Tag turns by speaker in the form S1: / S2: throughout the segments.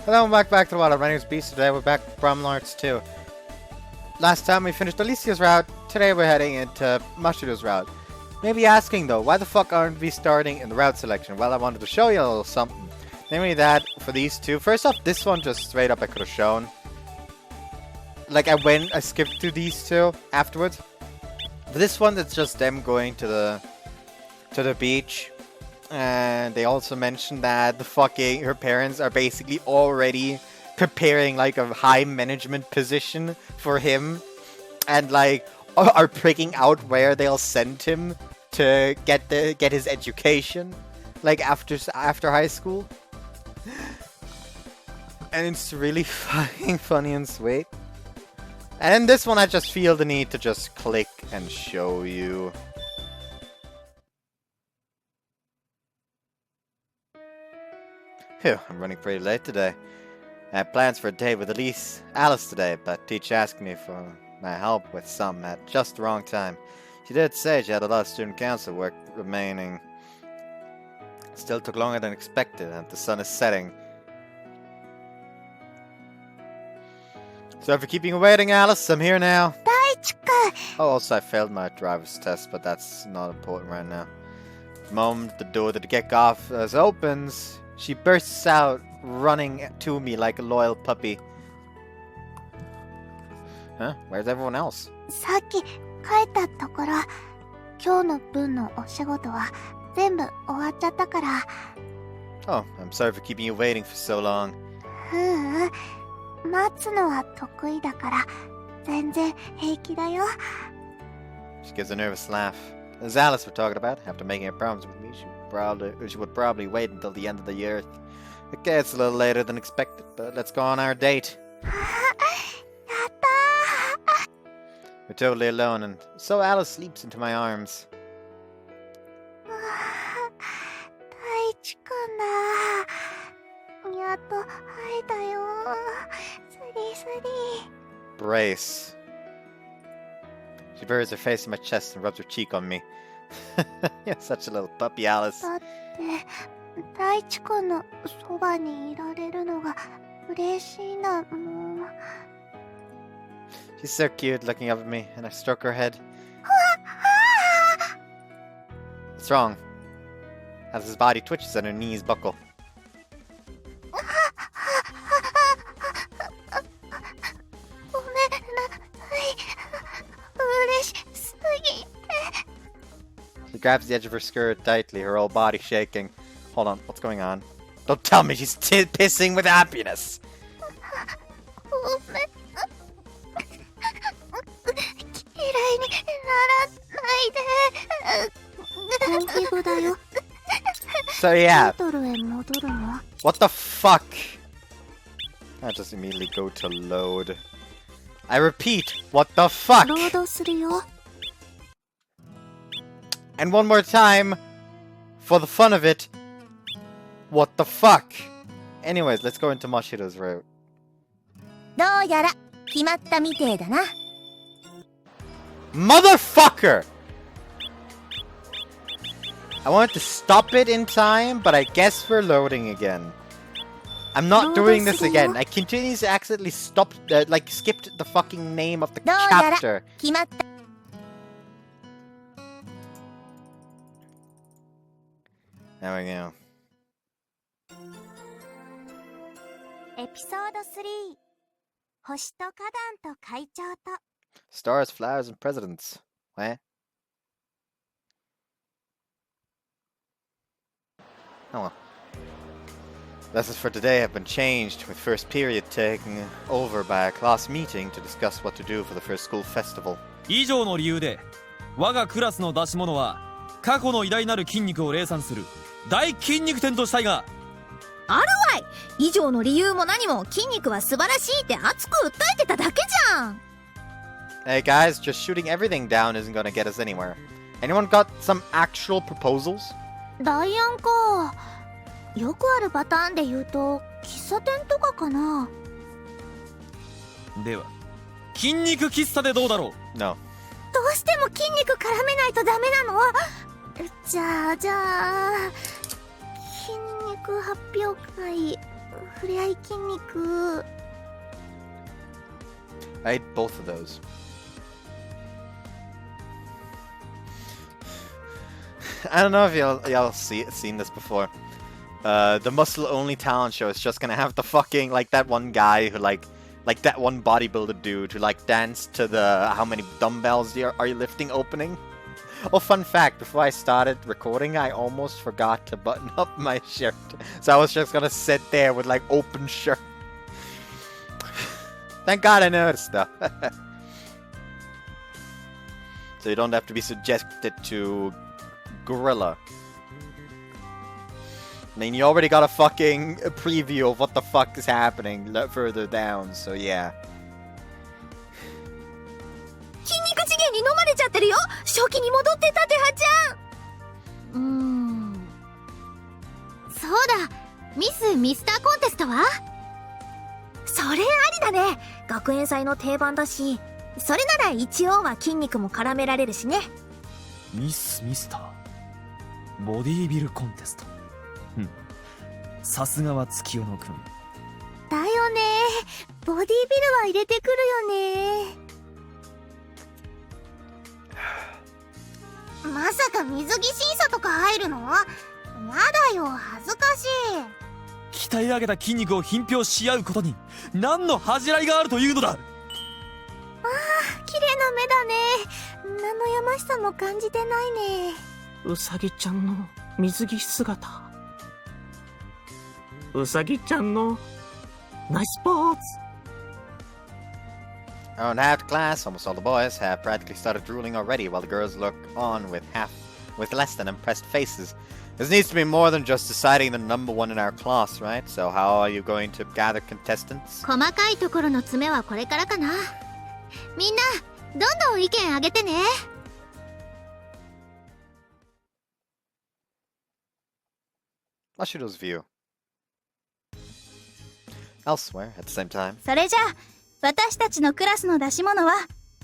S1: Hello and welcome back to the water. My name is Beast. Today we're back from PRIMAL 2. Last time we finished Alicia's route. Today we're heading into Mashiro's route. Maybe asking though, why the fuck aren't we starting in the route selection? Well, I wanted to show you a little something. Namely that for these two. First off, this one just straight up I could have shown. Like I skipped to these two afterwards. But this one, it's just them going to the beach. And they also mentioned that her parents are basically already preparing like a high management position for him, and like are picking out where they'll send him to get his education, like after high school. And it's really fucking funny and sweet. And in this one, I just feel the need to just click and show you. Phew, I'm running pretty late today. I had plans for a date with Alice today, but teacher asked me for my help with some at just the wrong time. She did say she had a lot of student council work remaining. Still took longer than expected, and the sun is setting. Sorry for keeping you waiting, Alice. I'm here now. Oh, also I failed my driver's test, but that's not important right now. The moment the door to the get-off opens, she bursts out, running to me like a loyal puppy. Huh? Where's everyone else? Oh, I'm sorry for keeping you waiting for so long. She gives a nervous laugh. As Alice we're talking about, after making her promise with me, she would probably wait until the end of the year. Okay, it's a little later than expected, but let's go on our date. We're totally alone, and so Alice sleeps into my arms. Brace. She buries her face in my chest and rubs her cheek on me. You're such a little puppy, Alice. She's so cute looking up at me, and I stroke her head. What's wrong? Alice's body twitches and her knees buckle. She grabs the edge of her skirt tightly, her whole body shaking. Hold on, what's going on? Don't tell me she's pissing with happiness! So yeah. What the fuck? I just immediately go to load. I repeat, what the fuck? And one more time, for the fun of it, what the fuck? Anyways, let's go into Mashiro's route. Motherfucker! I wanted to stop it in time, but I guess we're loading again. I'm not doing this again. I continuously accidentally skipped the fucking name of the chapter. There we go.
S2: Episode 3
S1: Stars, flowers, and presidents. What? Oh well. Lessons for today have been changed, with first period taken over by a class meeting to discuss what to do for the first school festival.
S3: 以上の理由で我がクラスの出し物は過去の偉大なる筋肉を礼賛する大筋肉展としたいが
S2: あるわい以上の理由も何も筋肉は素晴らしいって熱く訴えてただけじゃん
S1: Hey guys, just shooting everything down isn't gonna get us anywhere. Anyone got some actual proposals?
S2: 代案かよくあるパターンで言うと喫茶店とかかな
S3: では筋肉喫茶でどうだろう
S1: No.
S2: どうしても筋肉絡めないとダメなのじゃあ筋肉発表会触れ合い筋肉
S1: I ate both of those. I don't know if y'all seen this before. The muscle-only talent show is just gonna have the fucking, like, that one guy who, like that one bodybuilder dude who, like, danced to the how many dumbbells are you lifting opening. Oh, fun fact, before I started recording, I almost forgot to button up my shirt. So I was just gonna sit there with, like, open shirt. Thank God I noticed, though. So you don't have to be subjected to gorilla. I mean, you already got a fucking preview of what the fuck is happening further down, so yeah.
S2: 筋肉資源に飲まれちゃってるよ。正気に戻ってたてはちゃん。そうだ、ミスターコンテストはそれありだね。学園祭の定番だし、それなら一応は筋肉も絡められるしね。
S3: ミスターボディービルコンテスト。さすがは月夜野くん。
S2: だよね。ボディービルは入れてくるよね。まさか水着審査とか入るの？やだよ、恥ずかしい。
S3: 鍛え上げた筋肉を品評し合うことに何の恥じらいがあるというのだ。
S2: ああ、綺麗な目だね。何のやましさも感じてないね。
S4: うさぎちゃんの水着姿。うさぎちゃんのナイスポーズ。
S1: Around half the class, almost all the boys, have practically started drooling already, while the girls look on with less than impressed faces. This needs to be more than just deciding the number one in our class, right? So how are you going to gather contestants?
S2: 細かいところの詰めはこれからかな。みんな、どんどん意見あげてね。
S1: Mashiro's view. Elsewhere, at the same time.
S2: それじゃあ、私たちのクラスの出し物は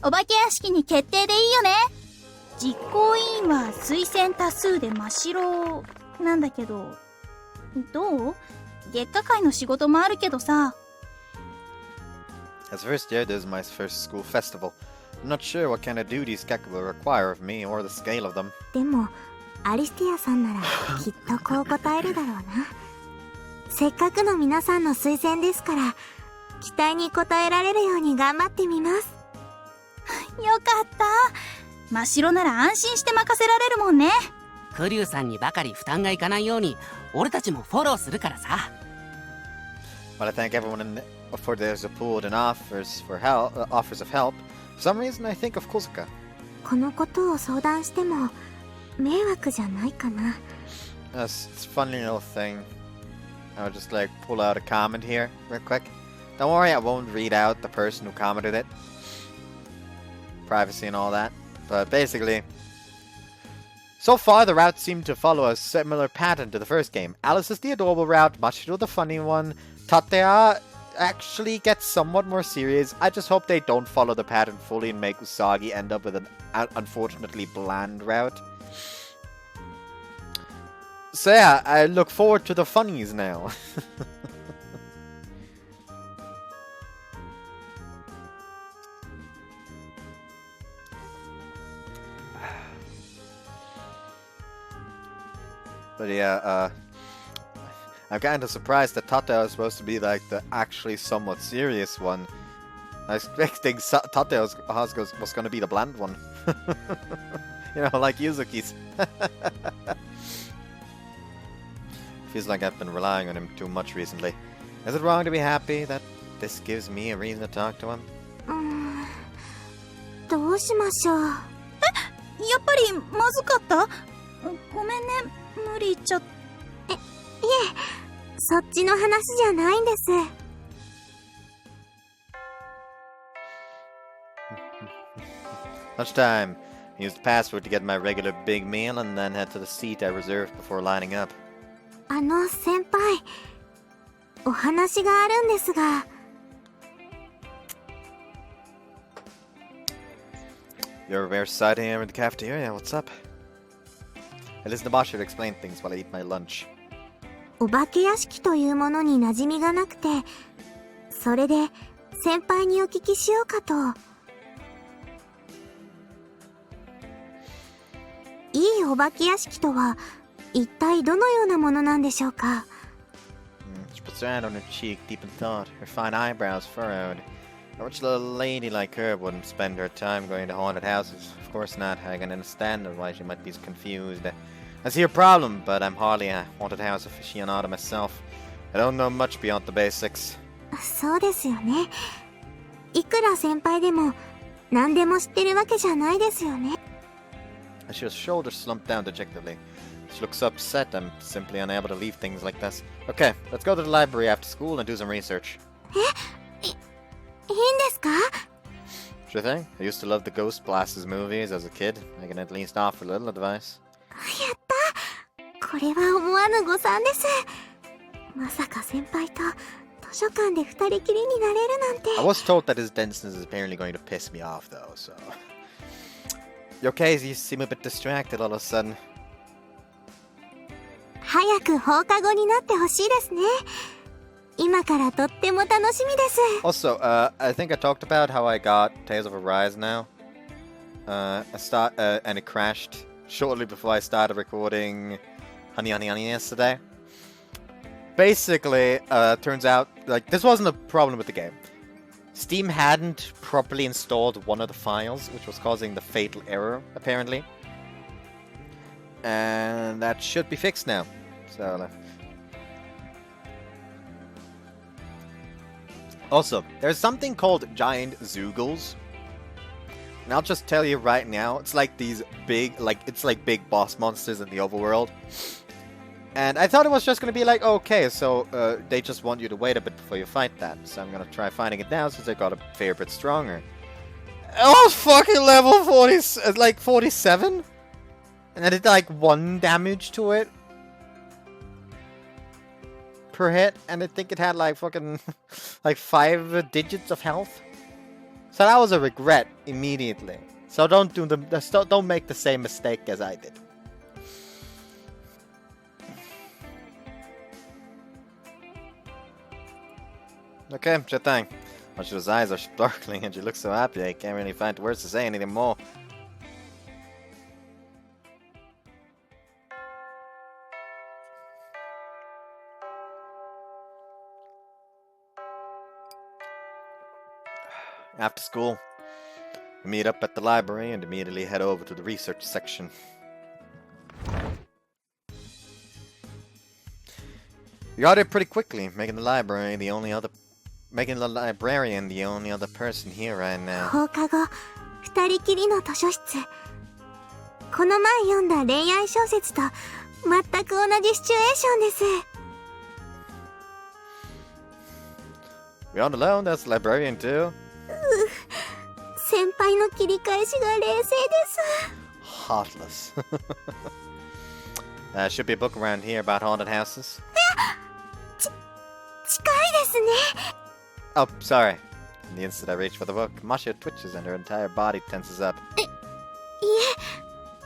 S2: お化け屋敷に決定でいいよね。実行委員は推薦多数で真っ白なんだけど、どう？月下会の仕事もあるけどさ。
S1: As first year, this is my first school festival. I'm not sure what kind of duties Gekka will require of me or the scale of them.
S2: でもアリスティアさんならきっとこう答えるだろうな。せっかくの皆さんの推薦ですから、期待に応えられるように頑張ってみます。よかった。真っ白なら安心して任せられるもんね。
S5: クリュウさんにばかり負担がいかないように俺たちもフォローするからさ。
S1: But I thank everyone for their support and offers of help. For some reason, I think of Kozuka.
S2: このことを相談しても迷惑じゃないかな。
S1: It's a funny little thing. I'll just like pull out a comment here real quick. Don't worry, I won't read out the person who commented it. Privacy and all that. But basically, so far the routes seem to follow a similar pattern to the first game. Alice is the adorable route, Mashiro the funny one, Tateya actually gets somewhat more serious. I just hope they don't follow the pattern fully and make Usagi end up with an unfortunately bland route. So yeah, I look forward to the funnies now. But yeah, I'm kind of surprised that Tateo is supposed to be like the actually somewhat serious one. I was expecting Tateo was going to be the bland one. You know, like Yuzuki's. Feels like I've been relying on him too much recently. Is it wrong to be happy that this gives me a reason to talk to him?
S2: どうしましょう。やっぱりまずかった？ごめんね、無理言っちゃって。いえ、そっちの話じゃないんです。
S1: Lunchtime. Use the password to get my regular big meal and then head to the seat I reserved before lining up.
S2: 先輩、お話があるんですが。
S1: You're rare sight here in the cafeteria. What's up? I listen to Mashiro explain things while I eat my lunch.
S2: お化け屋敷というものに馴染みがなくて、それで先輩にお聞きしようかと。いいお化け屋敷とは一体どのようなものなんでしょうか。
S1: She puts her hand on her cheek, deep in thought, her fine eyebrows furrowed. A rich little lady like her wouldn't spend her time going to haunted houses. Of course not. I can understand why she might be confused. I see her problem, but I'm hardly a haunted house aficionado myself. I don't know much beyond the basics.
S2: そうですよね。いくら先輩でも何でも知ってるわけじゃないですよね。
S1: Her shoulders slumped down dejectedly. She looks upset. I'm simply unable to leave things like this. Okay, let's go to the library after school and do some research.
S2: いいんですか？
S1: Sure thing. I used to love the Ghost Blasters movies as a kid. I can at least offer a little advice.
S2: やった！これは思わぬ誤算です。まさか先輩と図書館で二人きりになれるなんて。
S1: I was told that his density is apparently going to piss me off though, so... You okay? You seem a bit distracted all of a sudden.
S2: 早く放課後になってほしいですね。今からとっても楽しみです。
S1: Also, I think I talked about how I got Tales of Arise now. And it crashed shortly before I started recording Honey Honey Honey yesterday. Basically, turns out, like, this wasn't a problem with the game. Steam hadn't properly installed one of the files, which was causing the fatal error, apparently. And that should be fixed now. So, also, there's something called giant Zoogles. And I'll just tell you right now, it's like these big, it's like big boss monsters in the overworld. And I thought it was just gonna be like, okay, so they just want you to wait a bit before you fight that. So I'm gonna try fighting it now since I got a fair bit stronger. Oh, fucking level 40, like 47? And I did like 1 damage to it per hit, and I think it had like fucking like 5 digits of health. So that was a regret immediately. So don't make the same mistake as I did. Okay, sure thing. Mashiro-'s eyes are sparkling and she looks so happy I can't really find words to say anything more. After school, we meet up at the library and immediately head over to the research section. We got it pretty quickly, making the librarian the only other person here right now.
S2: 放課後、二人きりの図書室。この前読んだ恋愛小説と全く同じシチュエーションです。
S1: We aren't alone, that's the librarian too.
S2: 先輩の切り返しが冷静です。
S1: Heartless. Should be a book around here about haunted houses.
S2: 近いですね。
S1: Oh, sorry. In the instant I reach for the book, Mashiro twitches and her entire body tenses up.
S2: い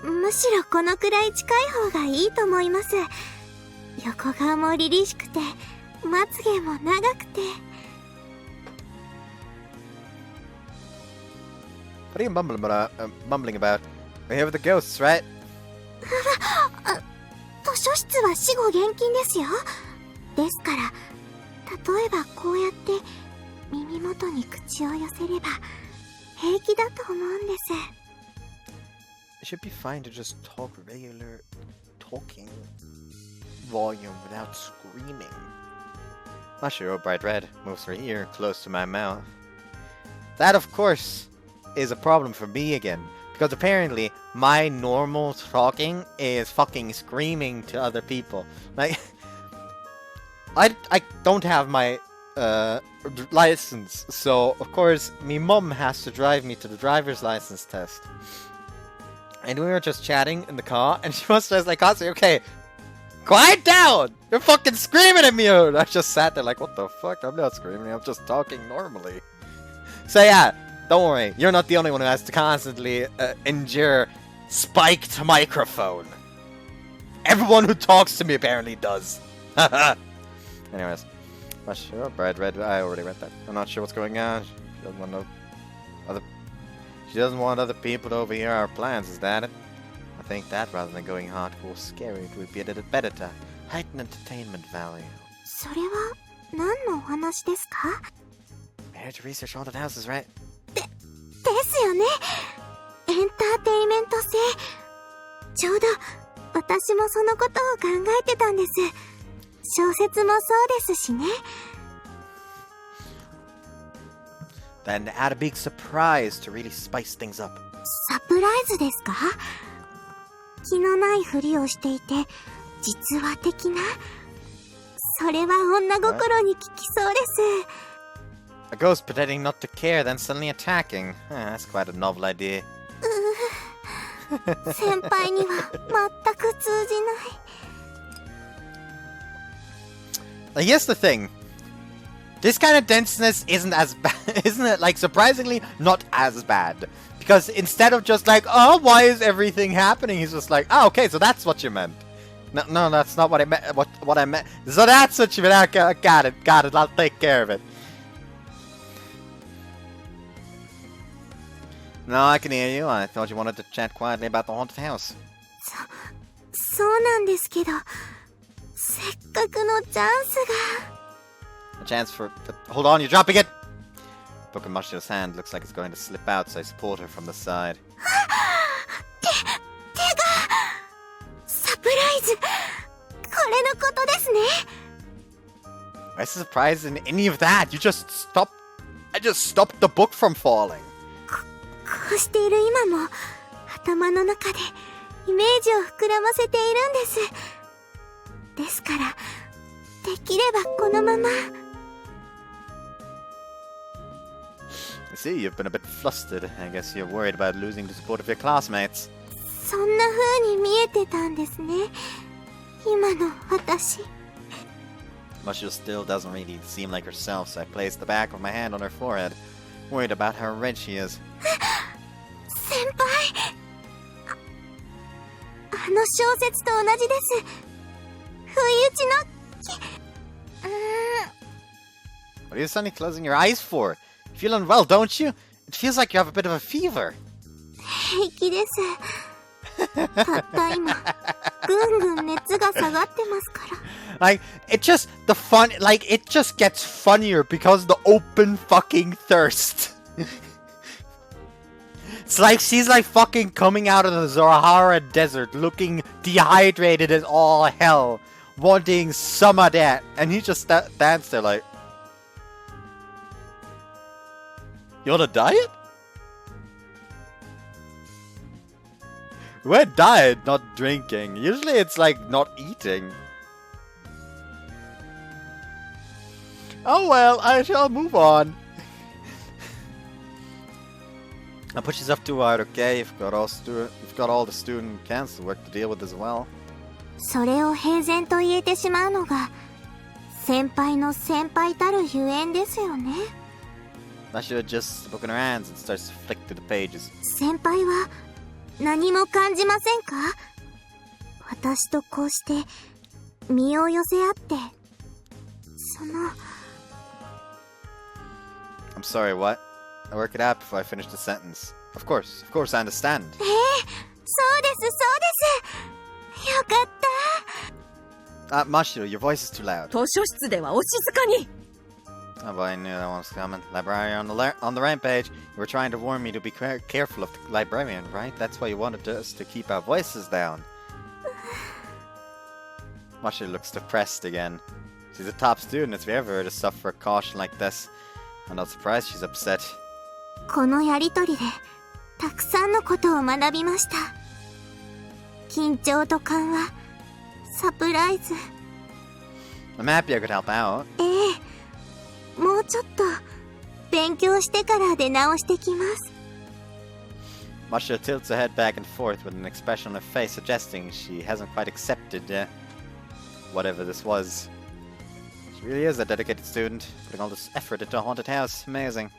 S2: え、むしろこのくらい近い方がいいと思います。横顔も凛々しくて、まつげも長くて。
S1: What are you mumbling about? We're here with the ghosts, right?
S2: 図書室は死後厳禁ですよ。ですから、例えばこうやって耳元に口を寄せれば平気だと思うんです。
S1: It should be fine to just talk regular talking volume without screaming. Mashiro, bright red, moves her ear close to my mouth. That, of course, is a problem for me again. Because apparently, my normal talking is fucking screaming to other people. Like, I don't have my license, so of course, me mum has to drive me to the driver's license test. And we were just chatting in the car, and she was just like, okay, quiet down! You're fucking screaming at me! And I just sat there like, what the fuck? I'm not screaming, I'm just talking normally. So yeah, don't worry, you're not the only one who has to constantly endure spiked microphone. Everyone who talks to me apparently does. Anyways. Mashiro, I already read that. I'm not sure what's going on. She doesn't want other people to overhear our plans, is that it? I think that rather than going hardcore scary, it would be a little better to heighten entertainment value.
S2: それは何のお話ですか？
S1: I heard to research haunted houses, right?
S2: ですよね。エンターテイメント性。ちょうど私もそのことを考えてたんです。小説もそうですしね。
S1: Then add a big surprise to really spice things up.
S2: サプライズですか？気のないふりをしていて、実話的な。それは女心に効きそうです。
S1: A ghost pretending not to care, then suddenly attacking. That's quite a novel idea.
S2: 先輩には全く通じない。
S1: Here's the thing. This kind of denseness isn't as bad, isn't it? Like, surprisingly, not as bad. Because instead of just like, oh, why is everything happening? He's just like, oh, okay, so that's what you meant. No, that's not what I meant. What I meant. So that's what you meant. Got it. I'll take care of it. No, I can hear you. I thought you wanted to chat quietly about the haunted house.
S2: そうなんですけど、せっかくのチャンスが。
S1: A chance for... Hold on, you're dropping it! Book in Mashiro's hand looks like it's going to slip out, so I support her from the side.
S2: 手がサプライズ。これのことですね。
S1: Why is surprise in any of that? You just stopped... I just stopped the book from falling.
S2: こうしている今も頭の中でイメージを膨らませているんです。ですからできればこのまま。
S1: I see you've been a bit flustered. I guess you're worried about losing the support of your classmates.
S2: そんな風に見えてたんですね。今の私。
S1: Mashiro still doesn't really seem like herself, so I place the back of my hand on her forehead, worried about how red she is.
S2: 先輩。あの小説と同じです。不意打ちの
S1: What are you suddenly closing your eyes for? You feel unwell, don't you? It feels like you have a bit of a fever.
S2: 平気です。たった今、ぐんぐん熱が下がってますから。
S1: Like, it just gets funnier because the open fucking thirst. It's like she's like fucking coming out of the Zohara desert looking dehydrated as all hell, wanting some of that. And he just stands there like, you on a diet? We're diet, not drinking. Usually it's like not eating. Oh well, I shall move on. I'll push this up too hard, okay? You've got all the student council work to deal with as well.
S2: それを平然と言えてしまうのが先輩の先輩たるゆえんですよね。
S1: Mashiro adjusts the book in her hands and starts to flick through the pages.
S2: 先輩は何も感じませんか？私とこうして身を寄せ合ってその
S1: I'm sorry, what? I work it out before I finish the sentence. Of course, I understand.
S2: そうですそうです。よかった。
S1: Mashiro, your voice is too loud.
S6: 図書室ではお静かに。
S1: Oh boy, I knew that one was coming. Librarian on the rampage. You were trying to warn me to be careful of the librarian, right? That's why you wanted us to keep our voices down. Mashiro looks depressed again. She's a top student. If you ever heard her suffer a caution like this, I'm not surprised she's upset.
S2: このやりとりでたくさんのことを学びました。緊張と緩和、サプライズ。
S1: I'm happy I could help out.
S2: もうちょっと勉強してから出直してきます。
S1: Mashiro tilts her head back and forth with an expression on her face suggesting she hasn't quite accepted whatever this was. She really is a dedicated student, putting all this effort into a haunted house. Amazing.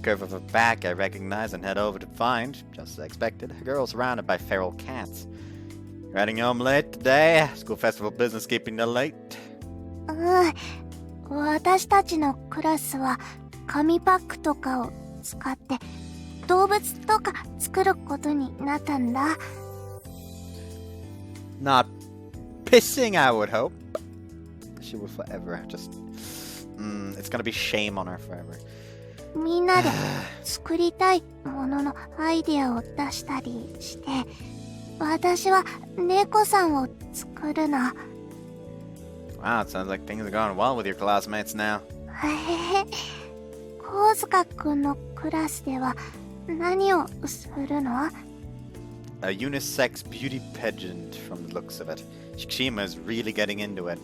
S1: curve of her back, I recognize and head over to find, just as expected, a girl surrounded by feral cats. You're heading home late today? School festival business keeping you late?
S2: 私たちのクラスは紙パックとかを使って動物とか作ることになったんだ。
S1: Not pissing, I would hope. She will forever just... it's gonna be shame on her forever.
S2: みんなで作りたいもののアイデアを出したりして、私は猫さんを作るの。
S1: Wow, it sounds like things are going well with your classmates now.
S2: コウズカくんのクラスでは何をするの？
S1: A unisex beauty pageant from the looks of it. Shikishima is really getting into it.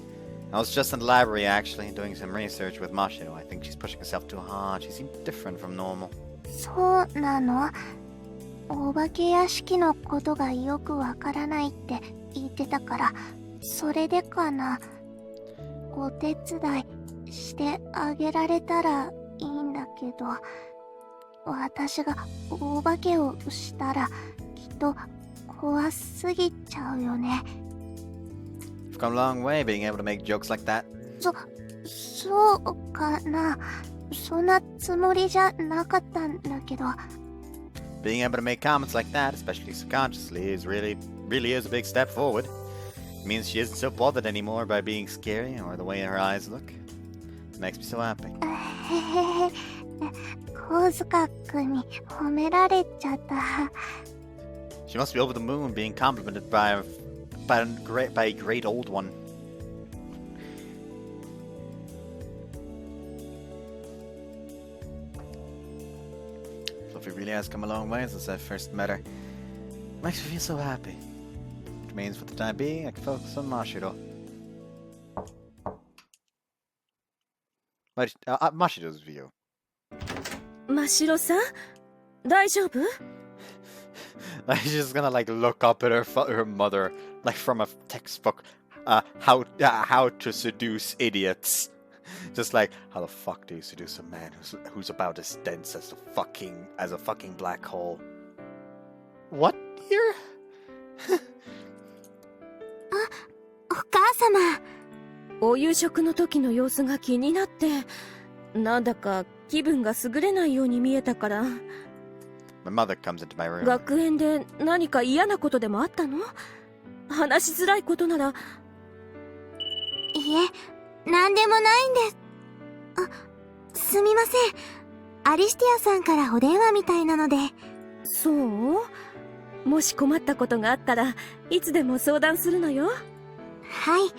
S1: I was just in the library actually, doing some research with Mashiro. I think she's pushing herself too hard. She seemed different from normal.
S2: そうなの？お化け屋敷のことがよくわからないって言ってたから、それでかな。お手伝いしてあげられたらいいんだけど、私がお化けをしたらきっと怖すぎちゃうよね。
S1: You've come a long way being able to make jokes like that.
S2: そうかな。そんなつもりじゃなかったんだけど。
S1: Being able to make comments like that, especially subconsciously, really is a big step forward. It means she isn't so bothered anymore by being scary or the way her eyes look. It makes me so happy.
S2: コウズカ君に褒められちゃった。
S1: She must be over the moon being complimented by a great old one. Sophie really has come a long way since I first met her. Makes me feel so happy. Which means for the time being, I can focus on Mashiro. Mashiro's view.
S6: 真白さん大丈夫？
S1: Like she's just gonna like look up at her mother, like from a textbook, how to seduce idiots. Just like, how the fuck do you seduce a man who's about as dense as a fucking black hole? What, dear?
S2: お母様。
S6: お夕食の時の様子が気になって、なんだか気分が優れないように見えたから。
S1: My mother comes into my room.
S6: 学園で何か嫌なことでもあったの？話しづらいことなら。
S2: いえ、なんでもないんです。すみません。アリスティアさんからお電話みたいなので。
S6: そう？もし困ったことがあったらいつでも相談するのよ。
S2: はい、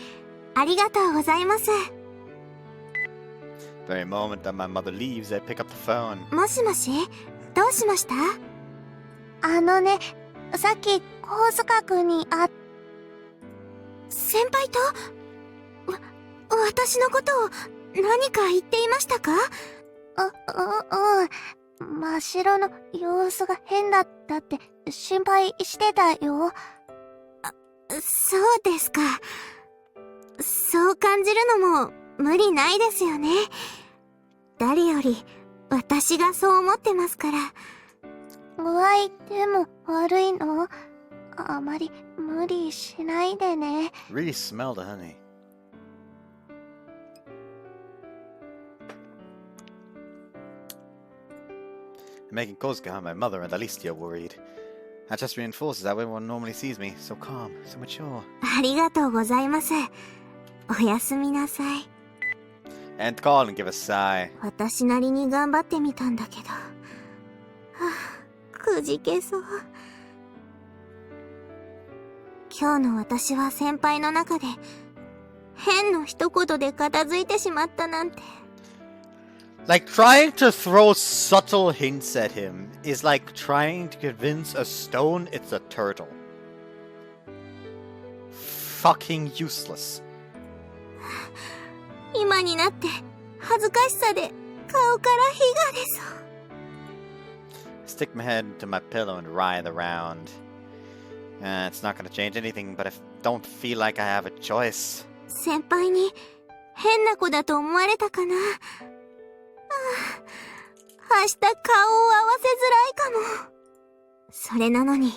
S2: ありがとうございます。
S1: The very moment that my mother leaves, I pick up the phone.
S2: もしもし、どうしました？ね、さっきコウズカ君に先輩と私のことを何か言っていましたか？真っ白の様子が変だったって心配してたよ。そうですか。そう感じるのも無理ないですよね。誰より私がそう思ってますから。お相手も悪いの？あまり無理しないでね。
S1: Really smell the honey. Making Kozuka, my mother, and Alicia worried. That just reinforces how everyone normally sees me. So calm, so mature.
S2: ありがとうございます。おやすみなさい。
S1: And call and give a sigh.
S2: 私なりに頑張ってみたんだけど。くじけそう。今日の私は先輩の中で変の一言で片付いてしまったなんて。
S1: Like, trying to throw subtle hints at him is like trying to convince a stone it's a turtle. Fucking useless.
S2: 今になって恥ずかしさで顔から火が出そう。
S1: Stick my head into my pillow and writhe around. It's not gonna change anything, but I don't feel like I have a choice.
S2: 先輩に変な子だと思われたかな。明日顔を合わせづらいかも。それなのに、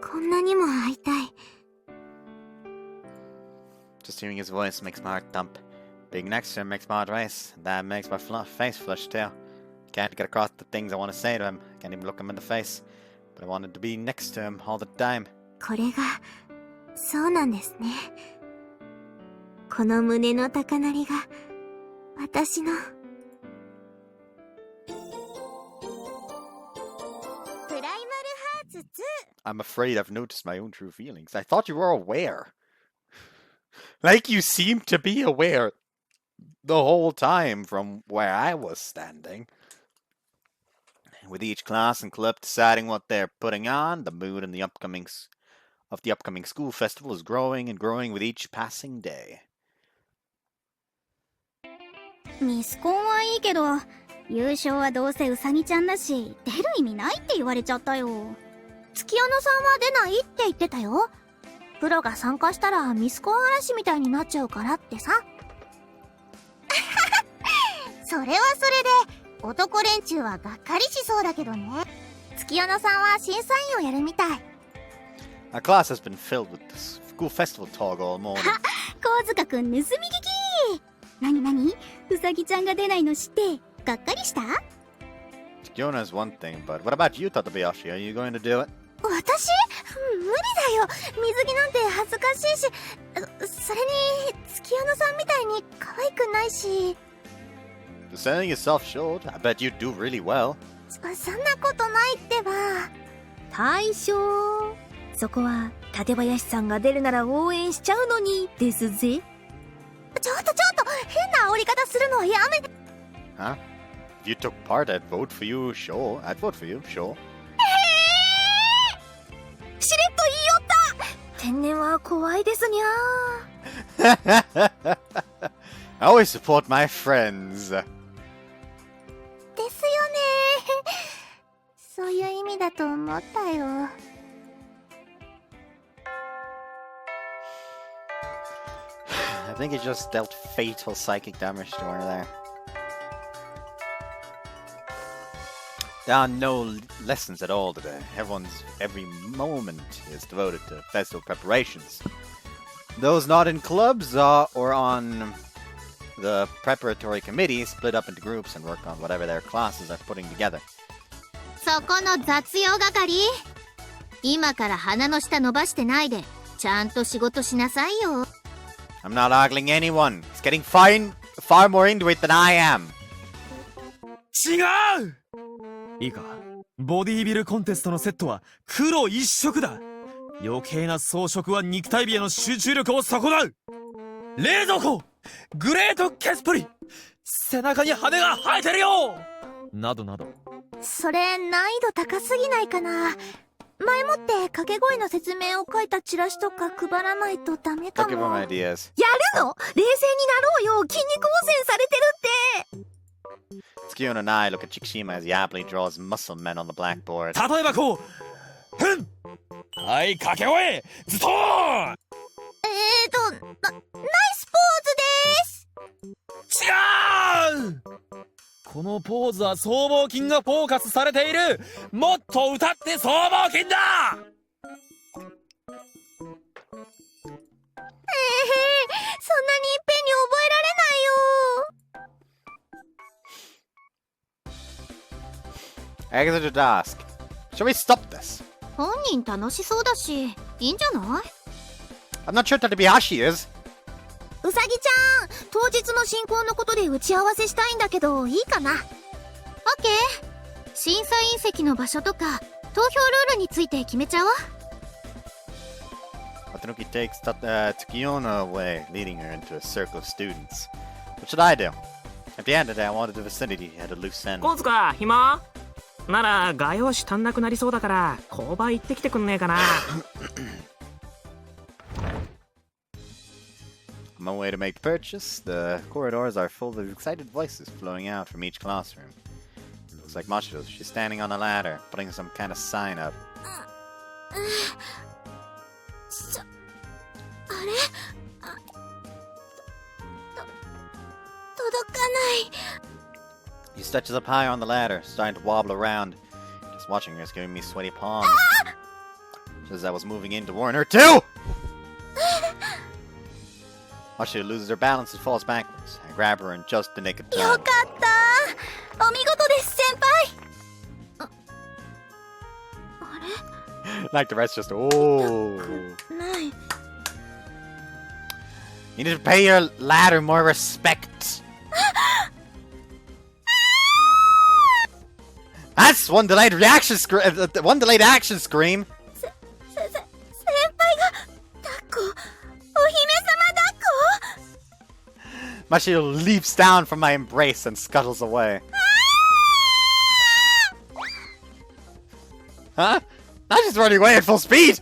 S2: こんなにも会いたい。
S1: Just hearing his voice makes my heart thump. Being next to him makes my heart race. That makes my face flush too. Can't get across the things I want to say to him. Can't even look him in the face. But I wanted to be next to him all the time.
S2: これが、そうなんですね。この胸の高鳴りが、私の。プライマルハーツ2。
S1: I'm afraid I've noticed my own true feelings. I thought you were aware. Like you seemed to be aware the whole time from where I was standing. With each class and club deciding what they're putting on, the mood in the upcoming school festival is growing and growing with each passing day.
S2: ミスコンはいいけど、優勝はどうせウサギちゃんだし、出る意味ないって言われちゃったよ。月夜野さんは出ないって言ってたよ。プロが参加したらミスコン嵐みたいになっちゃうからってさ。それはそれで、男連中はがっかりしそうだけどね。月夜野さんは審査員をやるみたい。
S1: Our class has been filled with this school festival talk all morning.
S2: 神塚くん盗み聞き。なになに？ウサギちゃんが出ないの知って、がっかりした？
S1: Fiona is one thing, but what about you, Tatabayashi? Are you going to do it?
S2: 私？無理だよ。水着なんて恥ずかしいし、それに月夜野さんみたいに可愛くないし。
S1: Selling yourself short, I bet you do really well.
S2: そんなことないってば。
S6: 大将。そこは、館林さんが出るなら応援しちゃうのに、ですぜ。
S2: ちょっと、変な煽り方するのはやめて。
S1: Huh? If you took part, I'd vote for you, sure. I'd vote for you, sure.
S2: しれっと言いよった。
S6: 天然は怖いですにゃ
S1: ー。I always support my friends.
S2: ですよね。そういう意味だと思ったよ。
S1: I think he just dealt fatal psychic damage to her there. There are no lessons at all today. Every moment is devoted to festival preparations. Those not in clubs or on the preparatory committee split up into groups and work on whatever their classes are putting together.
S2: そこの雑用係、今から鼻の下伸ばしてないで、ちゃんと仕事しなさいよ。
S1: I'm not ogling anyone. He's getting far more into it than I am.
S3: 違う！いいか、ボディービルコンテストのセットは黒一色だ。余計な装飾は肉体美への集中力を損なう。冷蔵庫、グレートケスプリ、背中に羽が生えてるよ、などなど。
S2: それ難易度高すぎないかな。前もって掛け声の説明を書いたチラシとか配らないとダメか
S1: Don't give
S2: も。
S1: him ideas.
S6: やるの？冷静になろうよ。筋肉汚染されてるって。
S1: Tsukiyo and I look at Chikishima as he happily draws muscle men on the blackboard.
S3: 例えばこう、ふん、はい、掛け声、ズトーン。
S2: ナイスポーズです。
S3: 違う！このポーズは僧帽筋がフォーカスされている。もっと歌って僧帽筋だ。
S2: そんなにいっぺんに覚えられないよ。
S1: I guess I should ask. Shall we stop this?
S2: 本人楽しそうだし、いいんじゃない？
S1: I'm not sure Tadabayashi is.
S2: うさぎちゃん、当日の進行のことで打ち合わせしたいんだけど、いいかな？オッケー。審査員席の場所とか、投票ルールについて決めちゃおう。
S1: Watanuki takes Tsukiyono away, leading her into a circle of students. What should I do? At the end of the day, I wanted the vicinity had a loose end.
S4: コウズカ、暇？なら画用紙足んなくなりそうだから購買行ってきてくんねえかな。
S1: On my way to make the purchase, the corridors are full of excited voices flowing out from each classroom. It looks like Mashiro. She's standing on a ladder, putting some kind of sign up.
S2: あれ？届かない。
S1: He stretches up higher on the ladder, starting to wobble around. Just watching her is giving me sweaty palms. Just as I was moving in to warn her too! Mashiro loses her balance and falls backwards. I grab her in just the nick of time.
S2: よかったお見事です先輩あ
S1: Like the rest, just oh.
S2: れない
S1: You need to pay your ladder more respect. That's one delayed reaction scream. One delayed action scream.
S2: 先輩が抱っこお姫様抱っこ
S1: Mashiro leaps down from my embrace and scuttles away. Huh? Now she's running away at full speed!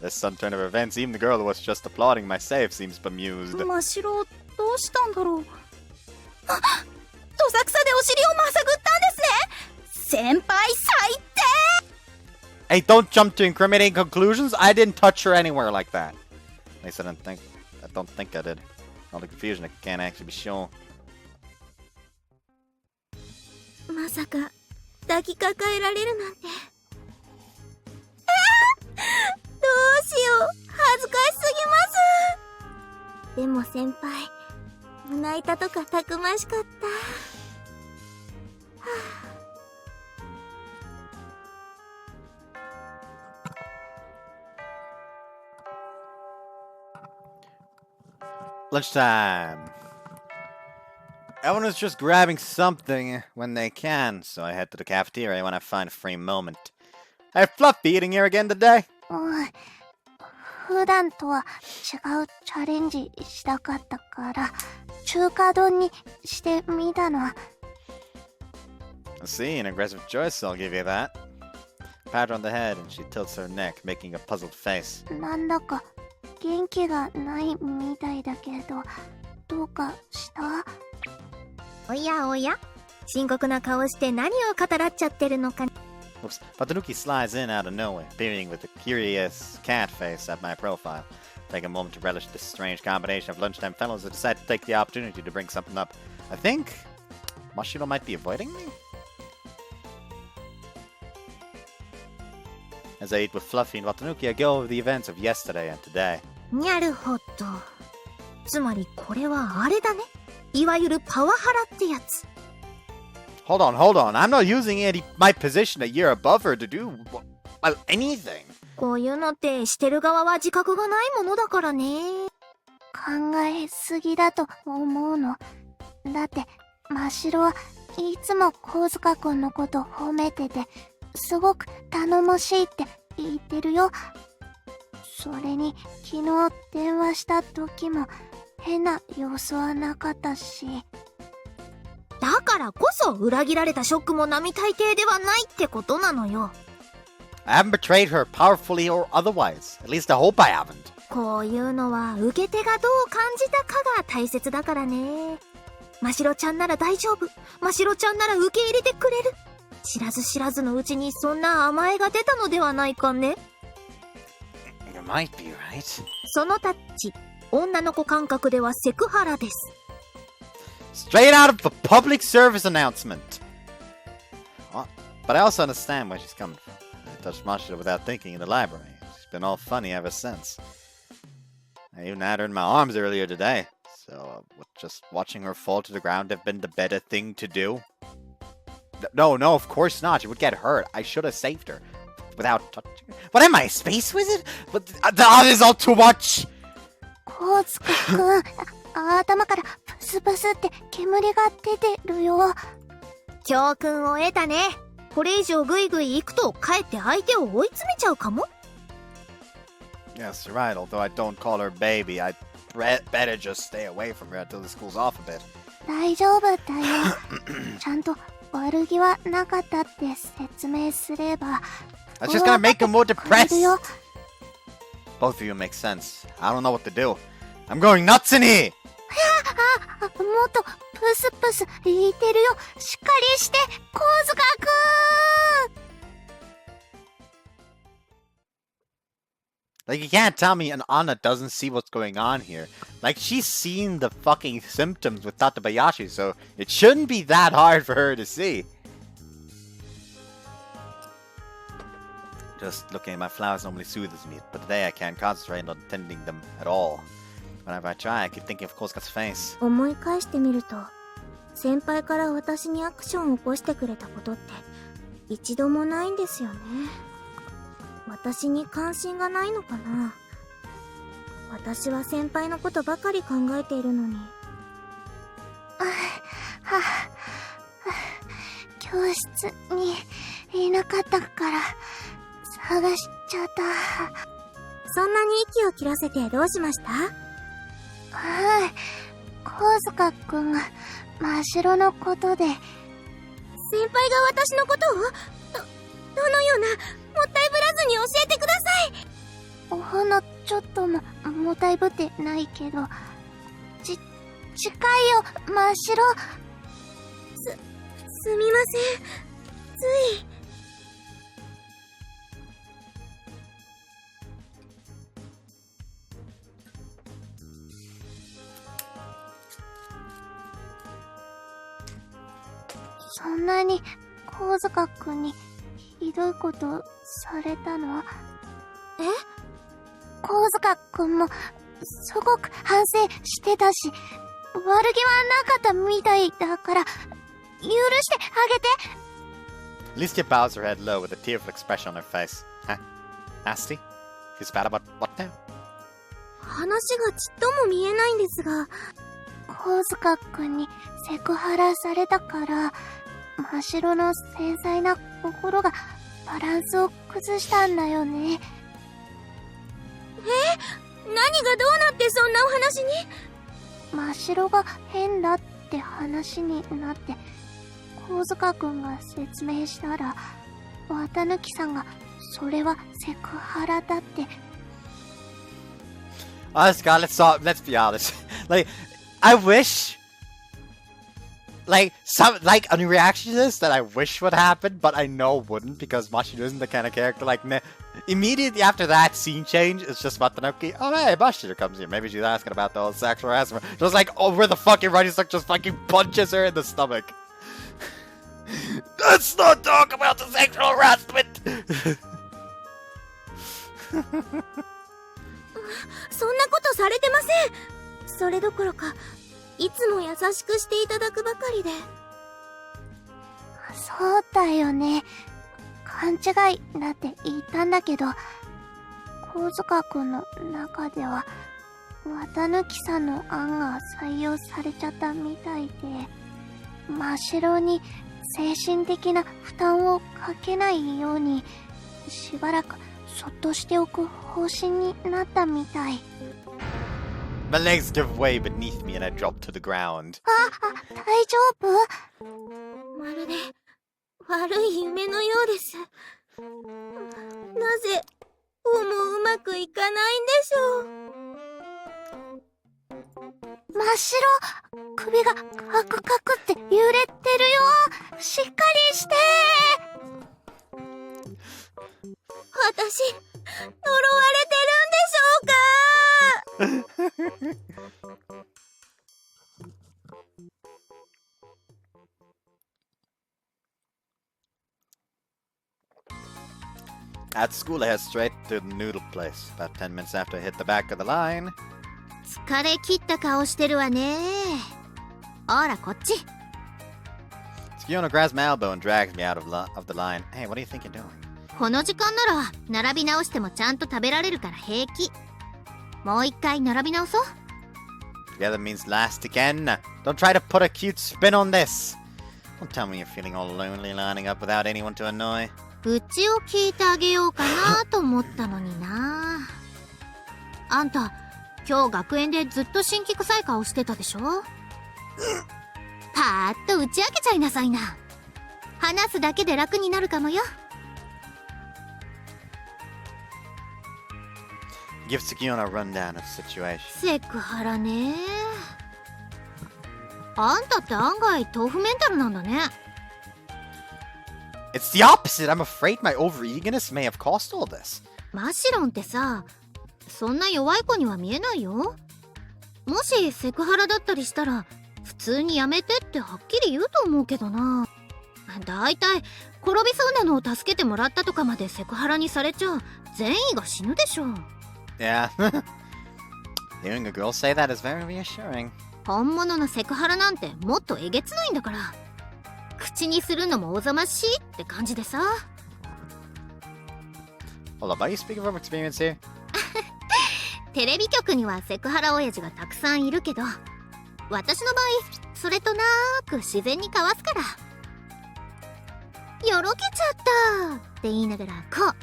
S1: This sudden turn of events, even the girl who was just applauding my save seems bemused.
S2: 真白どうしたんだろうあどさくさでお尻をまさぐったんですね先輩最低
S1: Hey, don't jump to incriminating conclusions. I didn't touch her anywhere like that. At least I don't think I did. All the confusion, I can't actually be sure.
S2: まさか抱きかかえられるなんてどうしよう恥ずかしすぎますでも先輩胸板とかたくましかった、
S1: Lunchtime. Everyone is just grabbing something when they can, so I head to the cafeteria when I find a free moment. Hey, Fluffy, eating here again today?
S2: 普段とは違うチャレンジしたかったから中華丼にしてみたの
S1: I see, an aggressive choice, I'll give you that. Pat her on the head and she tilts her neck, making a puzzled face.
S2: なんだか元気がないみたいだけどどうかしたおやおや深刻な顔して何を語らっちゃってるのか
S1: Oops, but Tanuki slides in out of nowhere, peering with a curious cat face at my profile. Take a moment to relish this strange combination of lunchtime fellows who decide to take the opportunity to bring something up. I think Mashiro might be avoiding me? As I eat with Fluffy and Watanuki, I go over the events of yesterday and today.
S2: なるほどつまりこれはあれだねいわゆるパワハラってやつ
S1: Hold on. I'm not using my position a year above her to do anything.
S2: こういうのってしてる側は自覚がないものだからね考えすぎだと思うのだって真白はいつも神塚くんのこと褒めててすごく頼もしいって言ってるよそれに昨日電話した時も変な様子はなかったしだからこそ裏切られたショックも並大抵ではないってことなのよ
S1: I haven't betrayed her powerfully or otherwise. At least I hope I haven't.
S2: こういうのは受け手がどう感じたかが大切だからね真白ちゃんなら大丈夫真白ちゃんなら受け入れてくれる知らず知らずのうちにそんな甘えが出たのではないかね
S1: You might be right.
S2: そのタッチ女の子感覚ではセクハラです
S1: Straight out of a public service announcement. But I also understand where she's coming from. I touched Mashiro without thinking in the library. She's been all funny ever since. I even had her in my arms earlier today. So would just watching her fall to the ground have been the better thing to do? No, of course not. She would get hurt. I should have saved her. Without touching her. What am I, a space wizard? But that is all too much!
S2: コウツカくん頭からプスプスって煙が出てるよ教訓を得たねこれ以上グイグイ行くとかえって相手を追い詰めちゃうかも
S1: Yes, you're right. Although I don't call her baby, I'd better just stay away from her until the school's off a bit.
S2: 大丈夫だよちゃんと悪気はなかったって説明すれば
S1: That's just gonna make him more depressed. Both of you make sense. I don't know what to do. I'm going nuts in here!
S2: もっとプスプス言ってるよしっかりしてコウズカくん
S1: Like, you can't tell me an Anna doesn't see what's going on here. Like, she's seen the fucking symptoms with Tatabayashi, so it shouldn't be that hard for her to see. Just looking at my flowers normally soothes me, but today I can't concentrate on tending them at all. Whenever I try, I keep thinking of Kosuka's face.
S2: 思い返してみると、先輩から私にアクションを起こしてくれたことって一度もないんですよね。私に関心がないのかな。私は先輩のことばかり考えているのに。教室にいなかったから探しちゃった。そんなに息を切らせてどうしました？はい、神塚くんが真っ白のことで。先輩が私のことを？どのような、もったいぶらずに教えてください。お花ちょっともったいぶってないけど、近いよ、真っ白。すみません。つい。そんなに神塚くんにひどいことされたの？え？神塚くんもすごく反省してたし、悪気はなかったみたいだから許してあげて。
S1: Alicia bows her head low with a tearful expression on her face. Huh? Nasty? Feels bad about what now?
S2: 話がちっとも見えないんですが、神塚くんにセクハラされたから、真っ白の繊細な心がバランスを崩したんだよね。何がどうなってそんなお話に？真っ白が変だって話になって、神塚くんが説明したら、綿貫さんがそれはセクハラだって。
S1: Honest God, let's be honest. Like, I wish, like, a reaction to this that I wish would happen, but I know wouldn't, because Mashiro isn't the kind of character like me. Immediately after that scene change, it's just Watanabe. Oh hey, Mashiro comes here. Maybe she's asking about the whole sexual harassment. Just like over the fucking running stuck, just fucking punches her in the stomach. Let's not talk about the sexual harassment.
S2: そんなことされてません。それどころか、いつも優しくしていただくばかりで。そうだよね。勘違いだって言ったんだけど、神塚くんの中では綿貫さんの案が採用されちゃったみたいで、真っ白に精神的な負担をかけないようにしばらくそっとしておく方針になったみたい。
S1: My legs give way beneath me and I drop to the ground.
S2: 大丈夫？まるで悪い夢のようです。なぜこうもうまくいかないんでしょう。真っ白、首がカクカクって揺れてるよ。しっかりして。私、呪われてるんでしょうか。
S1: At school, I head straight to the noodle place. About 10 minutes after I hit the back of the line.
S2: 疲れ切った顔してるわね。ほら、こっち。
S1: Tsukiono grabs my elbow and drags me out of the line. Hey, what do you think you're doing?
S2: この時間なら並び直してもちゃんと食べられるから平気。もう一回並び直そう。
S1: Together means last again. Don't try to put a cute spin on this. Don't tell me you're feeling all lonely lining up without anyone to annoy.
S2: 愚痴を聞いてあげようかなと思ったのにな。あんた、今日学園でずっと辛気臭い顔してたでしょ。パーッと打ち明けちゃいなさいな。話すだけで楽になるかもよ。
S1: Give Tsukiono a rundown of the situation.
S2: セクハラね。あんたって案外豆腐メンタルなんだね。
S1: It's the opposite. I'm afraid my overeagerness may have caused all this.
S2: マシロンってさ、そんな弱い子には見えないよ。もしセクハラだったりしたら普通にやめてってはっきり言うと思うけどな。だいたい転びそうなのを助けてもらったとかまでセクハラにされちゃ善意が死ぬでしょ。
S1: Yeah. Hearing a girl say that is very reassuring.
S2: 本物のセクハラなんてもっとえげつないんだから、口にするのもおざましいって感じでさ。
S1: Hold up, are you speaking from experience here?
S2: テレビ局にはセクハラ親父がたくさんいるけど、私の場合それとなーく自然にかわすから。よろけちゃったって言いながらこう。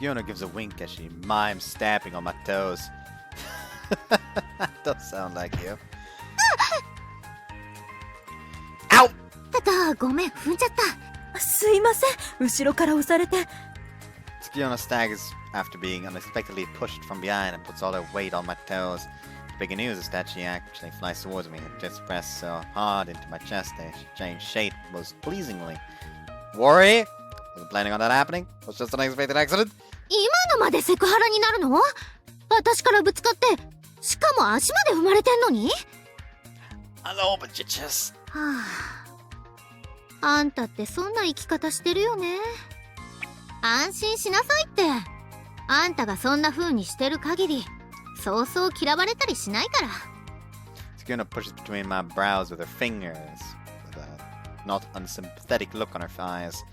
S1: Fiona gives a wink as she mimes stamping on my toes. Don't sound like you. Ow!
S2: ごめん、踏んじゃった。
S6: すいません、後ろから押されて。
S1: Fiona staggers after being unexpectedly pushed from behind and puts all her weight on my toes. The big news is that she actually flies towards me and just pressed so hard into my chest that she changed shape most pleasingly. Worry? Wasn't planning on that happening. Was just an unexpected accident.
S2: 今のまでセクハラになるの？私からぶつかって、しかも足まで踏まれてんのに？
S1: I know, but you just...
S2: はあ、あんたってそんな生き方してるよね。安心しなさいって。あんたがそんな風にしてる限り、そうそう嫌われたりしないから。
S1: Fiona pushes between my brows with her fingers, with a not unsympathetic look on her eyes.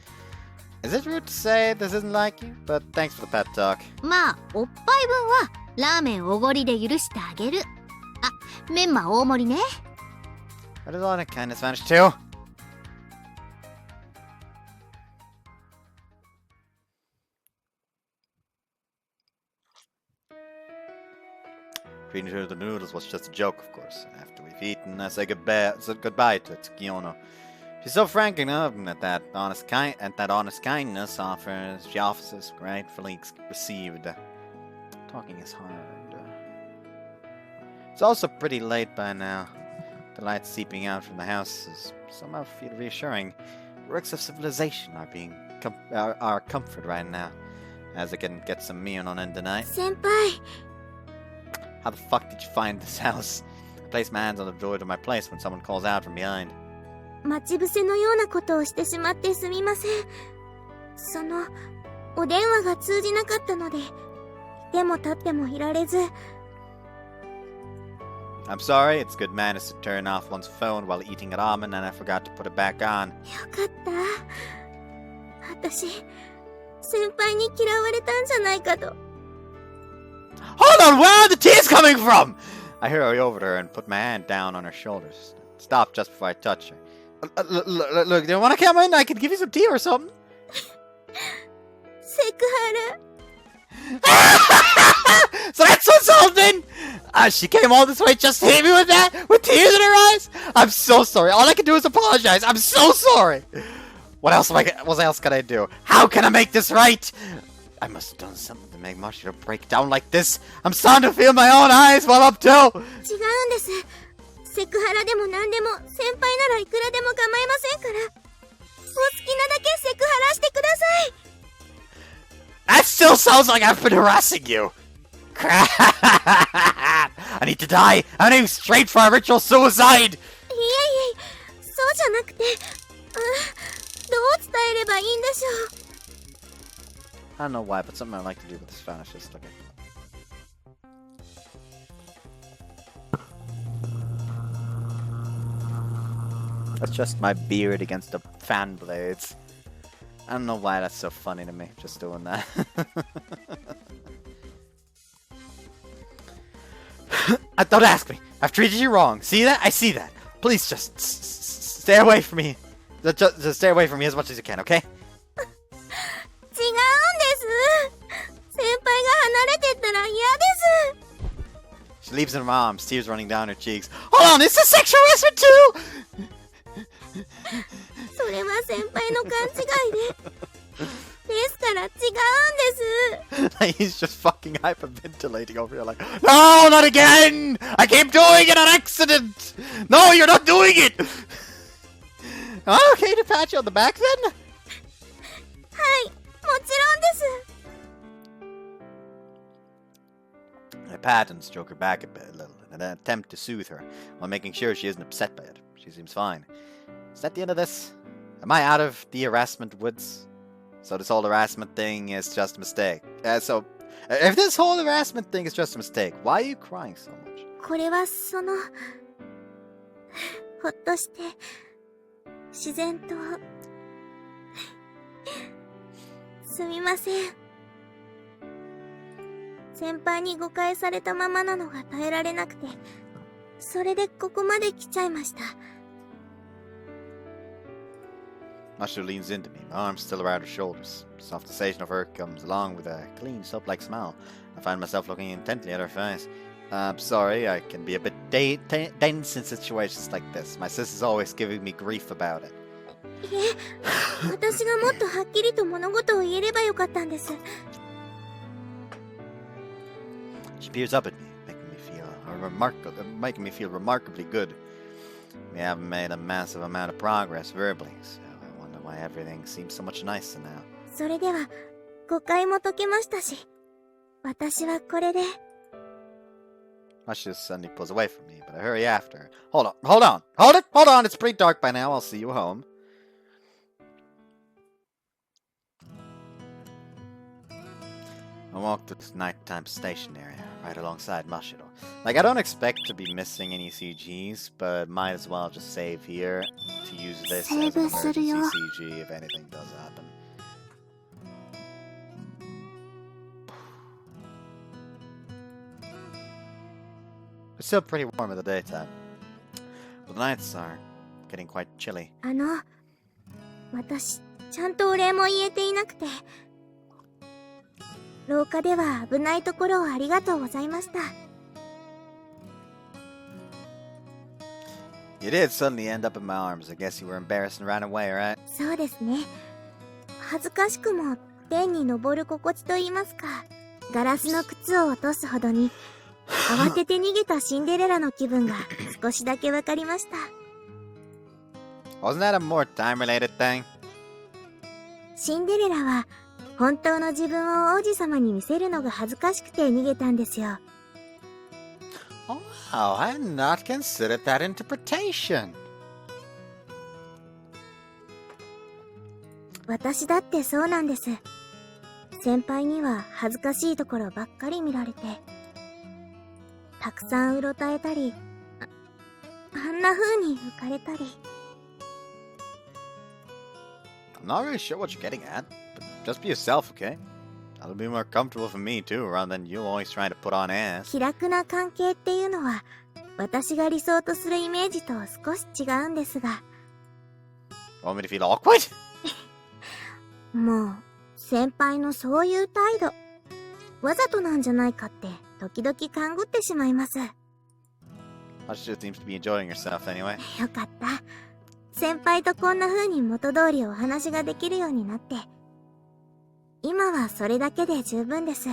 S1: Is it rude to say this isn't like you? But thanks for the pet talk.
S2: まあ、おっぱい分はラーメンおごりで許してあげる。あ、メンマ大盛りね。
S1: But there's a lot of kindness vanished too. Feeding her the noodles was just a joke, of course. After we've eaten, I say goodbye to Tsukiyono. She's so frank enough that that honest kindness she offers is gratefully received. Talking is hard. It's also pretty late by now. The light seeping out from the houses somehow feel reassuring. Works of civilization are being our comfort right now, as I can get some meal on end tonight.
S2: 先輩。
S1: How the fuck did you find this house? I place my hands on the door to my place when someone calls out from behind.
S2: 待ち伏せのようなことをしてしまってすみません。その、お電話が通じなかったので、いても立ってもいられず。
S1: I'm sorry, it's good manners to turn off one's phone while eating ramen and I forgot to put it back on.
S2: よかった。私、先輩に嫌われたんじゃないかと。
S1: Hold on, where are the tears coming from? I hurry over to her and put my hand down on her shoulders. Stop just before I touch her. Look, do you want to come in? I can give you some tea or something.
S2: セクハラ。
S1: So that's so insulting! She came all this way just to hit me with that? With tears in her eyes? I'm so sorry. All I can do is apologize. I'm so sorry. What else can I do? How can I make this right? I must have done something to make Mashiro break down like this. I'm starting to feel my own eyes well up too.
S2: 違うんです。セクハラでも何でも先輩ならいくらでも構いませんから。お好きなだけセクハラしてください。
S1: That still sounds like I've been harassing you. Crap! I need to die. I'm aiming straight for a ritual suicide.
S2: いえいえ、そうじゃなくて、どう伝えればいいんでしょう。
S1: I don't know why, but something I like to do with this Spanish is looking. That's just my beard against the fan blades. I don't know why that's so funny to me, just doing that. Don't ask me. I've treated you wrong. See that? I see that. Please just stay away from me. Just stay away from me as much as you can, okay?
S2: 違うんです。先輩が離れてったら嫌です。
S1: She leaves in her arms, tears running down her cheeks. Hold on, is this sexual harassment too?
S2: それは先輩の勘違いで。ですから違うんです。
S1: Like he's just fucking hyperventilating over here like, no, not again! I keep doing it on accident! No, you're not doing it! Am I okay to pat you on the back then?
S2: はい、もちろんです。
S1: I pat and stroke her back a little in an attempt to soothe her, while making sure she isn't upset by it. She seems fine. Is that the end of this? Am I out of the harassment woods? So this whole harassment thing is just a mistake. If this whole harassment thing is just a mistake, why are you crying so much?
S2: これはほっとして、自然と、すみません。先輩に誤解されたままなのが耐えられなくて、それでここまで来ちゃいました。
S1: Mashiro leans into me, my arms still around her shoulders. Soft sensation of her comes along with a clean, soap-like smile. I find myself looking intently at her face. I'm sorry, I can be a bit dense in situations like this. My sister's always giving me grief about it.
S2: いえ、私がもっとはっきりと物事を言えればよかったんです。
S1: She peers up at me, making me feel remarkably good. We haven't made a massive amount of progress verbally, so I wonder why everything seems so much nicer now.
S2: それでは、誤解も解けましたし、私はこれで。
S1: Mashiro suddenly pulls away from me, but I hurry after her. Hold on! It's pretty dark by now. I'll see you home. I walk to this nighttime station area, right alongside Mashiro. Like, I don't expect to be missing any CGs, but might as well just save here to use this as an emergency CG if anything does happen. It's still pretty warm in the daytime, but the nights are getting quite chilly.
S2: 私、ちゃんとお礼も言えていなくて。廊下では危ないところをありがとうございました。
S1: You did suddenly end up in my arms. I guess you were embarrassed and ran away, right?
S2: そうですね。恥ずかしくも天に昇る心地と言いますか。ガラスの靴を落とすほどに、慌てて逃げたシンデレラの気分が少しだけわかりました。
S1: Wasn't that a more time-related thing?
S2: シンデレラは本当の自分を王子様に見せるのが恥ずかしくて逃げたんですよ。
S1: Oh, I had not considered that interpretation.
S2: 私だってそうなんです。先輩には恥ずかしいところばっかり見られて、たくさんうろたえたり、あんな風に浮かれたり。
S1: I'm not really sure what you're getting at, but just be yourself, okay? That'll be more comfortable for me too, rather than you always trying to put on ass.
S2: 気楽な関係っていうのは、私が理想とするイメージと少し違うんですが。
S1: Want me to feel awkward?
S2: もう、先輩のそういう態度、わざとなんじゃないかって時々勘ぐってしまいます。
S1: Mashiro seems to be enjoying herself anyway.
S2: よかった。先輩とこんな風に元通りお話ができるようになって、今はそれだけで十分です。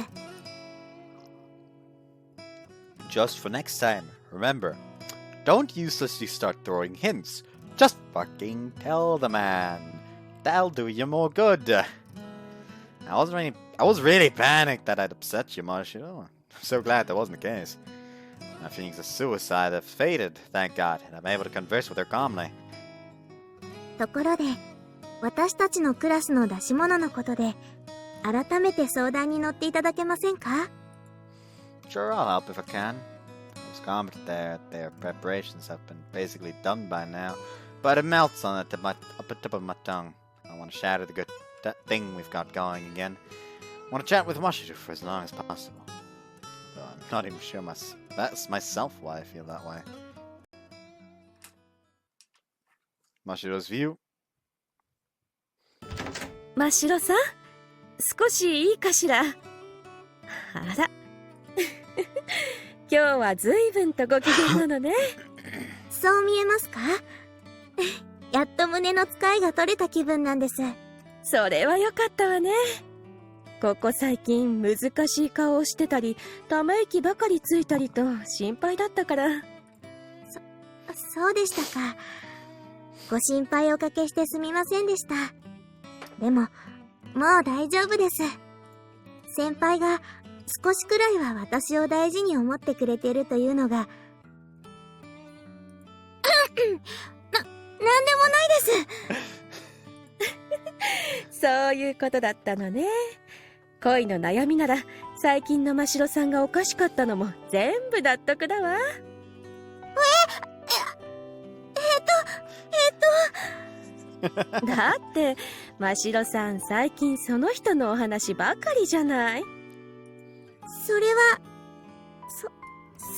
S1: Just for next time, remember, don't uselessly start throwing hints. Just fucking tell the man. That'll do you more good. I was really panicked that I'd upset you, Mashiro. I'm so glad that wasn't the case. My feelings of suicide have faded, thank God, and I'm able to converse with her calmly.
S2: ところで、私たちのクラスの出し物のことで、改めて相談に乗っていただけませんか?
S1: Sure, I'll help if I can. Those comments their preparations have been basically done by now, but it melts on the tip of my tongue. I want to shatter the good thing we've got going again. I want to chat with Mashiro for as long as possible. Though I'm not even sure myself why I feel that way. Mashiro's view.
S6: 真城さん、少しいいかしら。あら今日は随分とご機嫌なのね。
S2: そう見えますか？やっと胸の使いが取れた気分なんです。
S6: それはよかったわね。ここ最近難しい顔をしてたり、ため息ばかりついたりと心配だったから。
S2: そうでしたか。ご心配おかけしてすみませんでした。でも、もう大丈夫です。先輩が少しくらいは私を大事に思ってくれてるというのがなんでもないです。
S6: そういうことだったのね。恋の悩みなら最近の真城さんがおかしかったのも全部納得だわ。だって真城さん最近その人のお話ばかりじゃない。
S2: それは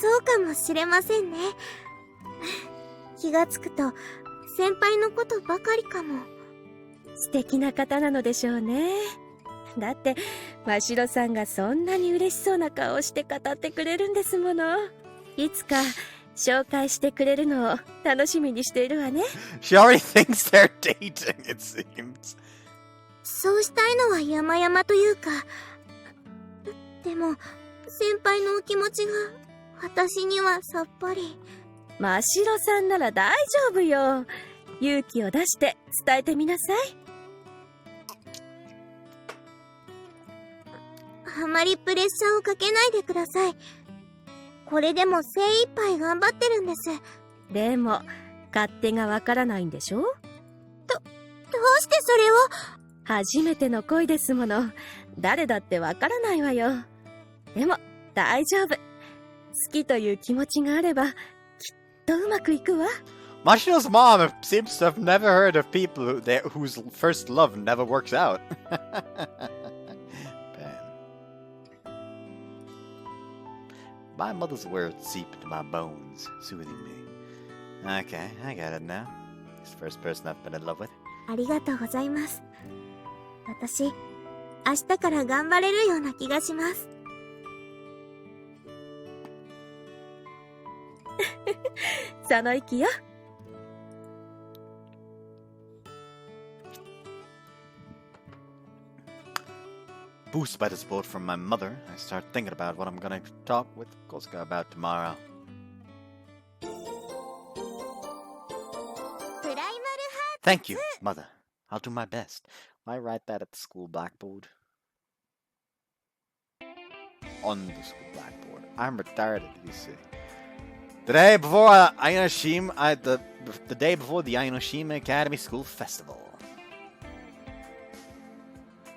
S2: そうかもしれませんね。気がつくと先輩のことばかりかも。
S6: 素敵な方なのでしょうね。だって真城さんがそんなに嬉しそうな顔をして語ってくれるんですもの。いつか紹介してくれるのを楽しみにしているわね。
S1: She already thinks they're dating, it seems.
S2: そうしたいのは山々というか、でも先輩のお気持ちが私にはさっぱり。
S6: 真城さんなら大丈夫よ。勇気を出して伝えてみなさい。
S2: あまりプレッシャーをかけないでください。これでも精一杯頑張ってるんです。
S6: でも勝手がわからないんでしょ。
S2: どうしてそれを。
S6: 初めての恋ですもの。誰だってわからないわよ。でも大丈夫。好きという気持ちがあればきっとうまくいくわ。
S1: Mashiro's mom seems to have never heard of people whose first love never works out. My mother's words seep into my bones, soothing me. Okay, I get it now. He's the first person I've been in love with.
S2: ありがとうございます。私、明日から頑張れるような気がします。
S6: その息よ。
S1: Boosted by the support from my mother, I start thinking about what I'm gonna talk with Kosuka about tomorrow. Thank you, mother. I'll do my best. Will I write that at the school blackboard? On the school blackboard. I'm retarded, you see. The day before the day before the Ainoshima Academy School Festival.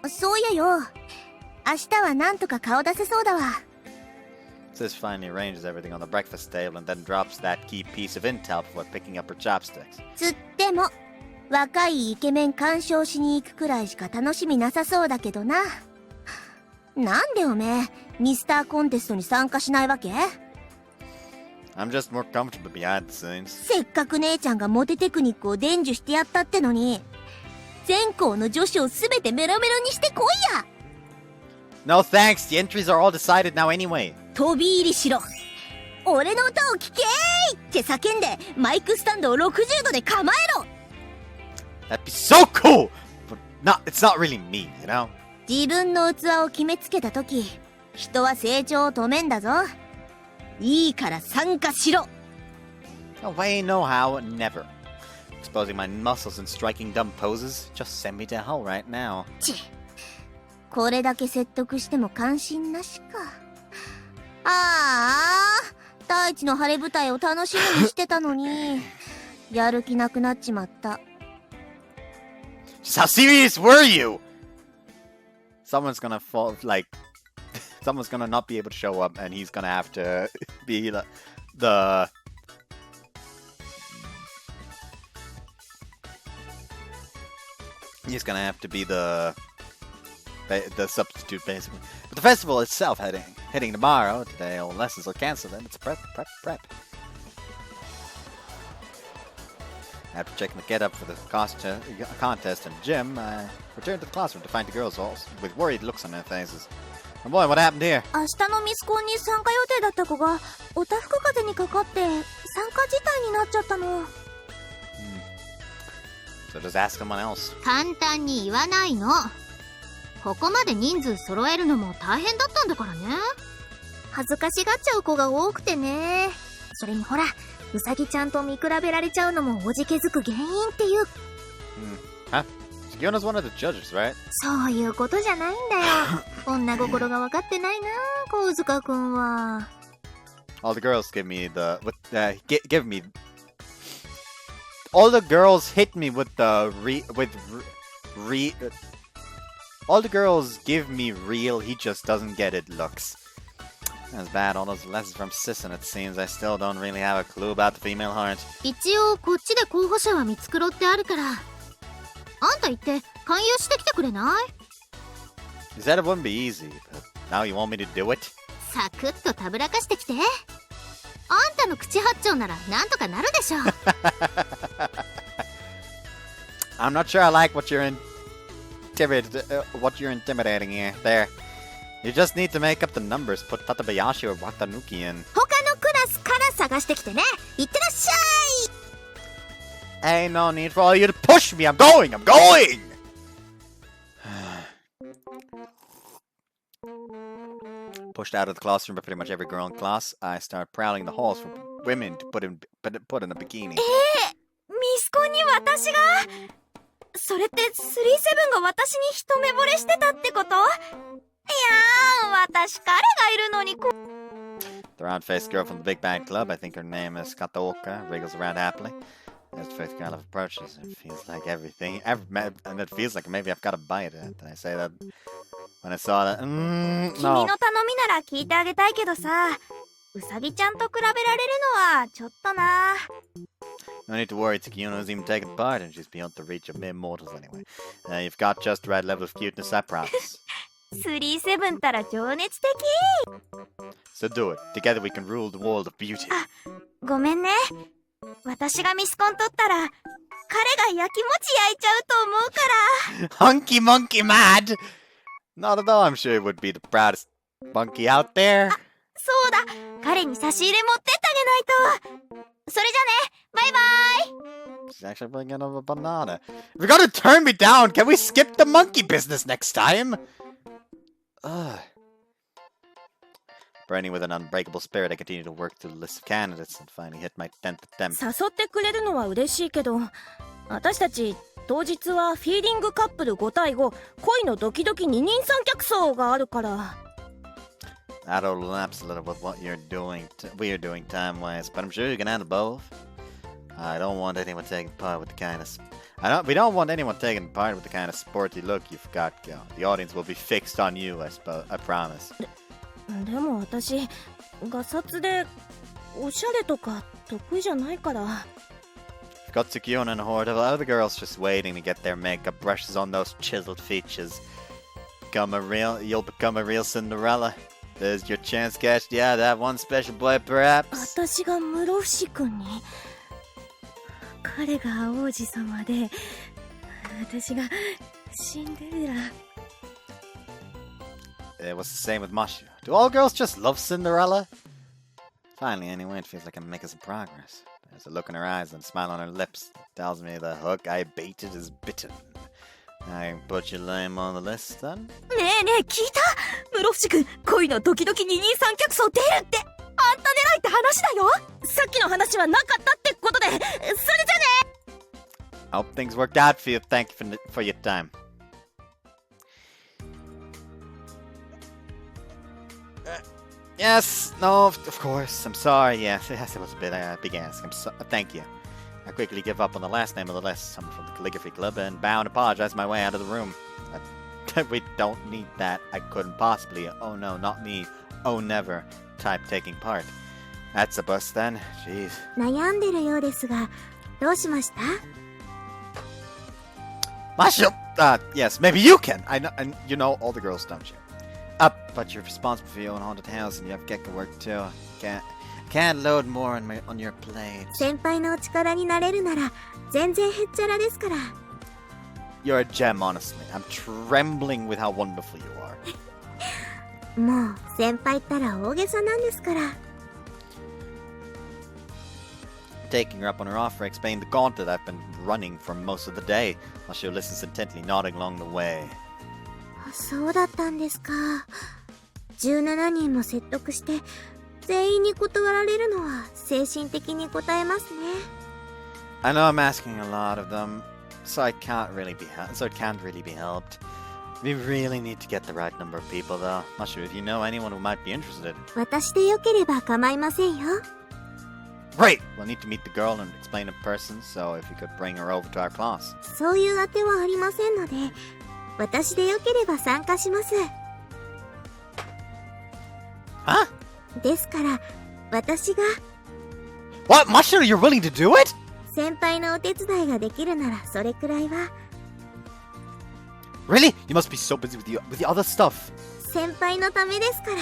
S2: そうやよ。明日はなんとか顔出せそうだわ。
S1: Sis finally arranges everything on the breakfast table and then drops that key piece of intel before picking up her chopsticks.
S2: つっても、若いイケメン鑑賞しに行くくらいしか楽しみなさそうだけどな。なんでおめえ、ミスターコンテストに参加しないわけ？
S1: I'm just more comfortable behind the scenes.
S2: せっかく姉ちゃんがモテテクニックを伝授してやったってのに、全校の女子をすべてメロメロにしてこいや。
S1: No thanks, the entries are all decided now anyway.
S2: 飛び入りしろ。俺の歌を聴けーって叫んでマイクスタンドを60度で構えろ。
S1: That'd be so cool! But it's not really me, you know?
S2: 自分の器を決めつけたとき、人は成長を止めんだぞ。いいから参加しろ。
S1: No way, no how, never. Exposing my muscles and striking dumb poses? Just send me to hell right now.
S2: ち、これだけ説得しても関心なしか。ああ、大地の晴れ舞台を楽しみにしてたのに、やる気なくなっちまった。
S1: Just how serious were you? Someone's gonna fall, like, someone's gonna not be able to show up and he's gonna have to be the he's gonna have to be the substitute, basically. But the festival itself heading tomorrow. Today all lessons are cancelled and it's prep. After checking the get-up for the contest in the gym, I returned to the classroom to find the girls all with worried looks on their faces. Oh boy, what happened here?
S2: 明日のミスコンに参加予定だった子がおたふく風邪にかかって参加辞退になっちゃったの。
S1: So just ask someone else.
S2: 簡単に言わないの。ここまで人数揃えるのも大変だったんだからね。恥ずかしがっちゃう子が多くてね。それにほら、うさぎちゃんと見比べられちゃうのもおじけづく原因っていう。
S1: Huh? Yuna's one of the judges, right?
S2: そういうことじゃないんだよ。女心が分かってないな、小塚くんは。
S1: All the girls give me give me. All the girls hit me with the all the girls give me real, he just doesn't get it looks. That's bad, all those lessons from Sis, and it seems I still don't really have a clue about the female heart.
S2: 一応こっちで候補者は見繕ってあるから。あんた行って勧誘してきてくれない？
S1: You said it wouldn't be easy, but now you want me to do it?
S2: サクッとたぶらかしてきて。あんたの口八丁ならなんとかなるでしょ。
S1: I'm not sure I like what you're intimidating here. There. You just need to make up the numbers, put Tatabayashi or Watanuki in.
S2: 他のクラスから探してきてね。いってらっしゃい。
S1: Ain't no need for all you to push me. I'm going! I'm going! Pushed out of the classroom by pretty much every girl in class, I start prowling the halls for women to put in a bikini.
S6: ミスコンに私が？それって37が私に一目惚れしてたってこと？いやー、私彼がいるのに
S1: The round-faced girl from the Big Bad Club, I think her name is Kataoka, wriggles around happily. As the fifth girl approaches, it feels like and it feels like maybe I've got to bite it. Did I say that when I saw that?
S6: 君
S1: No.
S6: の頼みなら聞いてあげたいけどさ、うさぎちゃんと比べられるのはちょっとな。
S1: No need to worry, Tsukiono isn't even taking part, and she's beyond the reach of mere mortals anyway. You've got just the right level of cuteness, I promise.
S6: 37たら情熱的。
S1: So do it. Together we can rule the world of beauty.
S6: ごめんね。私がミスコン取ったら、彼が焼きもち焼いちゃうと思うから。
S1: Hunky monkey mad! Not at all, I'm sure he would be the proudest monkey out there.
S6: そうだ、彼に差し入れ持ってってあげないと。それじゃね、バイバイ。
S1: She's actually bringing up a banana. If you're gonna turn me down, can we skip the monkey business next time? Ugh. Burning with an unbreakable spirit, I continue to work through the list of candidates and finally hit my 10th attempt.
S6: 誘ってくれるのは嬉しいけど、私たち当日はフィーリングカップル5対5、恋のドキドキ二人三脚走があるから。
S1: That overlaps a little with what we're doing time-wise, but I'm sure you can handle both. I don't want anyone taking part with the kind of... We don't want anyone taking part with the kind of sporty look you've got, Gil. The audience will be fixed on you, I promise.
S6: でも私、ガサツでおしゃれとか得意じゃないから。
S1: You've got Tsukiono and a horde of other girls just waiting to get their makeup brushes on those chiseled features. You'll become a real Cinderella. There's your chance, Cash. Yeah, that one special boy, perhaps.
S6: 私が室伏君に。彼が王子様で、私がシンデレラ。
S1: It was the same with Mashiro. Do all girls just love Cinderella? Finally, anyway, it feels like I'm making some progress. There's a look in her eyes and a smile on her lips that tells me the hook I baited is bitten. I put your name on the list, then?
S6: ねえねえ、聞いた？室伏君、恋のドキドキ二人三脚走出るって、あんた狙いって話だよ。さっきの話はなかったってことで、それじゃね。
S1: I hope things worked out for you. Thank you for your time. Yes, no, of course. I'm sorry. Yes, it was a bit big ask. Thank you. I quickly give up on the last name of the list, someone from the Calligraphy Club, and bow and apologize my way out of the room. We don't need that. I couldn't possibly. Oh no, not me. Oh never. Type taking part. That's a bust then. Jeez.
S2: 悩んでるようですが、どうしました？
S1: Mashiro! Yes, maybe you can! And you know all the girls, don't you? But you're responsible for your own haunted house and you have Gekka work too. Can't load more on your plate.
S2: 先輩のお力になれるなら、全然へっちゃらですから。
S1: You're a gem, honestly. I'm trembling with how wonderful you are.
S2: もう、先輩ったら大げさなんですから。
S1: Taking her up on her offer, I explained the gauntlet I've been running for most of the day, while she listens intently, nodding along the way.
S2: そうだったんですか。17人も説得して、全員に断られるのは精神的に応えますね。
S1: I know I'm asking a lot of them. so it can't really be helped. We really need to get the right number of people, though. Mashiro, if you know anyone who might be interested.
S2: 私でよければ構いませんよ。
S1: Great! We'll need to meet the girl and explain in person, so if you could bring her over to our class.
S2: そういうあてはありませんので、私でよければ参加します。
S1: Huh?
S2: ですから、私が
S1: What? Mashiro, you're willing to do it?
S2: 先輩のお手伝いができるならそれくらいは。
S1: Really? You must be so busy with the other stuff.
S2: 先輩のためですから。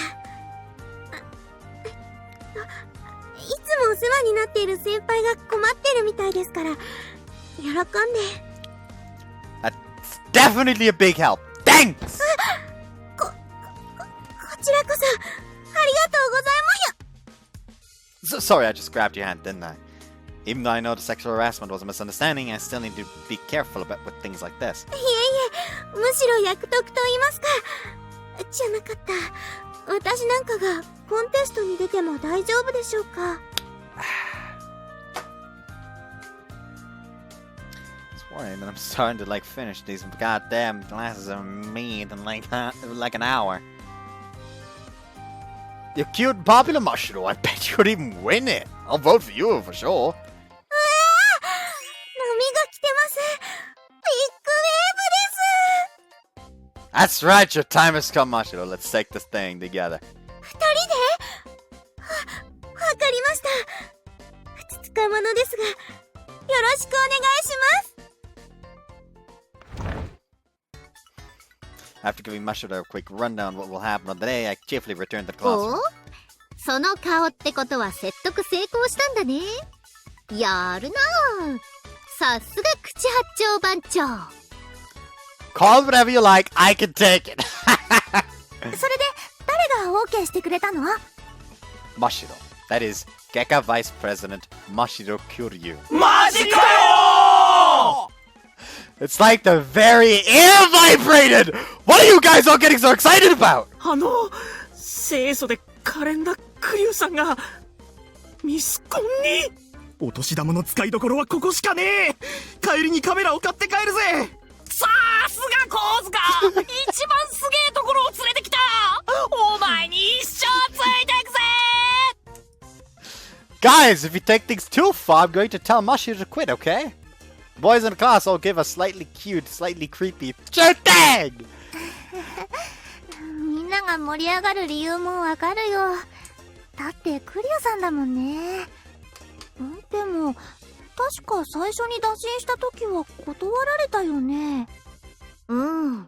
S2: いつもお世話になっている先輩が困ってるみたいですから、喜んで。
S1: That's definitely a big help. Thanks!
S2: こちらこそ、ありがとうございます。
S1: Sorry, I just grabbed your hand, didn't I? Even though I know the sexual harassment was a misunderstanding, I still need to be careful with things like this.
S2: いえいえ、むしろ役得と言いますか。じゃなかった。私なんかがコンテストに出ても大丈夫でしょうか。
S1: It's worrying that I'm starting to finish these goddamn glasses of mead in like an hour. You're cute and popular, Mashiro. I bet you could even win it. I'll vote for you for sure.
S2: 波が来てます。ビッグウェーブです。
S1: That's right, your time has come, Mashiro. Let's take this thing together.
S2: 二人で？わかりました。ふつつか者ですが、よろしくお願いします。
S1: After giving Mashiro a quick rundown of what will happen on the day, I cheerfully returned to the
S2: お
S1: classroom.
S2: その顔ってことは説得成功したんだね。やるなぁ。さすが口八丁番長。
S1: Call it whatever you like, I can take it.
S2: それで誰が OK してくれたの？
S1: Mashiro. That is Geka Vice President Mashiro Kuryu.
S3: マジかよ
S1: It's like the very air vibrated! What are you guys all getting so excited about?
S4: 清楚で可憐なクリュウさんがミスコンに。お年玉の使いどころはここしかねえ。帰りにカメラを買って帰るぜ。さすが神塚、一番すげえところを連れてきた。お前に一生ついてくぜ。
S1: Guys, if you take things too far, I'm going to tell Mashiro to quit, okay? Boys in the class all give a slightly cute, slightly creepy sure thing!
S2: みんなが盛り上がる理由もわかるよ。だってクリュウさんだもんね。でも確か最初に打診した時は断られたよね。うん。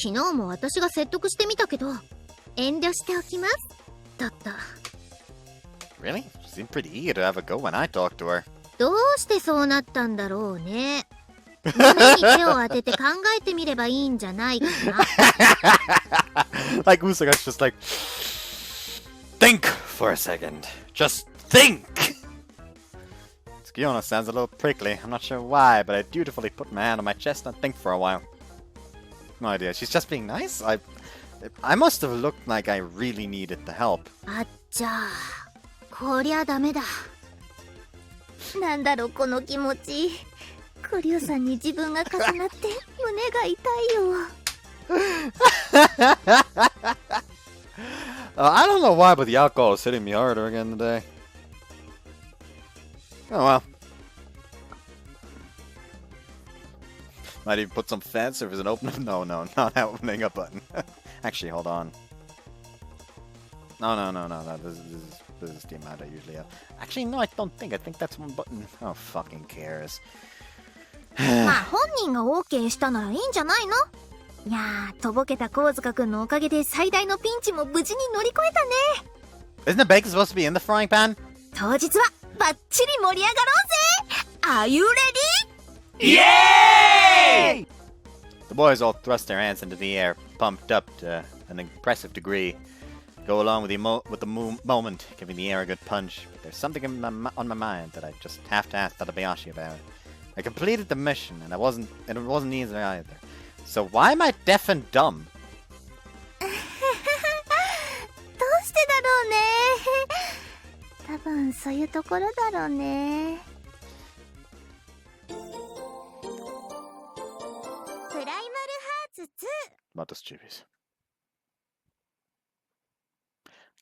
S2: 昨日も私が説得してみたけど、遠慮しておきます。だった。
S1: Really? She seemed pretty eager to have a go when I talked to her.
S2: どうしてそうなったんだろうね。胸に手を当てて考えてみればいいんじゃないかな。
S1: Like Usaga's just like, think for a second. Just think! Tsukiyono sounds a little prickly. I'm not sure why, but I dutifully put my hand on my chest and think for a while. No idea. She's just being nice? I must have looked like I really needed the help.
S2: あっちゃー。こりゃダメだ。なんだろうこの気持ち。クリュウさんに自分が重なって胸が痛いよ。
S1: I don't know why, but the alcohol is hitting me harder again today. Oh well. Might even put some fence if there's an opening. No, not opening a button. Actually, hold on. No. This is the amount I usually have. Actually, no, I don't think. I think that's one button. Oh, fucking cares.
S2: まあ本人が OK したならいいんじゃないの？いやー、とぼけた神塚くんのおかげで最大のピンチも無事に乗り越えたね。
S1: Isn't the bacon supposed to be in the frying pan?
S2: 当日はバッチリ盛り上がろうぜ。Are you ready?
S3: Yay!
S1: The boys all thrust their hands into the air, pumped up to an impressive degree. Go along with the moment, giving the air a good punch. But there's something on my mind that I just have to ask Tadabayashi about. I completed the mission, and it wasn't easy either. So why am I deaf and dumb?
S2: どうしてだろうね。多分そういうところだろうね。
S1: about the stupid.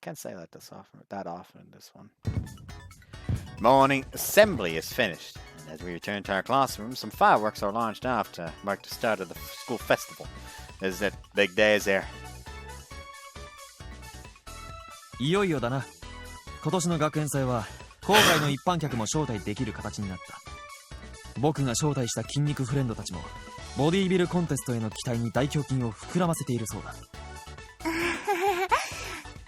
S1: Can't say that often in this one. Morning assembly is finished, and as we return to our classroom, some fireworks are launched off to mark the start of the school festival. Is it big days here?
S3: いよいよだな。今年の学園祭は郊外の一般客も招待できる形になった。僕が招待した筋肉フレンドたちもボディービルコンテストへの期待に大胸筋を膨らませているそうだ。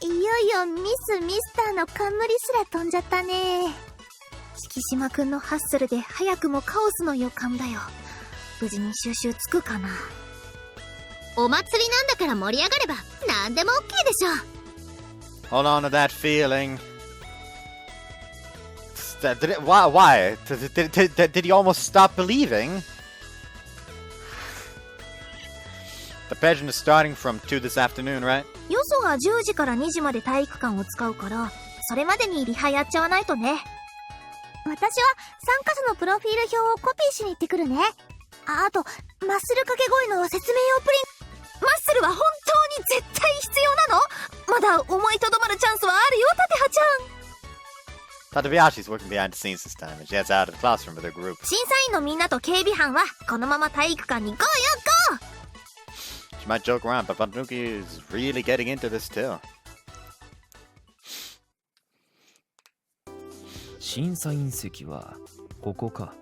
S2: いよいよミスターの冠すら飛んじゃったね。敷島くんのハッスルで早くもカオスの予感だよ。無事に収集つくかな。お祭りなんだから盛り上がれば何でも OK でしょ。
S1: Hold on to that feeling. Why? Did he almost stop believing? The pageant is starting from 2 this afternoon, right?
S2: よそが10時から2時まで体育館を使うから、それまでにリハやっちゃわないとね。私は参加者のプロフィール表をコピーしに行ってくるね。あと、マッスル掛け声の説明用プリン。マッスルは本当に絶対必要なの？まだ思いとどまるチャンスはあるよ、タテハちゃん。
S1: Tadabiyashi's working behind the scenes this time, and she heads out of the classroom with her group.
S2: 審査員のみんなと警備班はこのまま体育館にゴーよゴー。
S1: She might joke around, but Tanuki is really getting into this too.
S3: 審査員席はここか。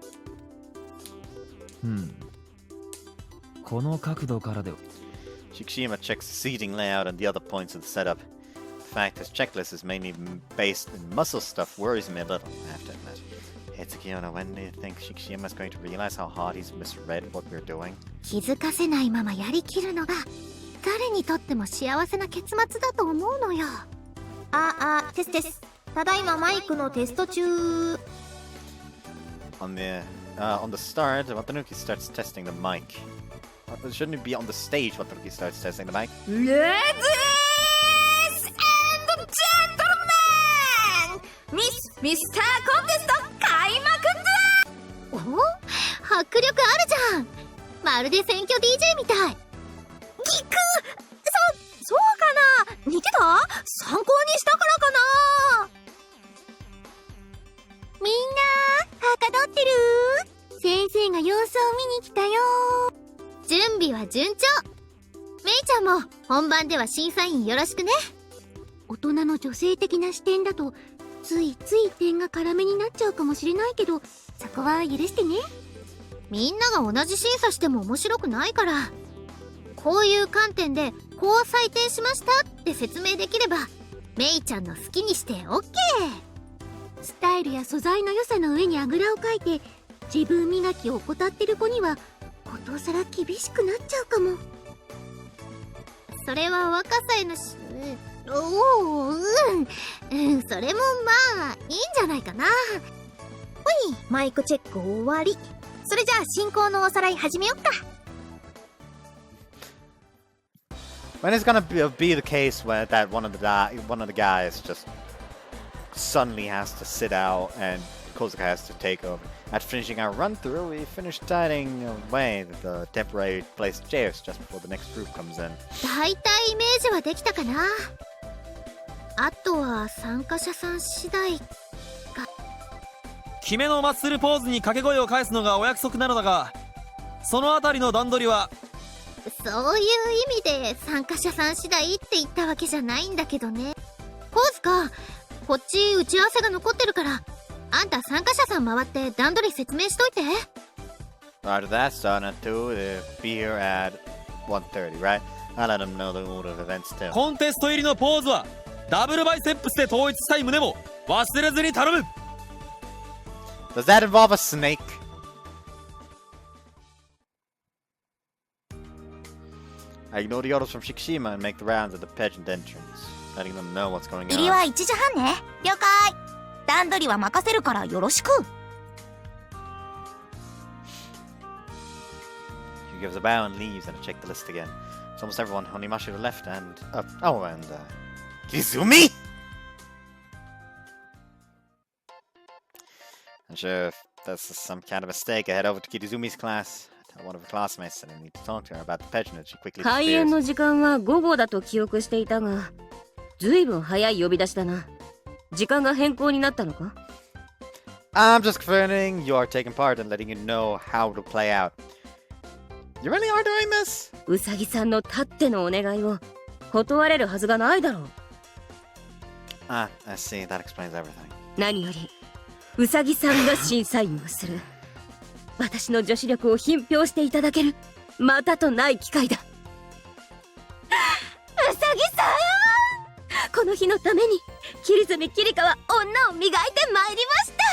S3: この角度からで。
S1: Shikishima checks the seating layout and the other points of the setup. The fact his checklist is mainly based in muscle stuff worries me a little, I have to admit. Hey Tsukiono, when do you think Shikishima's going to realize how hard he's misread what we're doing?
S2: 気づかせないままやりきるのが誰にとっても幸せな結末だと思うのよ。テス。ただいまマイクのテスト中。
S1: On the start, Watanuki starts testing the mic. Shouldn't it be on the stage Watanuki starts testing the mic?
S2: Ladies and gentlemen! ミスターコンテスト開幕だ！お？迫力あるじゃん！まるで選挙 DJ みたい。そうかな？似てた？参考にしたからかな？みんな、はかどってる？先生が様子を見に来たよ。準備は順調。メイちゃんも本番では審査員よろしくね。大人の女性的な視点だとついつい点が辛めになっちゃうかもしれないけど、そこは許してね。みんなが同じ審査しても面白くないから、こういう観点でこう採点しましたって説明できればメイちゃんの好きにして OK。 スタイルや素材の良さの上にあぐらをかいて自分磨きを怠ってる子にはことさら厳しくなっちゃうかも。それは若さへのそれもまあいいんじゃないかな。ほい、マイクチェック終わり。それじゃあ進行のおさらい始めよっか。
S1: When it's gonna be the case where that one of the guys just suddenly has to sit out and Kozuka has to take over. After finishing our run through, we finished tidying away the temporary placed chairs just before the next group comes in.
S2: だいたいイメージはできたかな。あとは参加者さん次第か。
S3: 決めのマッスルポーズに掛け声を返すのがお約束なのだが、そのあたりの段取りは。
S2: そういう意味で参加者さん次第って言ったわけじゃないんだけどね。コウズか、こっち打ち合わせが残ってるから、あんた参加者さん回って段取り説明しといて。
S1: After that, starting at 2, they'll be here at 1:30, right? I'll let them know the order of events too.
S3: コンテスト入りのポーズはダブルバイセップスで統一したい旨も忘れずに頼む。
S1: Does that involve a snake? I ignore the orders from Shikishima and make the rounds at the pageant entrance, letting them know what's going on.
S2: 入りは1時半ね。了解。段取りは任せるからよろしく。
S1: She gives a bow and leaves, and I check the list again. It's almost everyone. Only Mashiro left, and Kizumi. I'm sure if that's some kind of mistake, I head over to Kizumi's class. one of her classmates said I need to talk to her about the pageant, and she quickly
S6: 開演
S1: disappears.
S6: の時間は午後だと記憶していたが、ずいぶん早い呼び出しだな。時間が変更になったのか？
S1: I'm just confirming you are taking part and letting you know how it'll play out. You really are doing this?
S6: うさぎさんのたってのお願いを断れるはずがないだろう。
S1: Ah, I see. That explains everything.
S6: 何よりうさぎさんが審査員をする。私の女子力を品評していただけるまたとない機会だ。うさぎさん、この日のために桐住桐香は女を磨いてまいりました。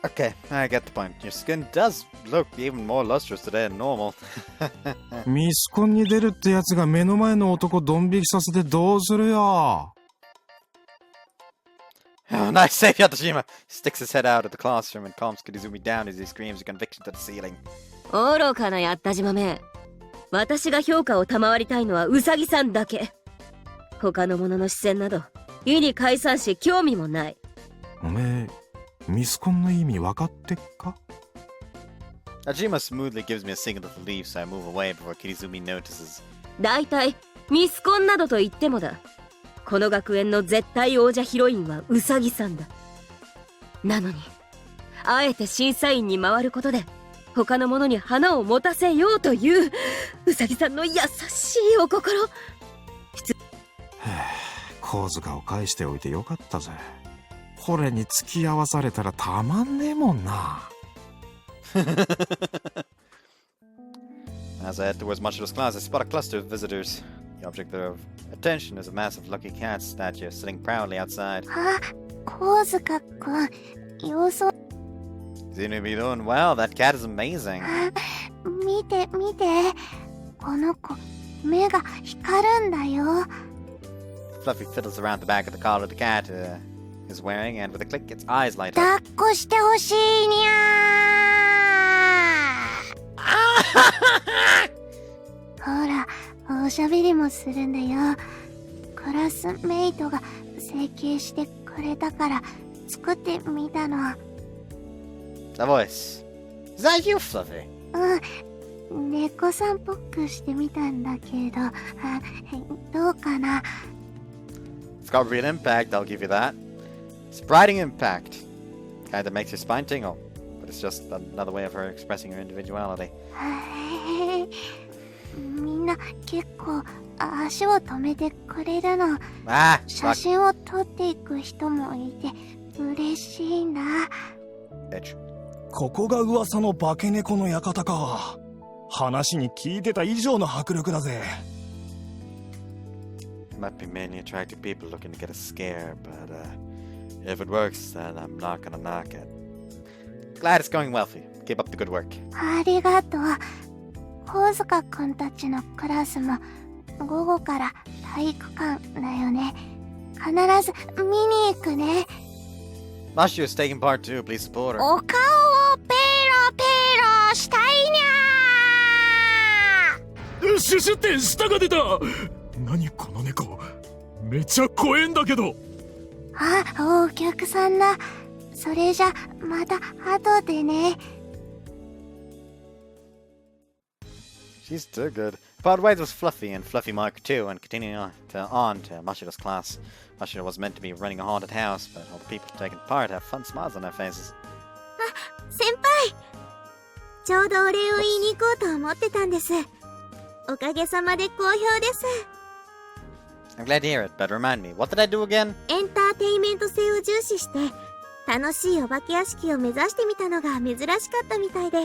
S1: Okay, I get the point. Your skin does look even more lustrous today than normal.
S7: ミスコンに出るってやつが目の前の男ドン引きさせてどうするよ。
S1: Oh, nice save, Yatashima! Sticks his head out of the classroom and calms Kirizumi down as he screams a conviction to the ceiling.
S6: 愚かなやったじまめ。私が評価を賜りたいのはウサギさんだけ。他の者の視線など意に介さんし興味もない。
S7: おめえミスコンの意味分かってっか？
S1: Yatashima smoothly gives me a signal to leave, so I move away before Kirizumi notices.
S6: だいたいミスコンなどと言ってもだ。この学園の絶対王者ヒロインはウサギさんだ。なのにあえて審査員に回ることで他の者に花を持たせようというウサギさんの優しいお心。
S7: 小塚を返しておいてよかったぜ。これに付き合わされたらたまんねえもんな。
S1: As I head towards Mashiro's class, I spot a cluster of visitors. The object of attention is a massive Lucky Cat statue sitting proudly outside.
S2: あ、神塚くん、様子を
S1: Seem to be doing well. That cat is amazing.
S2: 見て見て、この子目が光るんだよ。
S1: Fluffy fiddles around the back of the collar the cat is wearing, and with a click, its eyes light up.
S2: 抱っこしてほしいにゃー。ほら、おしゃべりもするんだよ。クラスメイトが整形してくれたから作ってみたの。
S1: The voice. Is that you, Fluffy?
S2: うん、猫さんっぽくしてみたんだけど、どうかな。
S1: It's got real impact, I'll give you that. Spriting impact. Kinda makes your spine tingle. But it's just another way of her expressing her individuality.
S2: みんな結構足を止めてくれるの。
S1: Ah!
S2: 写真を撮っていく人もいて嬉しいんだ。
S1: Bitch.
S4: ここが噂の化け猫の館か。話に聞いてた以上の迫力だぜ。
S1: Might be mainly attractive people looking to get a scare, but if it works, then I'm not gonna knock it. Glad it's going well for you. Keep up the good work.
S2: ありがとう。神塚くんたちのクラスも午後から体育館だよね。必ず見に行くね。
S1: Mashiro's taking part too, please support her.
S2: お顔をペロペロしたいにゃー。
S4: シュシュって舌が出た。何この猫、めちゃ怖えんだけど。
S2: あ、お客さんだ。それじゃまた後でね。
S1: She's too good. Part ways with Fluffy and Fluffy Mark II, and continuing on to Mashiro's class. Mashiro was meant to be running a haunted house, but all the people taking part have fun smiles on their faces.
S2: 先輩、ちょうどお礼を言いに行こうと思ってたんです。おかげさまで好評です。
S1: I'm glad to hear it, but remind me, what did I do again?
S2: エンターテインメント性を重視して楽しいお化け屋敷を目指してみたのが珍しかったみたいで。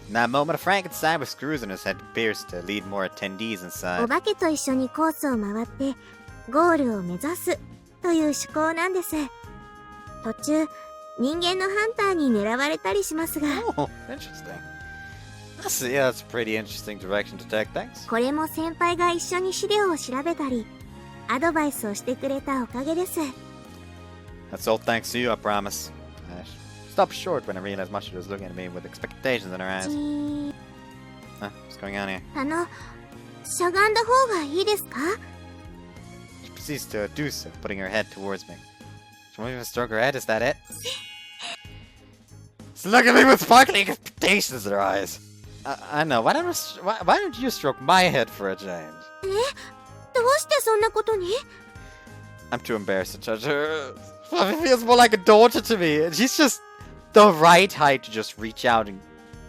S1: In that moment, a Frankenstein with screws in his head appears to lead more attendees
S2: お
S1: inside.
S2: 化けと一緒にコースを回ってゴールを目指すという趣向なんです。途中人間のハンターに狙われたりしますが、
S1: Oh, interesting. I see, yeah, that's a pretty interesting direction to take, thanks.
S2: これも先輩が一緒に資料を調べたりアドバイスをしてくれたおかげです。
S1: That's all thanks to you, I promise. I stopped short when I realized Mashiro was looking at me with expectations in her eyes.
S2: じ
S1: Huh? What's going on here?
S2: しゃがんだ方がいいですか？
S1: She proceeds to do so, putting her head towards me. She won't even stroke her head, is that it? So look at me with sparkling expectations in her eyes. I know, why don't you stroke my head for a change?
S2: どうしてそんなことに？
S1: I'm too embarrassed to judge her. Fluffy feels more like a daughter to me, and she's just the right height to just reach out and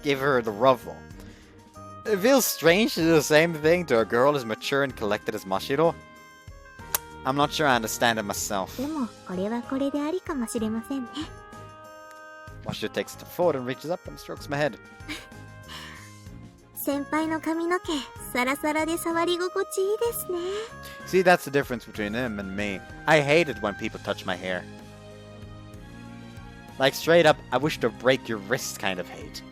S1: give her the ruffle. It feels strange to do the same thing to a girl as mature and collected as Mashiro. I'm not sure I understand it myself.
S2: でもこれはこれでありかもしれませんね。
S1: Mashiro takes a step forward and reaches up and strokes my head.
S2: 先輩の髪の毛、サラサラで触り心地いいですね。
S1: See, that's the difference between him and me. I hate it when people touch my hair. Like, straight up, I wish to break your wrist kind of hate.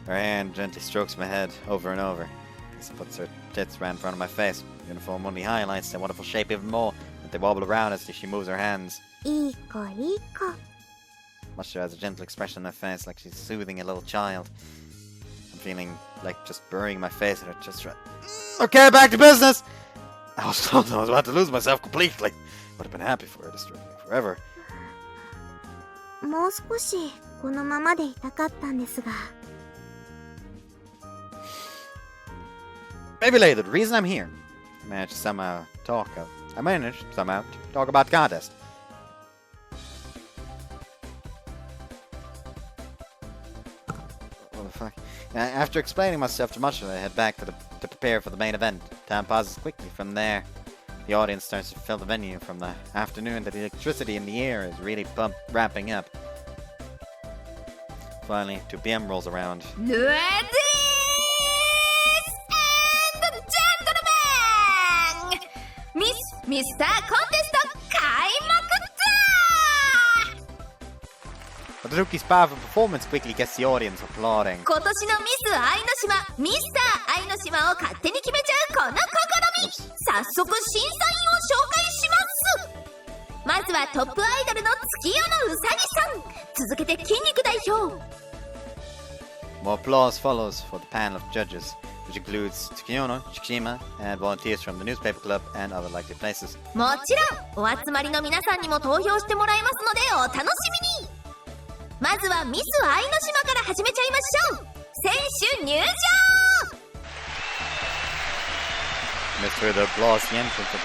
S1: Her hand gently strokes my head over and over. This puts her tits right in front of my face. Uniform only highlights their wonderful shape even more. They wobble around as she moves her hands.
S2: いい子いい子。
S1: Mashiro has a gentle expression on her face, like she's soothing a little child. I'm feeling like just burying my face in her chest. Okay, back to business! I was about to lose myself completely. Would have been happy for her to stroke me forever.
S2: もう少しこのままでいたかったんですが。
S1: Maybe later, the reason I'm here. I managed to somehow talk about the contest. What the fuck? After explaining myself to Mashiro, I head back to prepare for the main event. Time passes quickly from there. The audience starts to fill the venue from the afternoon. The electricity in the air is really ramping up. Finally, 2 p.m. rolls around.
S2: Mr. Contest 開幕だ!
S1: But Tanuki's powerful performance quickly gets the audience applauding.
S2: 今年のミス愛の島、ミスター愛の島を勝手に決めちゃうこの試み。早速審査員を紹介します。まずはトップアイドルの月夜のうさぎさん。続けて筋肉代表。
S1: More applause follows for the panel of judges, which includes Tsukiyono, Shikishima, and volunteers from the newspaper club and other likely places.
S2: もちろんお集まりの皆さんにも投票してもらいますのでお楽しみに。まずはミス愛の島から始めちゃいましょう。選手入場。
S1: Mr. the applause the entrance of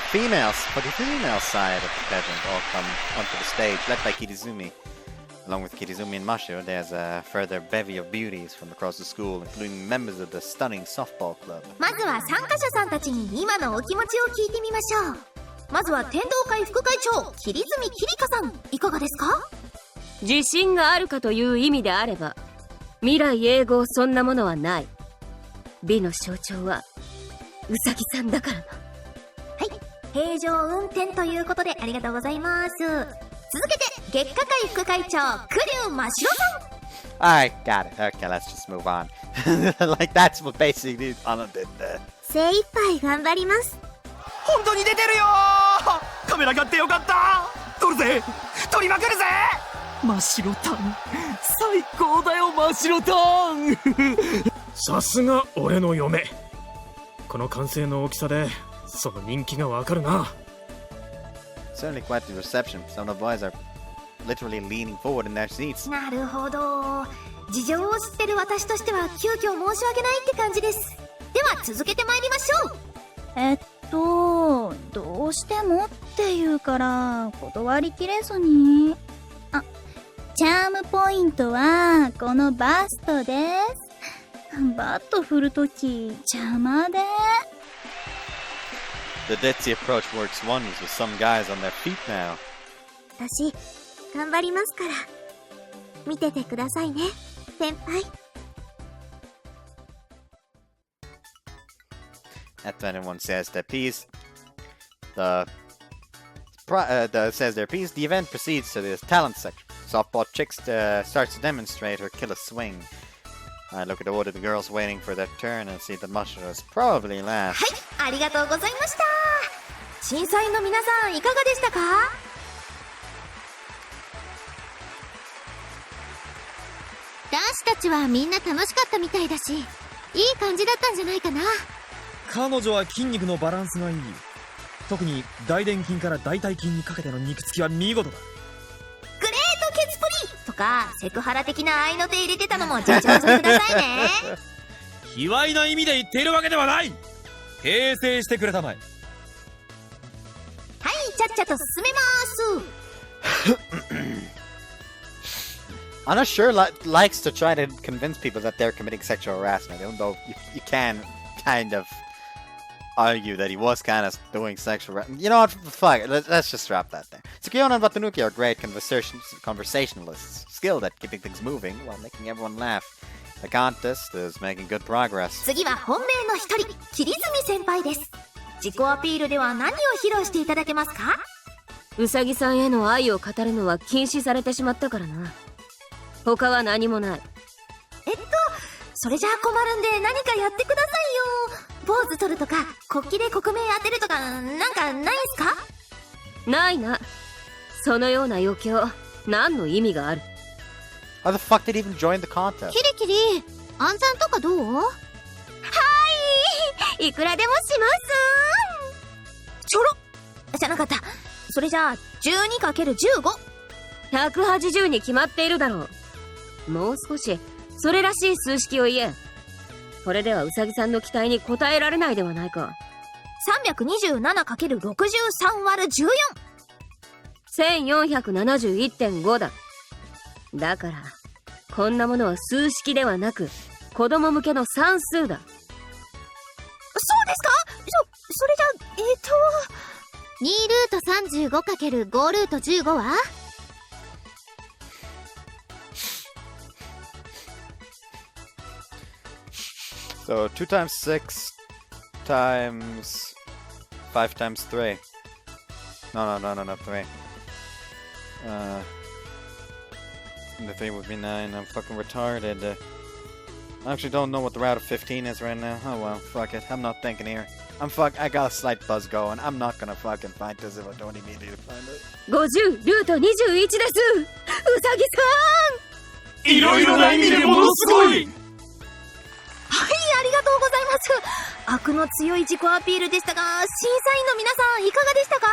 S1: the female side of the pageant all come onto the stage, led by Kitizumi. Along with Kitizumi and Mashiro, there's a further bevy of beauties from across the school, including members of the stunning softball club.
S2: まずは参加者さんたちに今のお気持ちを聞いてみましょう。まずは天道会副会長、桐住キリカさん、いかがですか？
S6: 自信があるかという意味であれば、未来永劫そんなものはない。美の象徴はうさぎさんだからな。はい、
S2: 平常運転ということでありがとうございます。続けて月下会副会長、栗生真白さん。
S1: Alright, got it. Okay, let's just move on. Like, that's what basically Anna did there.
S2: 精一杯頑張ります。
S4: 本当に出てるよー。カメラ買ってよかった。撮るぜ、撮りまくるぜ。真っ白タン最高だよ。真っ白タンさすが俺の嫁。この歓声の大きさでその人気がわかるな。
S1: Certainly quite the reception. Some of the boys are literally leaning forward in their seats.
S2: なるほど。事情を知ってる私としては急遽申し訳ないって感じです。では続けてまいりましょう。
S8: どうしてもって言うから断りきれずに。あ、チャームポイントはこのバストです。バット振るとき邪魔で。
S1: The ditzy approach works wonders with some guys on their feet now.
S2: 私頑張りますから見ててくださいね、先輩。
S1: After anyone says their piece, says their piece, the event proceeds to the talent section. Softball Chicks starts to demonstrate her killer swing. I look at the order of the girls waiting for their turn and see that Mashiro is probably last.
S2: はい、ありがとうございました。審査員の皆さんいかがでしたか？ちたちはみんな楽しかったみたいだし、いい感じだったんじゃないかな。
S3: 彼女は筋肉のバランスがいい。特に大臀筋から大腿筋にかけての肉付きは見事だ。
S8: グレートケツプリとかセクハラ的な合いの手入れてたのもちょちょくださいね。
S3: 卑猥な意味で言っているわけではない。訂正してくれたまえ。
S8: はい、ちゃっちゃと進めます。
S1: Anna sure likes to try to convince people that they're committing sexual harassment, even though you can kind of argue that he was kind of doing sexual harassment. You know what? Fuck it. Let's just drop that there. Tsukiyono and Watanuki are great conversationalists, skilled at keeping things moving while making everyone laugh. The contest is making good progress.
S8: 次は本命の一人、桐住先輩です。自己アピールでは何を披露していただけますか？
S6: うさぎさんへの愛を語るのは禁止されてしまったからな。他は何もない。
S8: それじゃあ困るんで何かやってくださいよ。ポーズ取るとか、国旗で国名当てるとか、なんかないんすか？
S6: ないな。そのような余興、何の意味がある？
S1: How the fuck did he even join the contest?
S2: キリキリ、暗算とかどう？
S8: はい、いくらでもします。ちょろじゃなかった。それじゃあ 12×15。
S6: 180に決まっているだろう。もう少しそれらしい数式を言え。これではウサギさんの期待に応えられないではないか。
S8: 327×63÷14。
S6: 1471.5 だ。だからこんなものは数式ではなく子供向けの算数だ。
S8: そうですか？それじゃ
S2: 2ルート 35×5 ルート15は？So
S1: 2 times 6 times 5 times 3. No, 3. The 3 would be 9. I'm fucking retarded. I actually don't know what the route of 15 is right now. Oh well, fuck it. I'm not thinking here. I got a slight buzz going. I'm not gonna fucking find this if I don't immediately find it.
S6: 50ルート21です。うさぎさん。
S4: いろいろな意味でものすごい。
S8: はい、ありがとうございます。悪の強い自己アピールでしたが、審査員の皆さんいかがでしたか？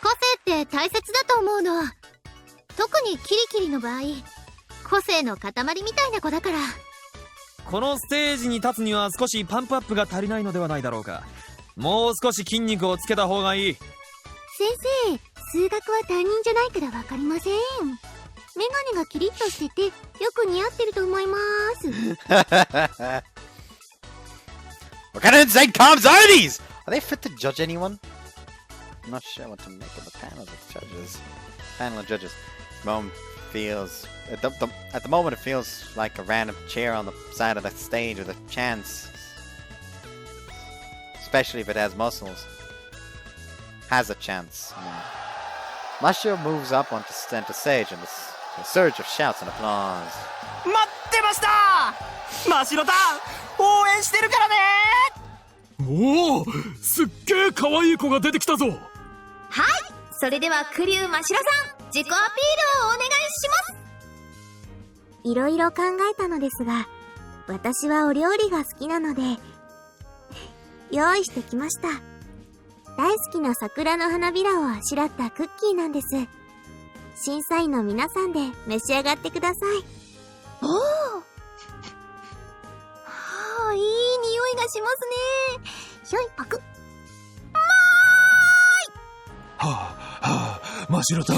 S2: 個性って大切だと思うの。特にキリキリの場合、個性の塊みたいな子だから。
S3: このステージに立つには少しパンプアップが足りないのではないだろうか。もう少し筋肉をつけた方がいい。
S2: 先生、数学は担任じゃないからわかりません。メガネがキリッとしててよく似合ってると思います。
S1: What kind of insane comms are these? Are they fit to judge anyone? I'm not sure what to make of the panel of judges. Panel of judges. Moment feels at the moment it feels like a random chair on the side of the stage with a chance, especially if it has muscles. Has a chance. Mashiro moves up onto center stage and a surge of shouts and applause.
S4: 待ってました。マシロタ応援してるからね。おお、すっげえ可愛い子が出てきたぞ。
S8: はい、それではクリューマシロさん、自己アピールをお願いします。
S2: いろいろ考えたのですが、私はお料理が好きなので用意してきました。大好きな桜の花びらをあしらったクッキーなんです。審査員の皆さんで召し上がってください。
S8: おお、はあ、いい匂いがしますね。ひょいパク。
S4: はあ、マシロタン、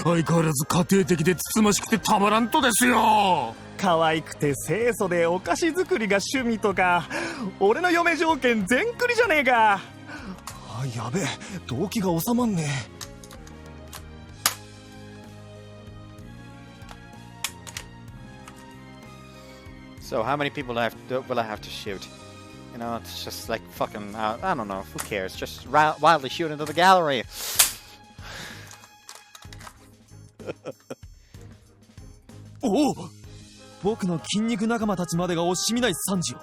S4: 相変わらず家庭的でつつましくてたまらんとですよ。可愛くて清楚でお菓子作りが趣味とか、俺の嫁条件全クリじゃねえか。あ、やべえ、動機が収まんねえ。
S1: So how many people will I have to shoot? You know, it's just like fucking, I don't know, who cares? Just wildly shoot into the gallery.
S3: おお、僕の筋肉仲間たちまでが惜しみない惨事を。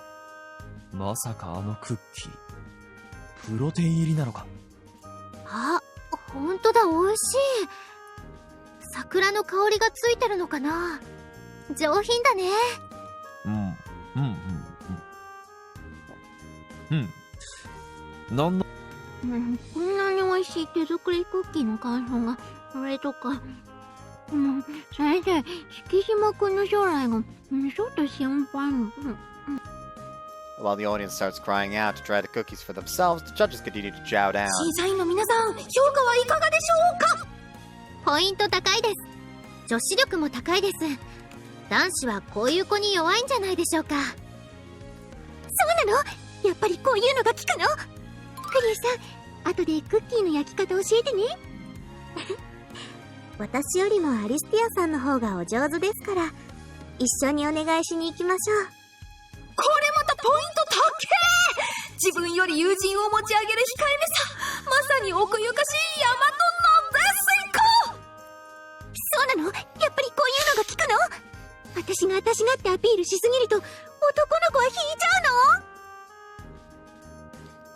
S3: まさかあのクッキー、プロテイン入りなのか。
S2: あ、ほんとだ、美味しい。桜の香りがついてるのかな。上品だね。
S3: なんの
S2: こんなに美味しい手作りクッキーの感想がそれとか、先生、敷島くんの将来がちょっと心配。
S1: While the audience starts crying out to try the cookies for themselves, the judges continue to chow down.
S2: 審査員の皆さん、評価はいかがでしょうか？ポイント高いです。女子力も高いです。男子はこういう子に弱いんじゃないでしょうか。そうなの？やっぱりこういうのが効くの？クリュさん、後でクッキーの焼き方教えてね。私よりもアリスティアさんの方がお上手ですから、一緒にお願いしに行きましょう。これまたポイント高え！自分より友人を持ち上げる控えめさ、まさに奥ゆかしい大和のですいこ！そうなの？やっぱりこういうのが効くの？私がってアピールしすぎると男の子は引いちゃうの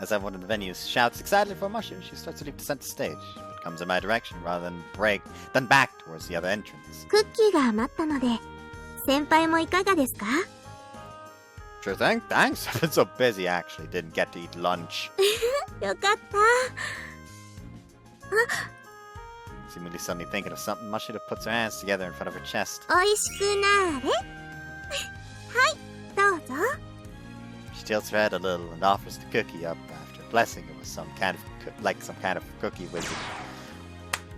S1: ？As everyone in the venue shouts excitedly for Mashiro, she starts to leave the center stage. It comes in my direction rather than back towards the other entrance.
S2: クッキーが余ったので、先輩もいかがですか？
S1: Sure thing, thanks. I've been so busy I actually didn't get to eat lunch.
S2: よかった。
S1: Seemingly suddenly thinking of something, Mashiro puts her hands together in front of her chest.
S2: おいしくなーれ。はい、どうぞ。
S1: She tilts her head a little and offers the cookie up after blessing it with some kind of cookie wizard.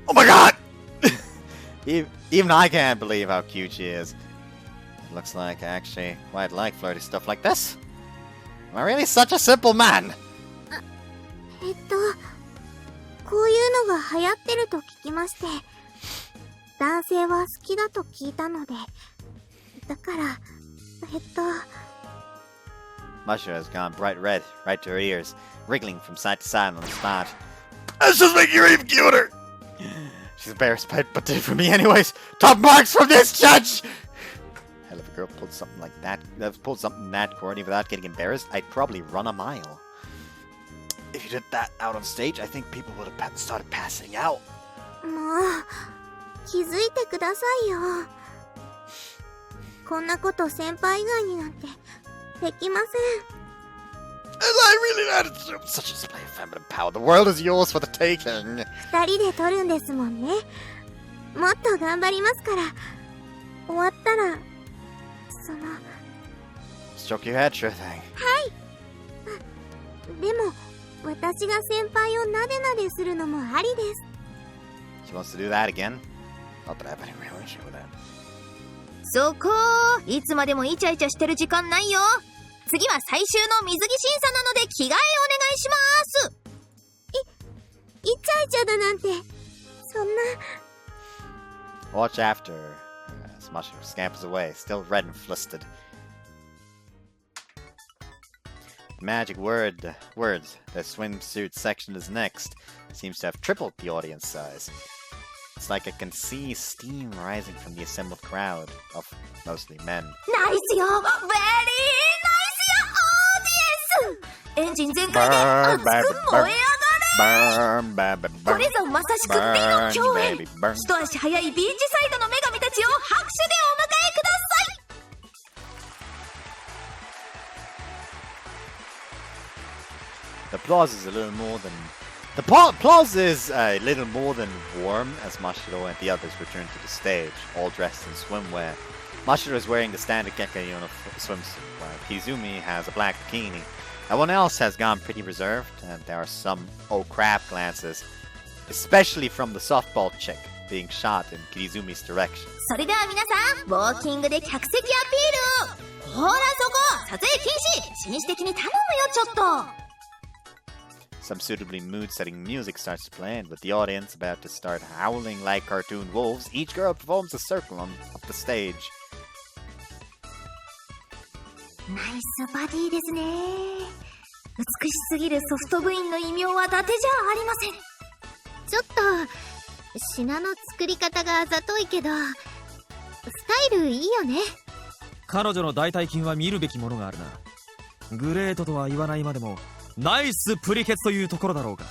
S1: Oh my god! Even I can't believe how cute she is. It looks like I actually quite like flirty stuff like this. Am I really such a simple man?
S2: こういうのが流行ってると聞きまして、男性は好きだと聞いたので、だから、
S1: Mashiro has gone bright red, right to her ears, wriggling from side to side on the spot. That's just making her even cuter! She's embarrassed, but did it for me anyways. Top marks from this judge! Hell, if a girl pulled something like that, pulled something that corny without getting embarrassed, I'd probably run a mile. If you did that out on stage, I think people would have started passing out.
S2: もう、気づいてくださいよ。こんなこと先輩以外になんてできません。
S1: And I really had such a display of feminine power. The world is yours for the taking.
S2: 二人で撮るんですもんね。もっと頑張りますから。終わったら、
S1: Stroke your head, sure thing.
S2: はい。でも、私が先輩をなでなでするのもありです。
S1: She wants to do that again? Not that I have any real issue with that.
S2: そこいつまでもイチャイチャしてる時間ないよ。次は最終の水着審査なので着替えお願いします。イチャイチャだなんて、そんな。
S1: Watch after her as Mashiro scampers away, still red and flustered. Magic words, the swimsuit section is next, seems to have tripled the audience size. It's like I can see steam rising from the assembled crowd of mostly men.
S2: ナイスよ、ベリーナイスよ、オーディエンス。エンジン全開で熱く燃え上がれ。これぞまさしく美の共演。一足早いビーチサイドの女神たちを拍手でお迎えください。
S1: The applause is a little more than warm as Mashiro and the others return to the stage, all dressed in swimwear. Mashiro is wearing the standard Gekka swimsuit, while Kizumi has a black bikini. Everyone else has gone pretty reserved, and there are some oh crap glances, especially from the softball chick being shot in Kizumi's direction.
S2: それでは皆さん、ウォーキングで客席アピール。ほらそこ、撮影禁止。紳士的に頼むよちょっと。
S1: Some suitably mood-setting music starts to play, and with the audience about to start howling like cartoon wolves, each girl performs a circle up the stage.
S2: ナイスバディですね。美しすぎるソフト部員の異名は伊達じゃありません。ちょっと品の作り方があざといけど、スタイルいいよね。
S3: 彼女の大腿筋は見るべきものがあるな。グレートとは言わないまでもナイスプリケツというところだろうが。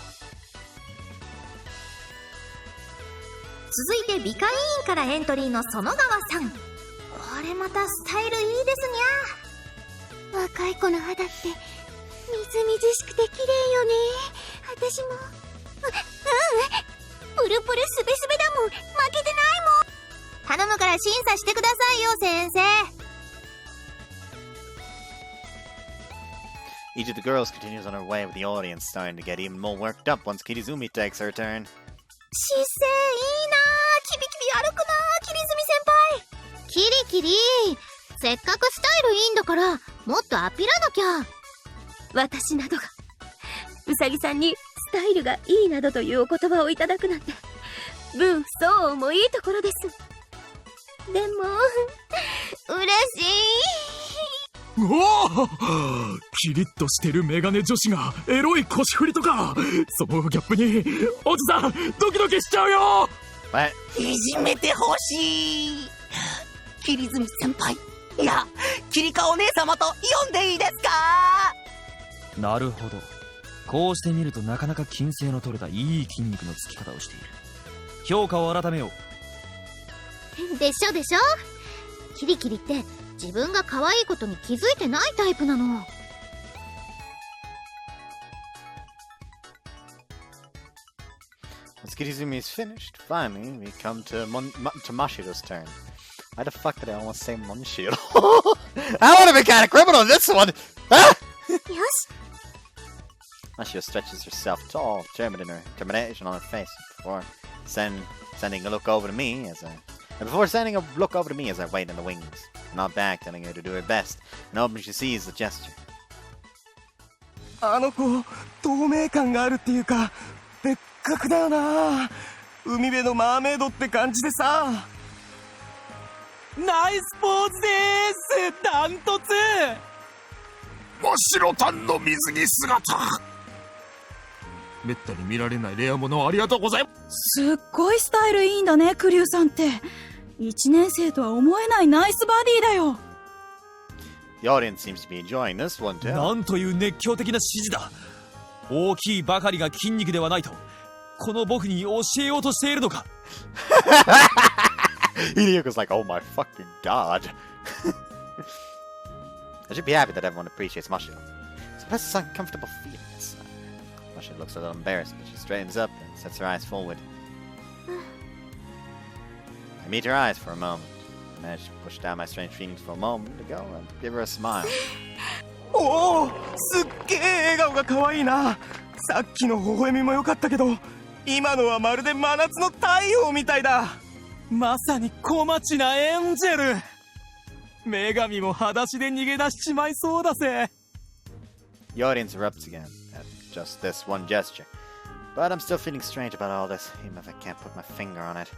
S2: 続いて美化委員からエントリーの園川さん。れまたスタイルいいですにゃ。若い子の肌ってみずみずしくて綺麗よね。私もプルプルスベスベだもん。負けてないもん。頼むから審査してくださいよ、先生。
S1: Each of the girls continues on her way, with the audience starting to get even more worked up once Kirizumi takes her turn.
S2: 姿勢いいなぁ。キビキビ歩くなぁ、キリズミ先輩。キリキリ、せっかくスタイルいいんだからもっとアピらなきゃ。
S6: 私などがうさぎさんにスタイルがいいなどというお言葉をいただくなんて分相応もいいところです。でも
S2: 嬉しい。
S4: おお、キリッとしてるメガネ女子がエロい腰振りとか、そのギャップにおじさんドキドキしちゃうよ。
S5: いじめてほしい。キリズミ先輩、いやキリカお姉様と呼んでいいですか？
S3: なるほど。こうしてみるとなかなか均整の取れたいい筋肉のつき方をしている。評価を改めよ
S2: う。でしょでしょ。キリキリって自分が可愛いことに気づいてないタイプなの。
S1: Once Kirizumi is finished, finally we come to Mashiro's turn. Why the fuck did I almost say Monshiro? I would have been kind of criminal in this one! Ah!
S2: よし。
S1: Mashiro stretches herself tall, determination on her face before sending a look over to me as I wait in the wings. Not back, telling her to do her best, and hoping she sees the gesture.
S4: あの子透明感があるっていうか別格だよな。海辺のマーメイドって感じでさ。ナイスポーズでーす。ダントツ。
S7: 真っ白タンの水着姿。めったに見られないレアものをありがとうございます。
S8: すっごいスタイルいいんだね、クリュウさんって。1年生とは思えないナイスバディだよ。
S1: The audience seems to be enjoying this one too.
S3: なんという熱狂的な指示だ。大きいばかりが筋肉ではないとこの僕に教えようとしているのか。
S1: Hideyuko's like, oh my fucking god. I should be happy that everyone appreciates Mashiro. Suppresses uncomfortable feelings. Mashiro looks a little embarrassed, but she straightens up and sets her eyes forward. I meet her eyes for a moment. I manage to push down my strange feelings for a moment to go and give her a smile.
S4: おお、すっげえ笑顔が可愛いな。さっきの微笑みも良かったけど、今のはまるで真夏の太陽みたいだ。まさに小町なエンジェル。女神も裸足で逃げ出しちまいそうだぜ。
S1: The audience erupts again at just this one gesture. But I'm still feeling strange about all this, even if I can't put my finger on it.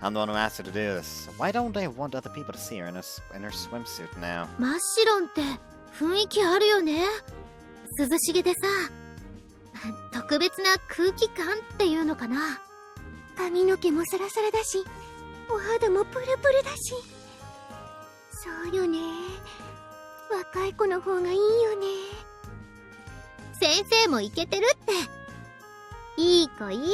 S1: I'm the one who asked her to do this. Why don't I want other people to see her in her swimsuit now?
S2: 真っ白って雰囲気あるよね。涼しげでさ、特別な空気感っていうのかな。髪の毛もサラサラだし、お肌もプルプルだし。そうよね。若い子の方がいいよね。先生もイケてるって。いい子いい子。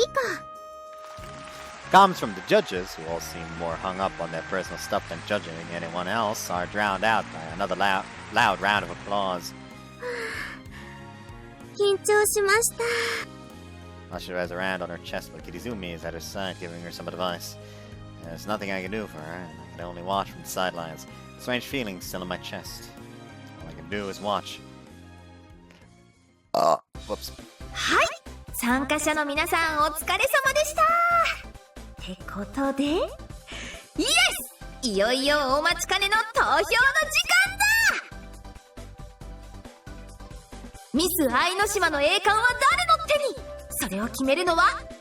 S1: Comments from the judges, who all seem more hung up on their personal stuff than judging anyone else, are drowned out by another loud round of applause.
S2: 緊張しました。
S1: Mashiro has her hand on her chest, but Kirizumi is at her side, giving her some advice. There's nothing I can do for her, and I can only watch from the sidelines. Strange feelings still in my chest. All I can do is watch. Whoops.
S2: はい、参加者の皆さんお疲れ様でした。ってことで、イエス！いよいよお待ちかねの投票の時間だ。ミス愛の島の栄冠は誰の手に？それを決めるのはあなただ。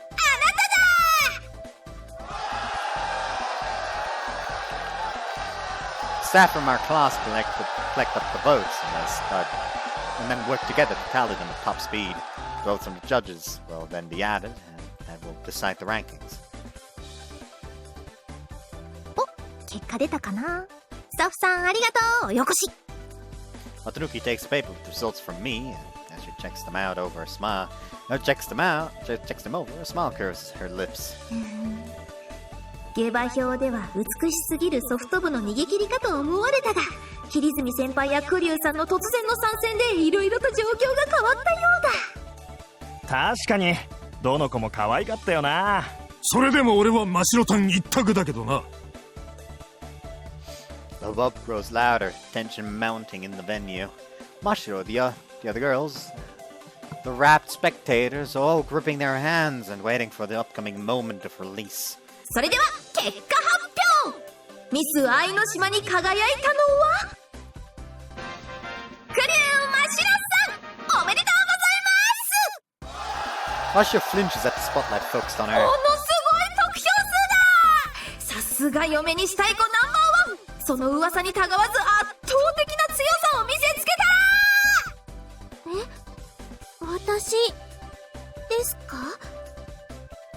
S1: Staff from our class collect up the votes and then work together to tally them at top speed. Votes from the judges will then be added and will decide the rankings.
S2: お、結果出たかな。スタッフさんありがとう。よこし。
S1: Watanuki takes the paper with the results from me, and as she checks them over, a smile curves her lips.
S2: 下馬評では美しすぎるソフト部の逃げ切りかと思われたが、桐泉先輩や栗生さんの突然の参戦で色々と状況が変わったようだ。
S4: 確かにどの子も可愛かったよな。
S7: それでも俺は真白タン一択だけどな。
S1: The whoop grows louder, tension mounting in the venue. Mashiro, the other girls, the rapt spectators, all gripping their hands and waiting for the upcoming moment of release.
S2: それでは結果発表。ミス愛の島に輝いたのは栗生真白さん、おめでとうございます。
S1: Mashiro flinches at the spotlight focused on
S2: も
S1: her.
S2: のすごい得票数だ。さすが嫁にしたい子ナンバーワン。その噂にたがわず圧倒的な強さを見せつけた。
S8: 私ですか？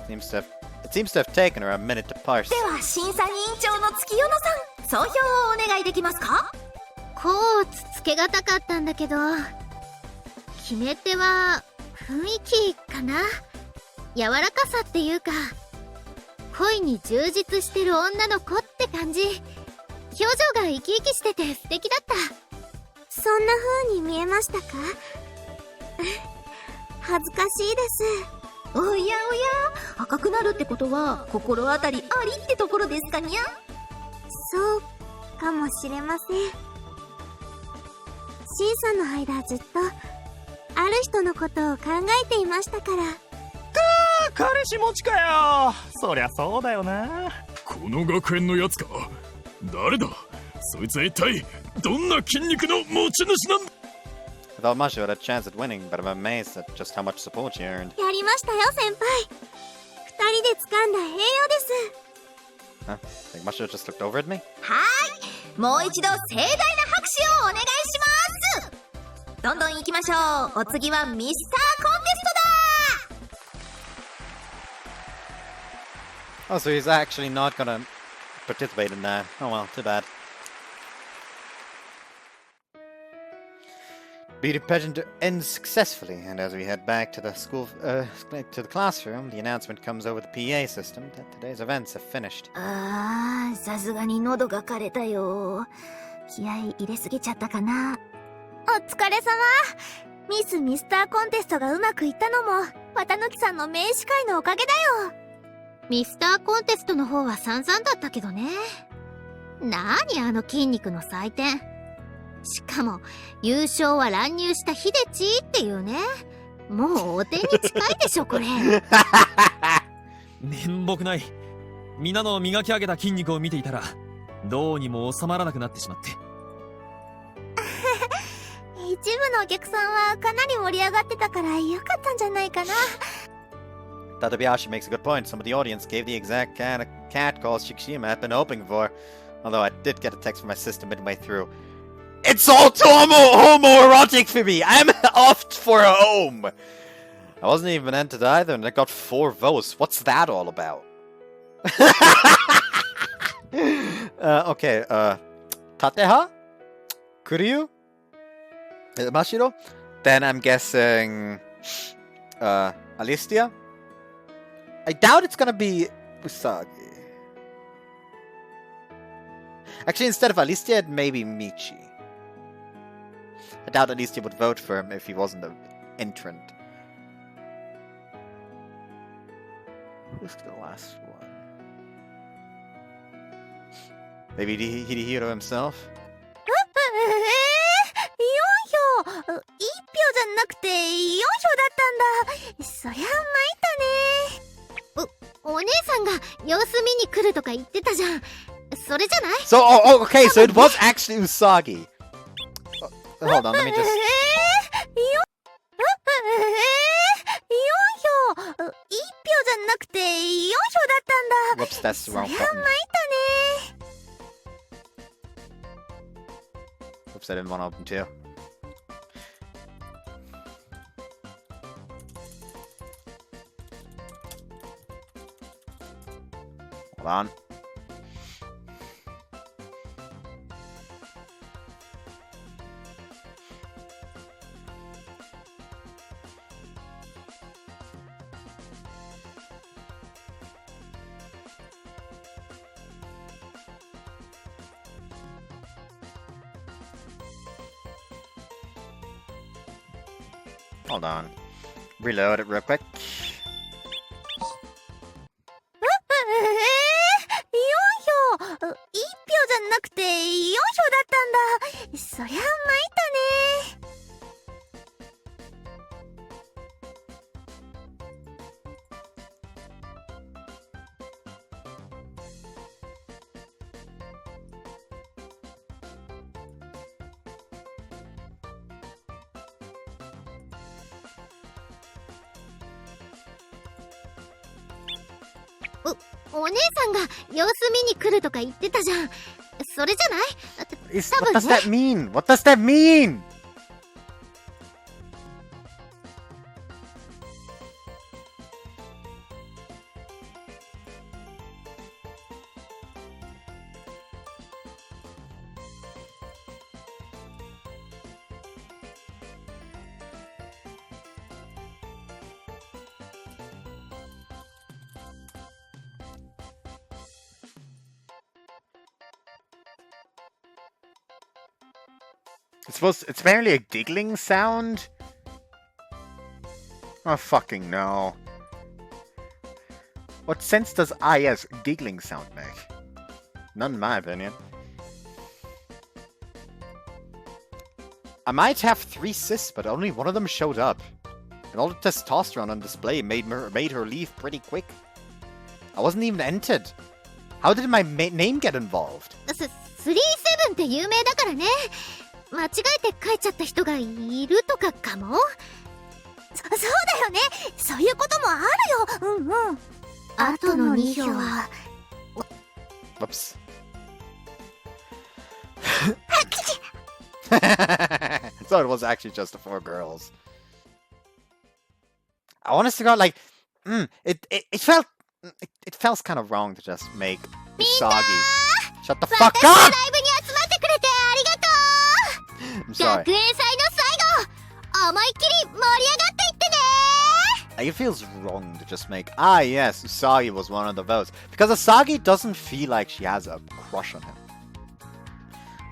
S1: It seems to have taken her a minute to parse.
S2: では審査委員長の月夜野さん、総評をお願いできますか？
S8: こうつけがたかったんだけど、決め手は雰囲気かな。柔らかさっていうか、恋に充実してる女の子って感じ。表情が生き生きしてて素敵だった。そんな風に見えましたか？恥ずかしいです。
S2: おやおや、赤くなるってことは心当たりありってところですかにゃ。
S8: そうかもしれません。審査の間ずっとある人のことを考えていましたから。
S4: 彼氏持ちかよ。そりゃそうだよな。
S7: この学園のやつか。誰だ。そいつは一体どんな筋肉の持ち主なんだ。
S1: I thought Mashiro had a chance at winning, but I'm amazed at just how much support she earned.
S8: やりましたよ先輩。二人で掴んだ栄誉です。
S1: Huh? Think Mashiro just looked over at me?
S2: はーい、もう一度盛大な拍手をお願いします。どんどん行きましょう。お次はミスターコンテストだ。
S1: Oh, so he's actually not gonna participate in that. Oh well, too bad. Beauty pageant ends successfully, and as we head back to the to the classroom, the announcement comes over the PA system that today's events have finished.
S2: さすがに喉が枯れたよ。気合い入れすぎちゃったかな。
S8: お疲れ様。ミスターコンテストがうまくいったのも綿貫さんの名司会のおかげだよ。ミスターコンテストの方は散々だったけどね。なにあの筋肉の祭典。しかも優勝は乱入したヒデチっていうね。もうお手に近いでしょこれ。
S3: 面目ない。皆の磨き上げた筋肉を見ていたらどうにも収まらなくなってしまって。
S8: 一部のお客さんはかなり盛り上がってたからよかったんじゃないかな。
S1: Tadabayashi makes a good point. Some of the audience gave the exact kind of cat calls Shikishima had been hoping for. Although I did get a text from my sister midway through. It's all too homoerotic for me! I'm off for a home! I wasn't even entered either, and I got 4 votes. What's that all about? Okay, Tateha? Kuryu? Mashiro? Then I'm guessing... Alistia? I doubt it's gonna be Usagi. Actually, instead of Alistia, maybe Michi. I doubt Alistia would vote for him if he wasn't an entrant. Who's the last one? Maybe Hidehiro himself?
S8: 4票。1票じゃなくて4票だったんだ。そりゃ参ったね。お姉さんが様子見に来るとか言ってたじゃん。それじゃない？
S1: So, okay, so it was actually Usagi. Hold on, let me just...
S8: 4票。1票じゃなくて4票だったんだ。
S1: Whoops, that's the
S8: そりゃ
S1: wrong
S8: 参っ
S1: button.
S8: たね。
S1: Whoops, I didn't want to open too. Hold on. Hold on. Reload it real quick.
S2: 4票1票じゃなくて4票だったんだ。そりゃ参ったね。お姉さんが様子見に来るとか言ってたじゃん。それじゃない？
S1: What does that mean? What does that mean? It's apparently a giggling sound? Oh, fucking no. What sense does IS giggling sound make? None in my opinion. I might have 3 cis, but only one of them showed up. And all the testosterone on display made her leave pretty quick. I wasn't even entered. How did my name get involved?
S2: 37って有名だからね。間違えて書いちゃった人がいるとかかも。そうだよね。そういうこともあるよ。うんうん。あとの2票は。
S1: Whoops. So it was actually just the 4 girls. I want us to go like, it felt kind of wrong to just make Usagi. Shut the fuck up! I'm sorry.
S2: 学園祭の最後、思いっきり盛り上がっていってね。
S1: It feels wrong to just make, yes, Usagi was one of the votes. Because Usagi doesn't feel like she has a crush on him.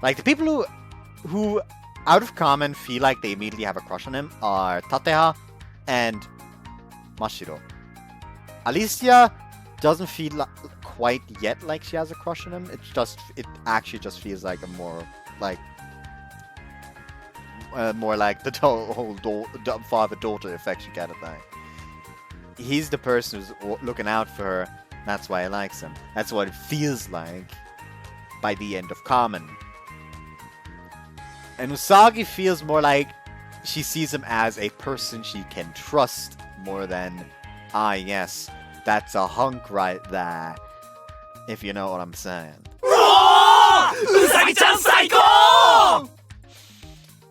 S1: Like, the people who out of common feel like they immediately have a crush on him are Tateha and Mashiro. Alicia doesn't feel quite yet like she has a crush on him. It actually just feels like a more like the whole father-daughter affection kind of thing. He's the person who's looking out for her. That's why he likes him. That's what it feels like by the end of Common. And Usagi feels more like she sees him as a person she can trust more than, yes, that's a hunk right there. If you know what I'm saying.
S3: Usagi-chan saiko!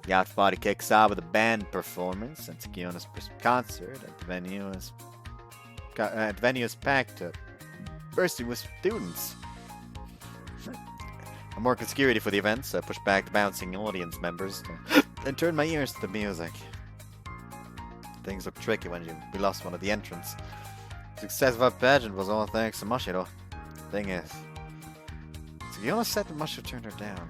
S1: The after party kicks out with a band performance and Tsukiyona's concert at the venue is packed up, bursting with students. I'm working security for the event, so I push back the bouncing audience members and turn my ears to the music. Things look tricky when we lost one of the entrants. The success of our pageant was all thanks to Mashiro. Thing is, Tsukiyona said that Mashiro turned her down.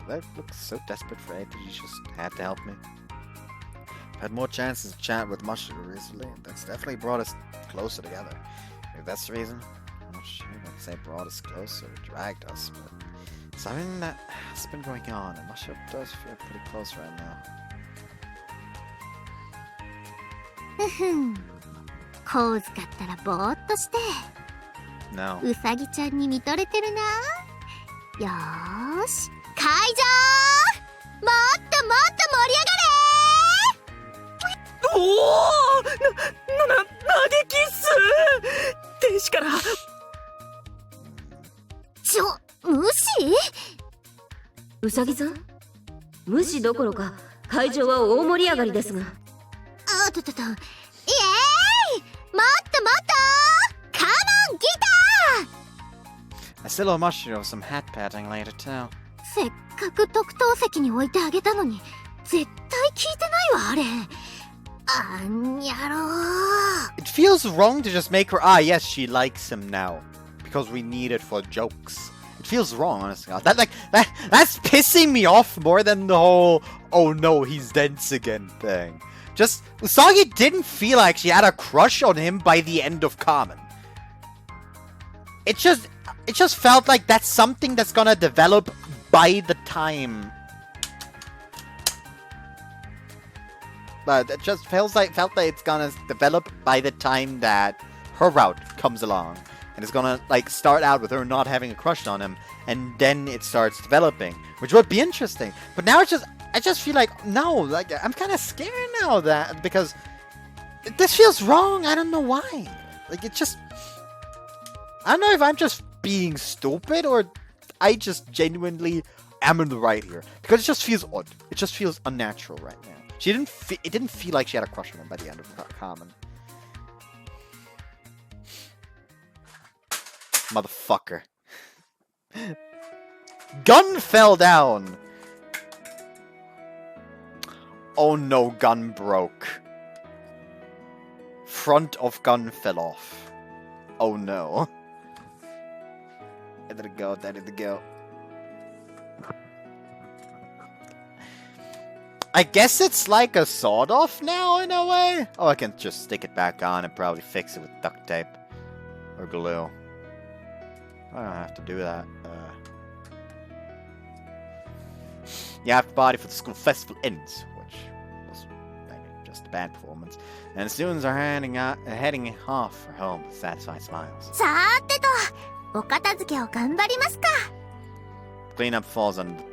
S1: I look so desperate for aid that you just had to help me. I've had more chances to chat with Mashiro recently, and that's definitely brought us closer together. Maybe that's the reason. I'm not sure I'd say brought us closer or dragged us, but something that has been going on, and Mashiro does feel pretty close right now.
S2: コウズかったらぼーっとして。
S1: No.
S2: うさぎちゃんに見とれてるな。よーし。会場もっともっと盛り上がれ。
S4: おお、投げキッス天使から
S2: 無視？
S6: うさぎさん、無視どころか会場は大盛り上がりですが。
S2: イエーイ、もっともっとカモンギター。
S1: I still owe Mashiro some hat patting later too.
S2: せっかく特等席に置いてあげたのに絶対聞いてないわあれ。あんやろー。
S1: It feels wrong to just make her, yes, she likes him now. Because we need it for jokes. It feels wrong, honestly. That's pissing me off more than the whole, oh no, he's dense again thing. Just, Usagi didn't feel like she had a crush on him by the end of Kamen. It just felt like that's something that's gonna develop by the time. But it just felt like it's gonna develop by the time that her route comes along. And it's gonna, like, start out with her not having a crush on him, and then it starts developing, which would be interesting. But now I just feel like, no, like, I'm kind of scared now because this feels wrong. I don't know why. Like, it just, I don't know if I'm just being stupid or I just genuinely am in the right here, because it just feels odd. It just feels unnatural right now. It didn't feel like she had a crush on him by the end of Kamen. Motherfucker. Gun fell down. Oh no, gun broke. Front of gun fell off. Oh no. There it go, there it go. I guess it's like a sawed-off now, in a way. Oh, I can just stick it back on and probably fix it with duct tape. Or glue. I don't have to do that. You have the body for the school festival ends, which was just a bad performance. And the students are heading off for home with satisfied smiles.
S2: さーてと、お片付けを頑張りますか。
S1: Cleanup falls under the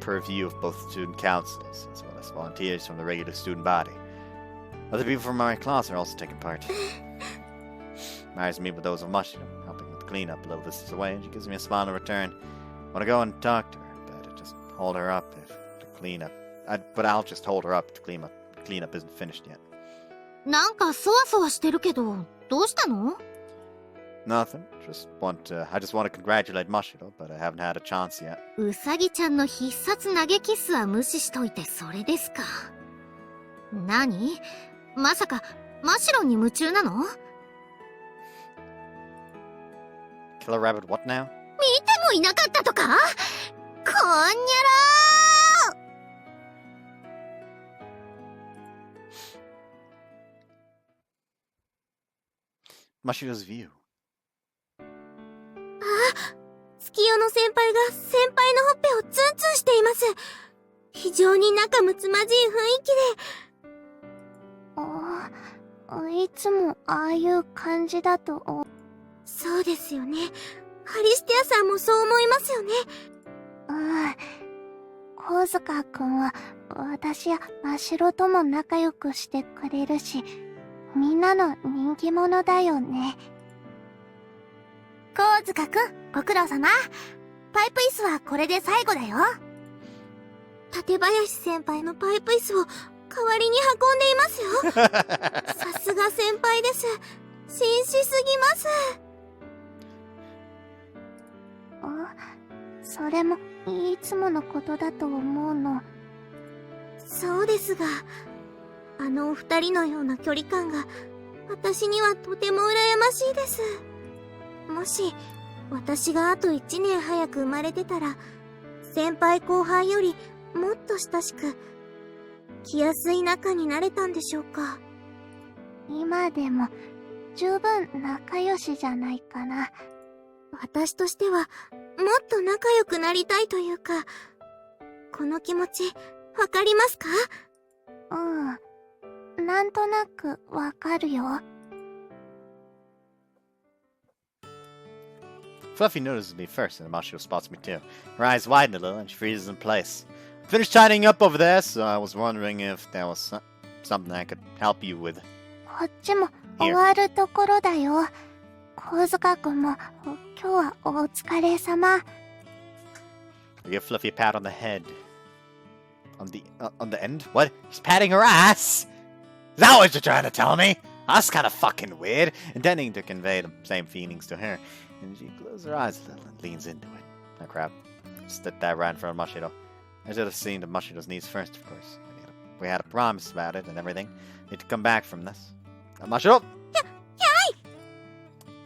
S1: purview of both student councils, as well as volunteers from the regular student body. Other people from my class are also taking part. Maris meet with those of Mashiro, helping with the cleanup a little distance away, and she gives me a smile in return. Want to go and talk to her, but I just hold her up if the cleanup. But I'll just hold her up if the cleanup isn't finished yet.
S2: なんかそわそわしてるけど、どうしたの？
S1: Nothing. I just want to congratulate Mashiro, but I haven't had a chance yet.
S2: うさぎちゃんの必殺投げキスは無視しといてそれですか。何？まさかマシロに夢中なの？
S1: Killer Rabbit what now?
S2: 見てもいなかったとか？こんにゃろ
S1: ー Mashiro's view.
S8: 月夜の先輩が先輩のほっぺをツンツンしています。非常に仲睦まじい雰囲気で。いつもああいう感じだと。そうですよね。ハリステアさんもそう思いますよね。小塚くんは私や真白とも仲良くしてくれるし、みんなの人気者だよね。小塚くん、ご苦労様。パイプ椅子はこれで最後だよ。館林先輩のパイプ椅子を代わりに運んでいますよ。さすが先輩です。紳士すぎます。それもいつものことだと思うの。そうですが、あのお二人のような距離感が私にはとても羨ましいです。もし私があと1年早く生まれてたら、先輩後輩よりもっと親しく気やすい仲になれたんでしょうか。今でも十分仲良しじゃないかな。私としてはもっと仲良くなりたいというか、この気持ちわかりますか？なんとなくわかるよ。
S1: Fluffy notices me first, and Mashiro spots me too. Her eyes widen a little, and she freezes in place. Finished tidying up over there, so I was wondering if there was something I could help you with.
S8: こっちも終わるところだよ。小塚くんも今日はお疲れ様。
S1: I give Fluffy a pat on the head. On the end? What? He's patting her ass? Is that what you're trying to tell me? That's kind of fucking weird. Intending to convey the same feelings to her. And she closes her eyes a little and leans into it. Oh crap. Stood that right in front of Mashiro. I should have seen to Mashiro's needs first, of course. We had a promise about it and everything. Need to come back from this. Mashiro!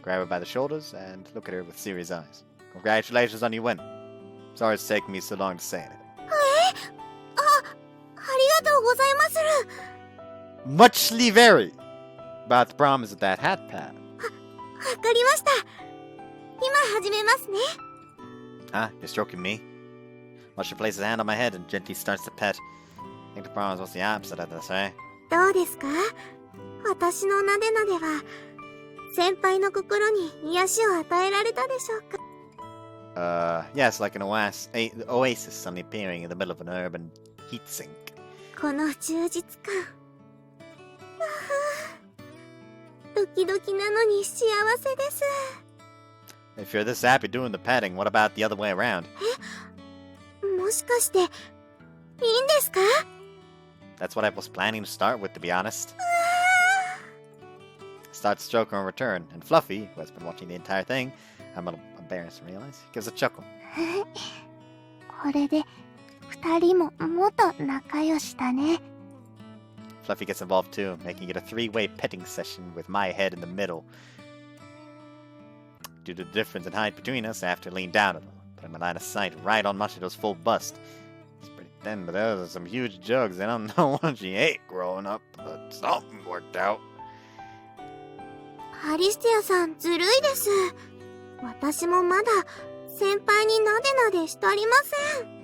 S1: Grab her by the shoulders and look at her with serious eyes. Congratulations on your win. Sorry it's taken me so long to say it.
S8: は
S2: する。
S1: Muchly vary. About the promise of that hat pad.
S2: わかりました。今始めますね。
S1: Huh? You're stroking me? Musher places a hand on my head and gently starts to pet. I think the promise was the opposite of this, eh?
S2: どうですか？私のなでなでは先輩の心に癒しを与えられたでしょうか？
S1: Yes, like an oasis suddenly appearing in the middle of an urban heat sink.
S2: この充実感。ドキドキなのに幸せです。
S1: If you're this happy doing the petting, what about the other way around?
S2: もしかしていいんですか？
S1: That's what I was planning to start with, to be honest. Start stroking in return, and Fluffy, who has been watching the entire thing, I'm a little embarrassed to realize, gives a chuckle.
S2: これで二人ももっと仲良しだね。
S1: Fluffy gets involved too, making it a three-way petting session with my head in the middle. Due to the difference in height between us, I have to lean down a little, putting my line of sight right on Mashiro's full bust. He's pretty thin, but those are some huge jugs. I don't know what she ate growing up, but something worked out.
S2: アリスティアさんずるいです。私もまだ先輩になでなでしてありません。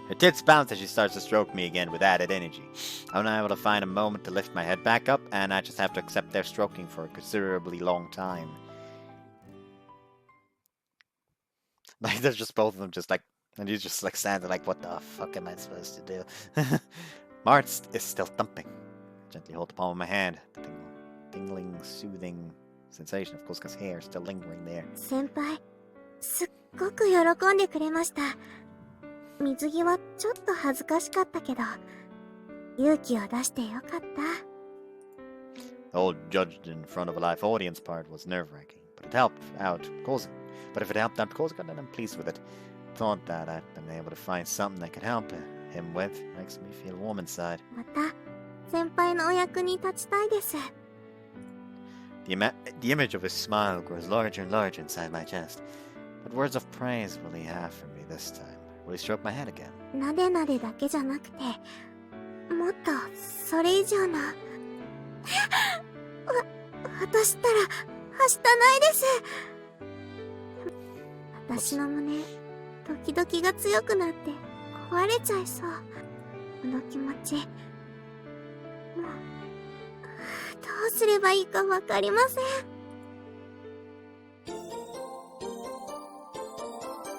S1: Her tits bounce as she starts to stroke me again with added energy. I'm not able to find a moment to lift my head back up, and I just have to accept their stroking for a considerably long time. Like, there's just both of them just like, and he's just like standing like, what the fuck am I supposed to do? Mart is still thumping. I gently hold the palm of my hand. The tingling, soothing sensation, of course, because hair is still lingering there.
S2: 先輩、すっごく喜んでくれました。水着はちょっと恥ずかしかったけど、勇気を出してよかった。
S1: The whole judged in front of a live audience part was nerve-wracking, but it helped out Kozuka. But if it helped out Kozuka, then I'm pleased with it. Thought that I'd been able to find something I could help him with makes me feel warm inside.
S2: また先輩のお役に立ちたいです。
S1: The image of his smile grows larger and larger inside my chest. What words of praise will he have for me this time? Will he stroke my head again?
S2: なでなでだけじゃなくて、もっとそれ以上の私ったらはしたないです。私の胸ドキドキが強くなって壊れちゃいそう。この気持ちもうどうすればいいかわかりません。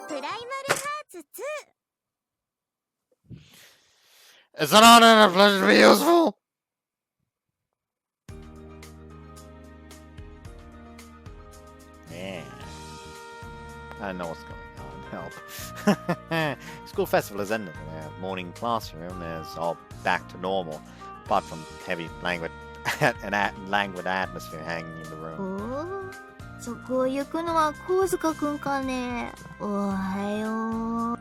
S2: プライマルハーツ2。
S1: It's an honor and a pleasure to be useful! Yeah. I know what's going on. Help. School festival has ended. The morning classroom is all back to normal, apart from heavy languid atmosphere hanging in the room.
S2: そこを行くのは神塚くんかね。おはよう。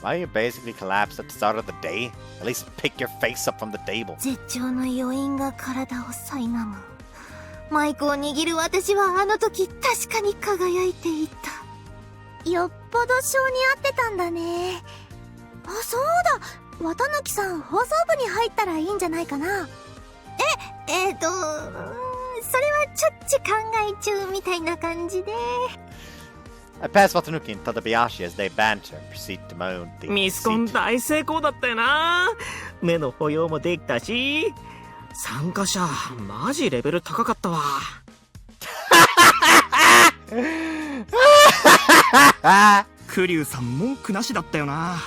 S1: Why you basically collapsed at the start of the day? At least pick your face up from the table.
S2: 絶頂の余韻が体を苛む。マイクを握る私はあの時確かに輝いていた。よっぽど性に合ってたんだね。あ、そうだ。綿貫さん放送部に入ったらいいんじゃないかな。それはちょっち考え中みたいな感じで。
S1: I pass Watanuki and Tadabayashi as they banter and proceed to moan the
S4: ミスコン
S1: seat.
S4: 大成功だったよな。目の保養もできたし、参加者マジレベル高かったわ。クリュウさん文句なしだったよな。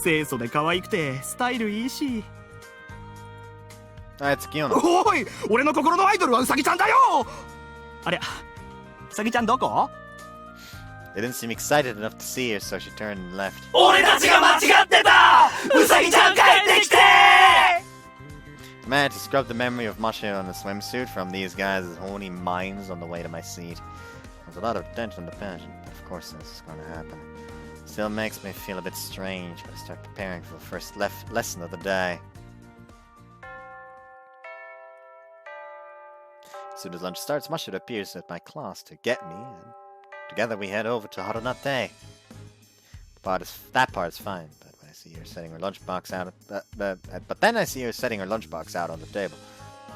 S4: 清楚で可愛くてスタイルいいし。
S1: あいつキヨナ。
S4: おい、俺の心のアイドルはウサギちゃんだよ。ありゃ、ウサギちゃんどこ？
S1: They didn't seem excited enough to see her, so she turned and left.
S4: 俺たちが間違ってた。ウサギちゃん帰ってきて。
S1: I managed to scrub the memory of Mashiro in the swimsuit from these guys' horny minds on the way to my seat. There's a lot of tension in the pageant, but of course this is going to happen. Still makes me feel a bit strange, but I start preparing for the first lesson of the day. As soon as lunch starts, Mashiro appears at my class to get me, and together we head over to Harunate. That part is fine, but when I see her setting her lunchbox out. But then I see her setting her lunchbox out on the table.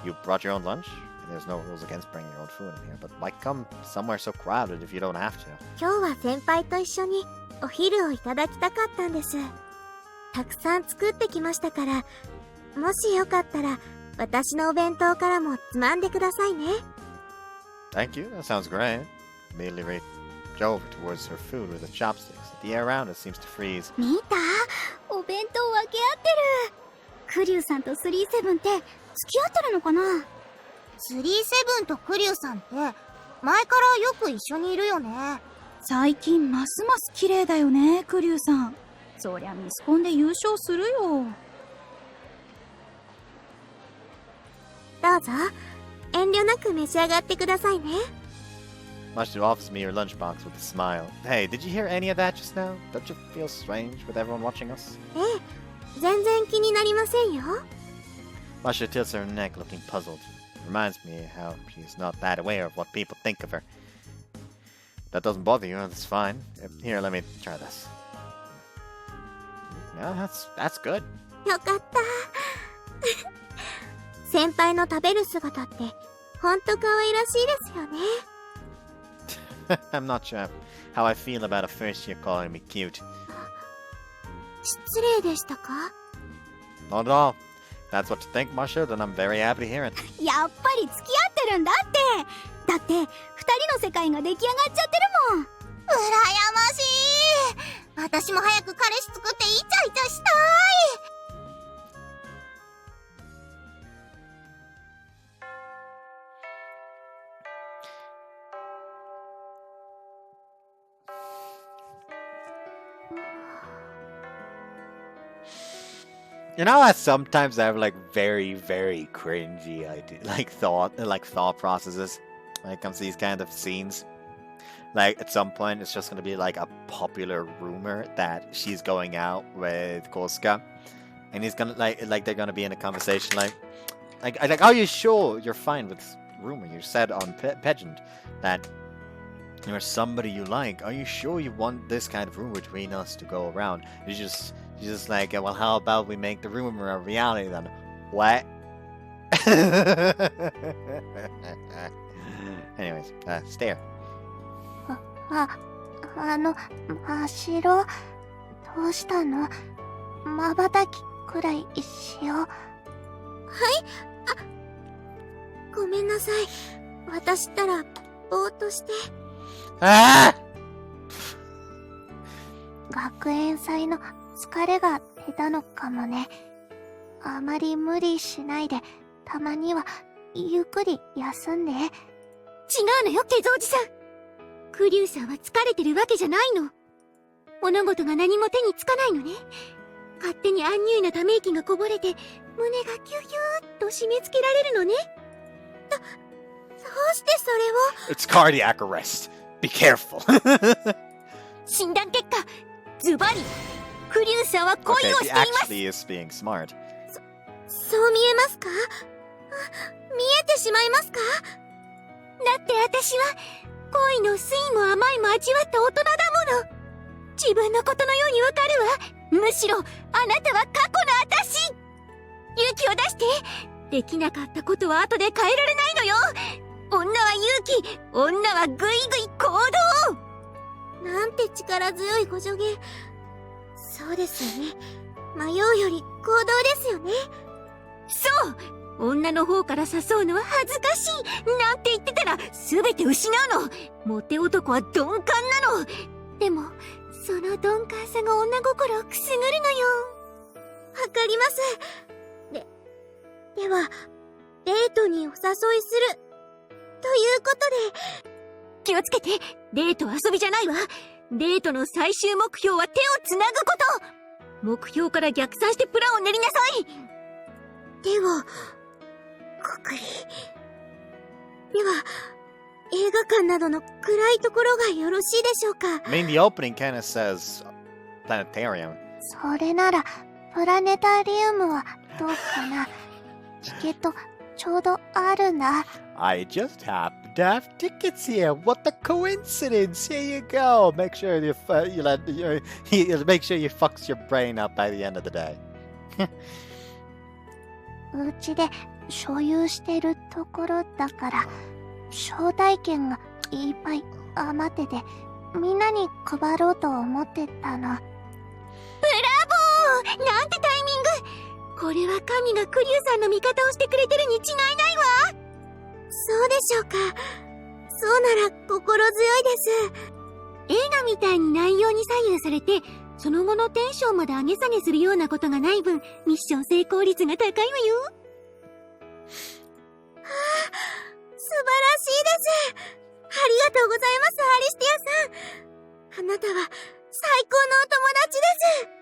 S1: You brought your own lunch? There's no rules against bringing your own food in here, but why come somewhere so crowded if you don't have to?
S2: 今日は先輩と一緒にお昼をいただきたかったんです。たくさん作ってきましたから、もしよかったら私のお弁当からもつまんでくださいね。
S1: Thank you, that sounds great. Immediately reach over towards her food with the chopsticks. The air around it seems to freeze.
S8: 見た？お弁当分け合ってる。クリュウさんと37って付き合ってるのかな？37とクリュウさんって前からよく一緒にいるよね。最近ますます綺麗だよね、クリュウさん。そりゃミスコンで優勝するよ。
S2: どうぞ遠慮なく召し上がってくださいね。
S1: Mashiro offers me your lunchbox with a smile. Hey, did you hear any of that just now? Don't you feel strange with everyone watching us?
S2: ええ、全然気になりませんよ。
S1: Mashiro tilts her neck, looking puzzled. Reminds me how she's not that aware of what people think of her. That doesn't bother you, that's fine. Here, let me try this. Yeah, that's good.
S2: よかった。先輩の食べる姿ってほんと可愛らしいですよね。
S1: I'm not sure how I feel about a first year calling me cute.
S2: 失礼でしたか？
S1: Not at all. That's what you think, Mashiro, then I'm very happy to hear it.
S8: やっぱり付き合ってるんだって。だって二人の世界が出来上がっちゃってるもん。羨ましい。私も早く彼氏作ってイチャイチャしたい。
S1: You know how sometimes I have like very, very cringy thought processes when it comes to these kind of scenes. Like at some point it's just gonna be like a popular rumor that she's going out with Kosuka, and he's gonna like they're gonna be in a conversation like are you sure you're fine with this rumor you said on Pageant that you're somebody you like? Are you sure you want this kind of rumor between us to go around? You're just like, well, how about we make the rumor a reality then? What? Anyways, stare.
S8: マシロ、どうしたの？瞬きくらいしよう。はい？
S2: ごめんなさい。私ったらぼーっとして。
S1: あ
S8: 学園祭の疲れが出たのかもね。あまり無理しないで、たまにはゆっくり休んで。違う
S2: のよ、ケゾおじさん。クリュウさんは疲れてるわけじゃないの。物事が何も手につかないのね。勝手にアンニュイなため息がこぼれて、胸がキュヒューっと締め付けられるのね。どうしてそれを？
S1: It's cardiac arrest. Be careful.
S2: 診断結果、ズバリクリュウさんは恋をしています。
S1: Actually is being smart.
S2: そう見えますか？見えてしまいますか？だって私は恋の酸いも甘いも味わった大人だもの。自分のことのようにわかるわ。むしろあなたは過去の私。勇気を出して。できなかったことは後で変えられないのよ。女は勇気、女はぐいぐい行動。なんて力強いご助言。そうですよね。迷うより行動ですよね。そう、女の方から誘うのは恥ずかしいなんて言ってたら全て失うの。モテ男は鈍感なの。でもその鈍感さが女心をくすぐるのよ。わかります。ではデートにお誘いするということで。気をつけて、デートは遊びじゃないわ。デートの最終目標は手をつなぐこと。目標から逆算してプランを練りなさい。手をこくり。では映画館などの暗いところがよろしいでしょうか。
S1: I mean, the opening kind of says planetarium.
S8: それならプラネタリウムはどうかな。チケットちょうどあるんだ。
S1: I just happen to have tickets here. What a coincidence! Here you go. Make sure you make sure you fucks your brain up by the end of the day.
S8: うちで所有してるところだから、招待券がいっぱい余ってて、みんなに配ろうと思ってたの。ブラボー！なんてタイミング！これは神がクリュウさんの味方をしてくれてるに違いないわ！そうでしょうか。そうなら心強いです。映画みたいに内容に左右されて、その後のテンションまで上げ下げするようなことがない分、ミッション成功率が高いわよ。はあ、素晴らしいです。ありがとうございます、アリスティアさん。あなたは最高のお友達です。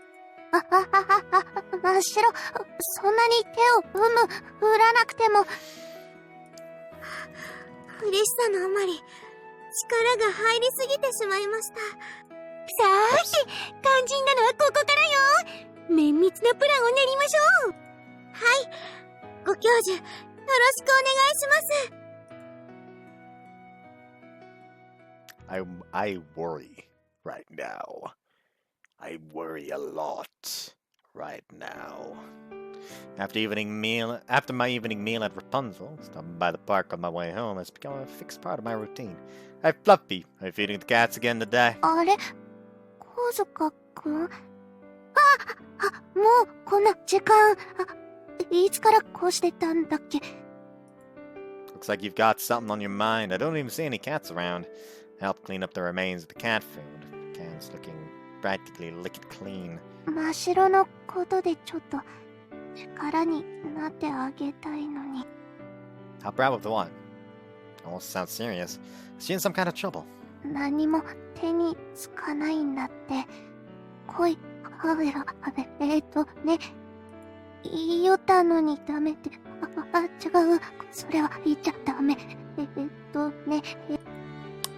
S8: 真っ白、そんなに手を振らなくても。嬉しさのあまり、力が入りすぎてしまいました。さーて、肝心なのはここからよ。綿密なプランを練りましょう。はい、ご教授、よろしくお願いします。
S1: I worry right now. I worry a lot right now. After my evening meal at Rapunzel, stopping by the park on my way home has become a fixed part of my routine. Hey, Fluffy, are you feeding the cats again today?
S8: あれ、小塚くん？もうこんな時間、いつからこうしてたんだっけ？
S1: Looks like you've got something on your mind. I don't even see any cats around. I helped clean up the remains of the cat food. The can's looking practically licked clean.
S8: 真っ白のことでちょっと力になってあげたいのに。
S1: How proud of the what? Almost sounds serious. Is she in some kind of trouble?
S8: 何も手につかないんだって。恋、ね、言ったのにダメって。違う。それは言っちゃダメ。ね。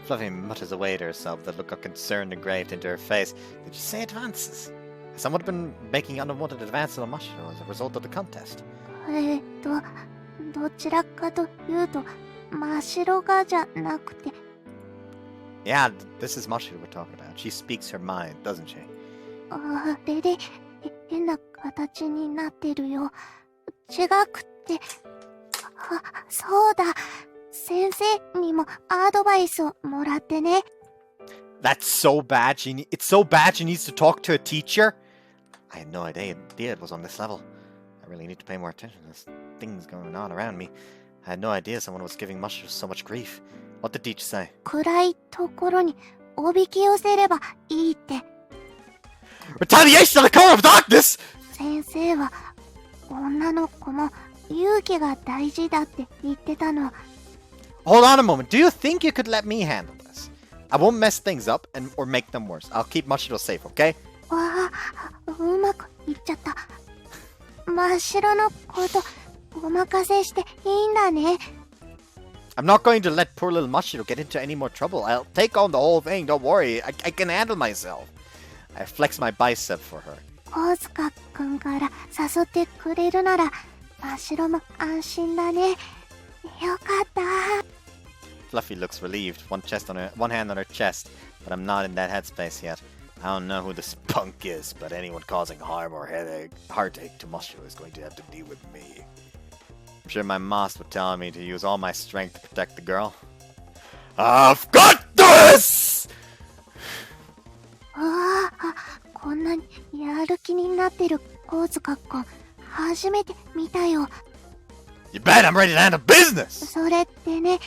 S1: Fluffy mutters away to herself with a look of concern engraved into her face. Did you say advances? Has someone been making unwanted advances on Mashiro as a result of the contest?
S8: どちらかというと、真っ白がじゃなくて。
S1: Yeah, this is Mashiro we're talking about. She speaks her mind, doesn't she?
S8: あれで、変な形になってるよ。違くて。そうだ。先生にもアドバイスをもらってね。
S1: That's so bad. It's so bad she needs to talk to a teacher. I had no idea it was on this level. I really need to pay more attention to this things going on around me. I had no idea someone was giving Mashiro so much grief. What did the teacher say?
S8: 暗いところにおびき寄せればいいって。
S1: Retaliation on the color of darkness!
S8: 先生は女の子も勇気が大事だって言ってたの。
S1: Hold on a moment. Do you think you could let me handle this? I won't mess things up or make them worse. I'll keep Mashiro safe, okay?
S8: わあ、うまくいっちゃった。真っ白のことお任せしていいんだね。
S1: I'm not going to let poor little Mashiro get into any more trouble. I'll take on the whole thing. Don't worry. I can handle myself. I flex my bicep for her.
S8: 小塚くんから誘ってくれるなら真っ白も安心だね。よかった。
S1: Fluffy looks relieved, one hand on her chest, but I'm not in that headspace yet. I don't know who this punk is, but anyone causing harm or heartache to Mashiro is going to have to deal with me. I'm sure my master would tell me to use all my strength to protect the girl. I've got this!
S8: ああ、こんなにやる気になってる小塚くん、初めて見たよ。
S1: You bet I'm ready to handle business!
S8: それってね、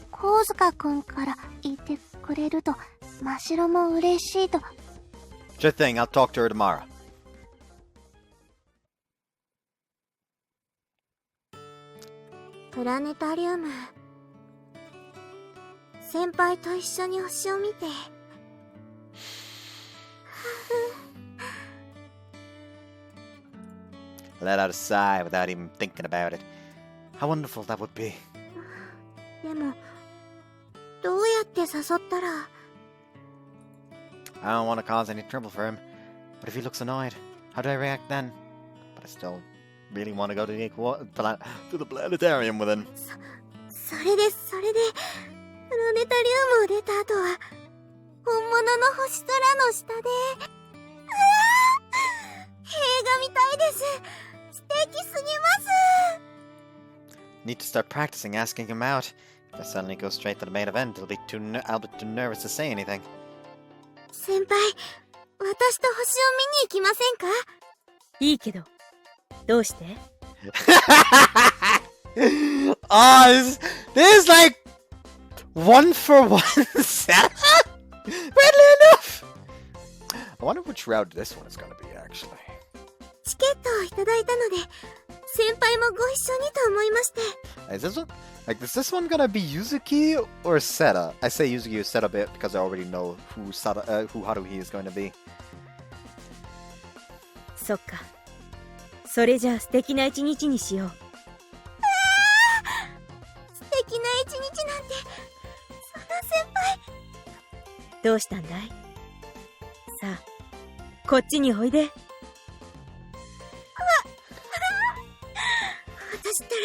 S8: 小塚くんから言ってくれると、真っ白も嬉しいと。
S1: Sure thing, I'll talk to her tomorrow.
S8: プラネタリウム。先輩と一緒に星を見て。
S1: I let out a sigh without even thinking about it. How wonderful that would be.
S8: でも、どうやって誘ったら。
S1: I don't want to cause any trouble for him, but if he looks annoyed, how do I react then? But I still really want to go to the planetarium with him.
S2: それで、プラネタリウムを出た後は、本物の星空の下で、映画みたいです。素敵すぎます。
S1: Need to start practicing asking him out. If I suddenly go straight to the main event, I'll be too nervous to say anything.
S2: 先輩、私と星を見に行きませんか？
S6: いいけど、どうして？
S1: Oh, this is like 1-for-1 setup? Weirdly enough! I wonder which route this one is gonna be, actually.
S2: チケットをいただいたので、先輩もご一緒にと思いまして。
S1: Is this one gonna be Yuzuki or Seta? I say Yuzuki or Seta bit because I already know who Haruhi is going to be.
S6: そっか。それじゃあ素敵な一日にしよう。
S2: 素敵な一日なんて、そんな先輩。
S6: どうしたんだい？さあ、こっちにおいで。
S2: 私ったら、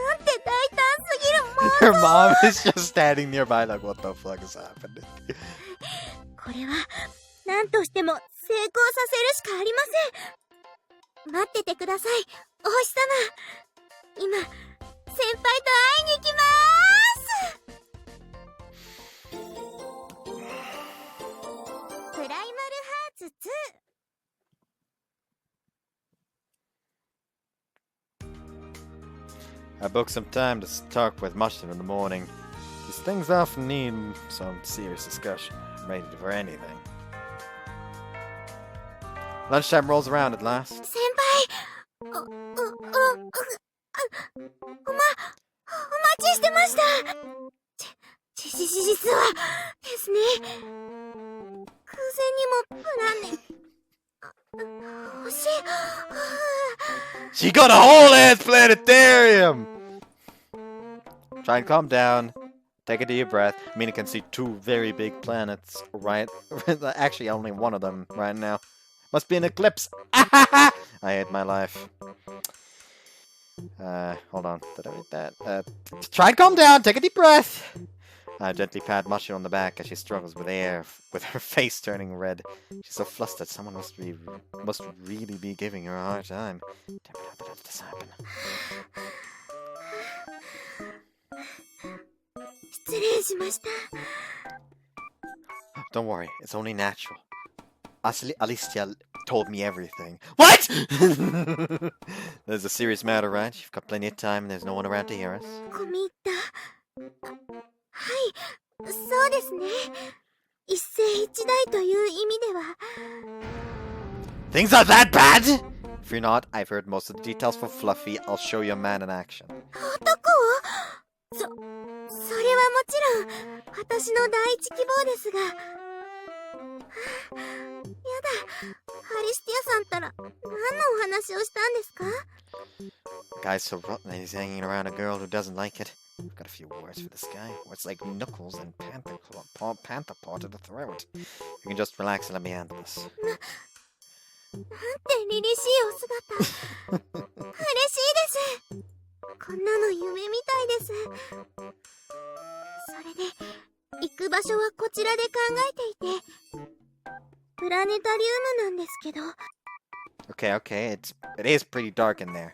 S2: なんて大胆すぎるもん。
S1: Your mom is just standing nearby like, what the fuck is happening?
S2: これは、何としても成功させるしかありません。待っててください、お星様。今、先輩と会いに行きまーす。プライマルハーツ2。
S1: I booked some time to talk with Mashiro in the morning. These things often need some serious discussion. I'm ready for anything. Lunchtime rolls around at last.
S2: 先輩、お待ちしてました。実はですね、偶然にもプラネ、星、
S1: She got a whole ass planetarium! Try and calm down. Take a deep breath. Mina can see 2 very big planets, right? Actually, only one of them right now. Must be an eclipse. I hate my life. Hold on. Did I read that? Try and calm down. Take a deep breath. I gently pat Mashiro on the back as she struggles with air, with her face turning red. She's so flustered. Someone must really be giving her a hard time. Damn it, how did this happen?
S2: 失礼しました。
S1: Don't worry, it's only natural. Alicia told me everything. What? There's a serious matter, right? You've got plenty of time and there's no one around to hear us.
S2: 込み入った。はい、そうですね。一世一代という意味では。
S1: Things are that bad? If you're not, I've heard most of the details for Fluffy. I'll show you a man in action.
S2: 男？それはもちろん私の第一希望ですが。やだ、ハリスティアさんったら何のお話をしたんですか？
S1: The guy's so rotten that he's hanging around a girl who doesn't like it. I've got a few words for this guy. Words like knuckles and panther paw to the throat. You can just relax and let me handle this.
S2: なんて凛々しいお姿。嬉しいです。こんなの夢みたいです。それで、行く場所はこちらで考えていて、プラネタリウムなんですけど。
S1: Okay, it is pretty dark in there.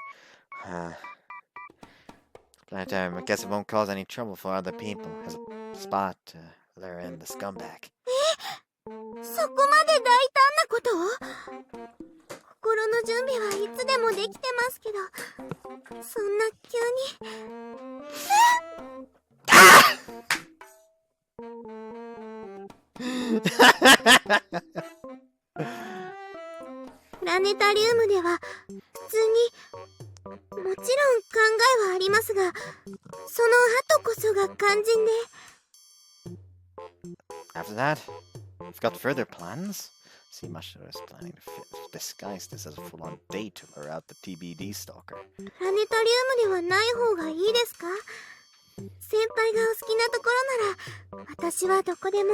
S1: Planetarium, I guess it won't cause any trouble for other people. Has a spot to lure in the scumbag.
S2: そこまで大胆なことを？心の準備はいつでもできてますけど、そんな急に。プラネタリウムでは普通に、もちろん考えはありますが、その後こそが肝心で。
S1: After that, we've got further plans. See, Mashiro is planning to disguise this as a full-on date to lure out the TBD stalker.
S2: プラネタリウムではない方がいいですか？先輩がお好きなところなら、私はどこでも。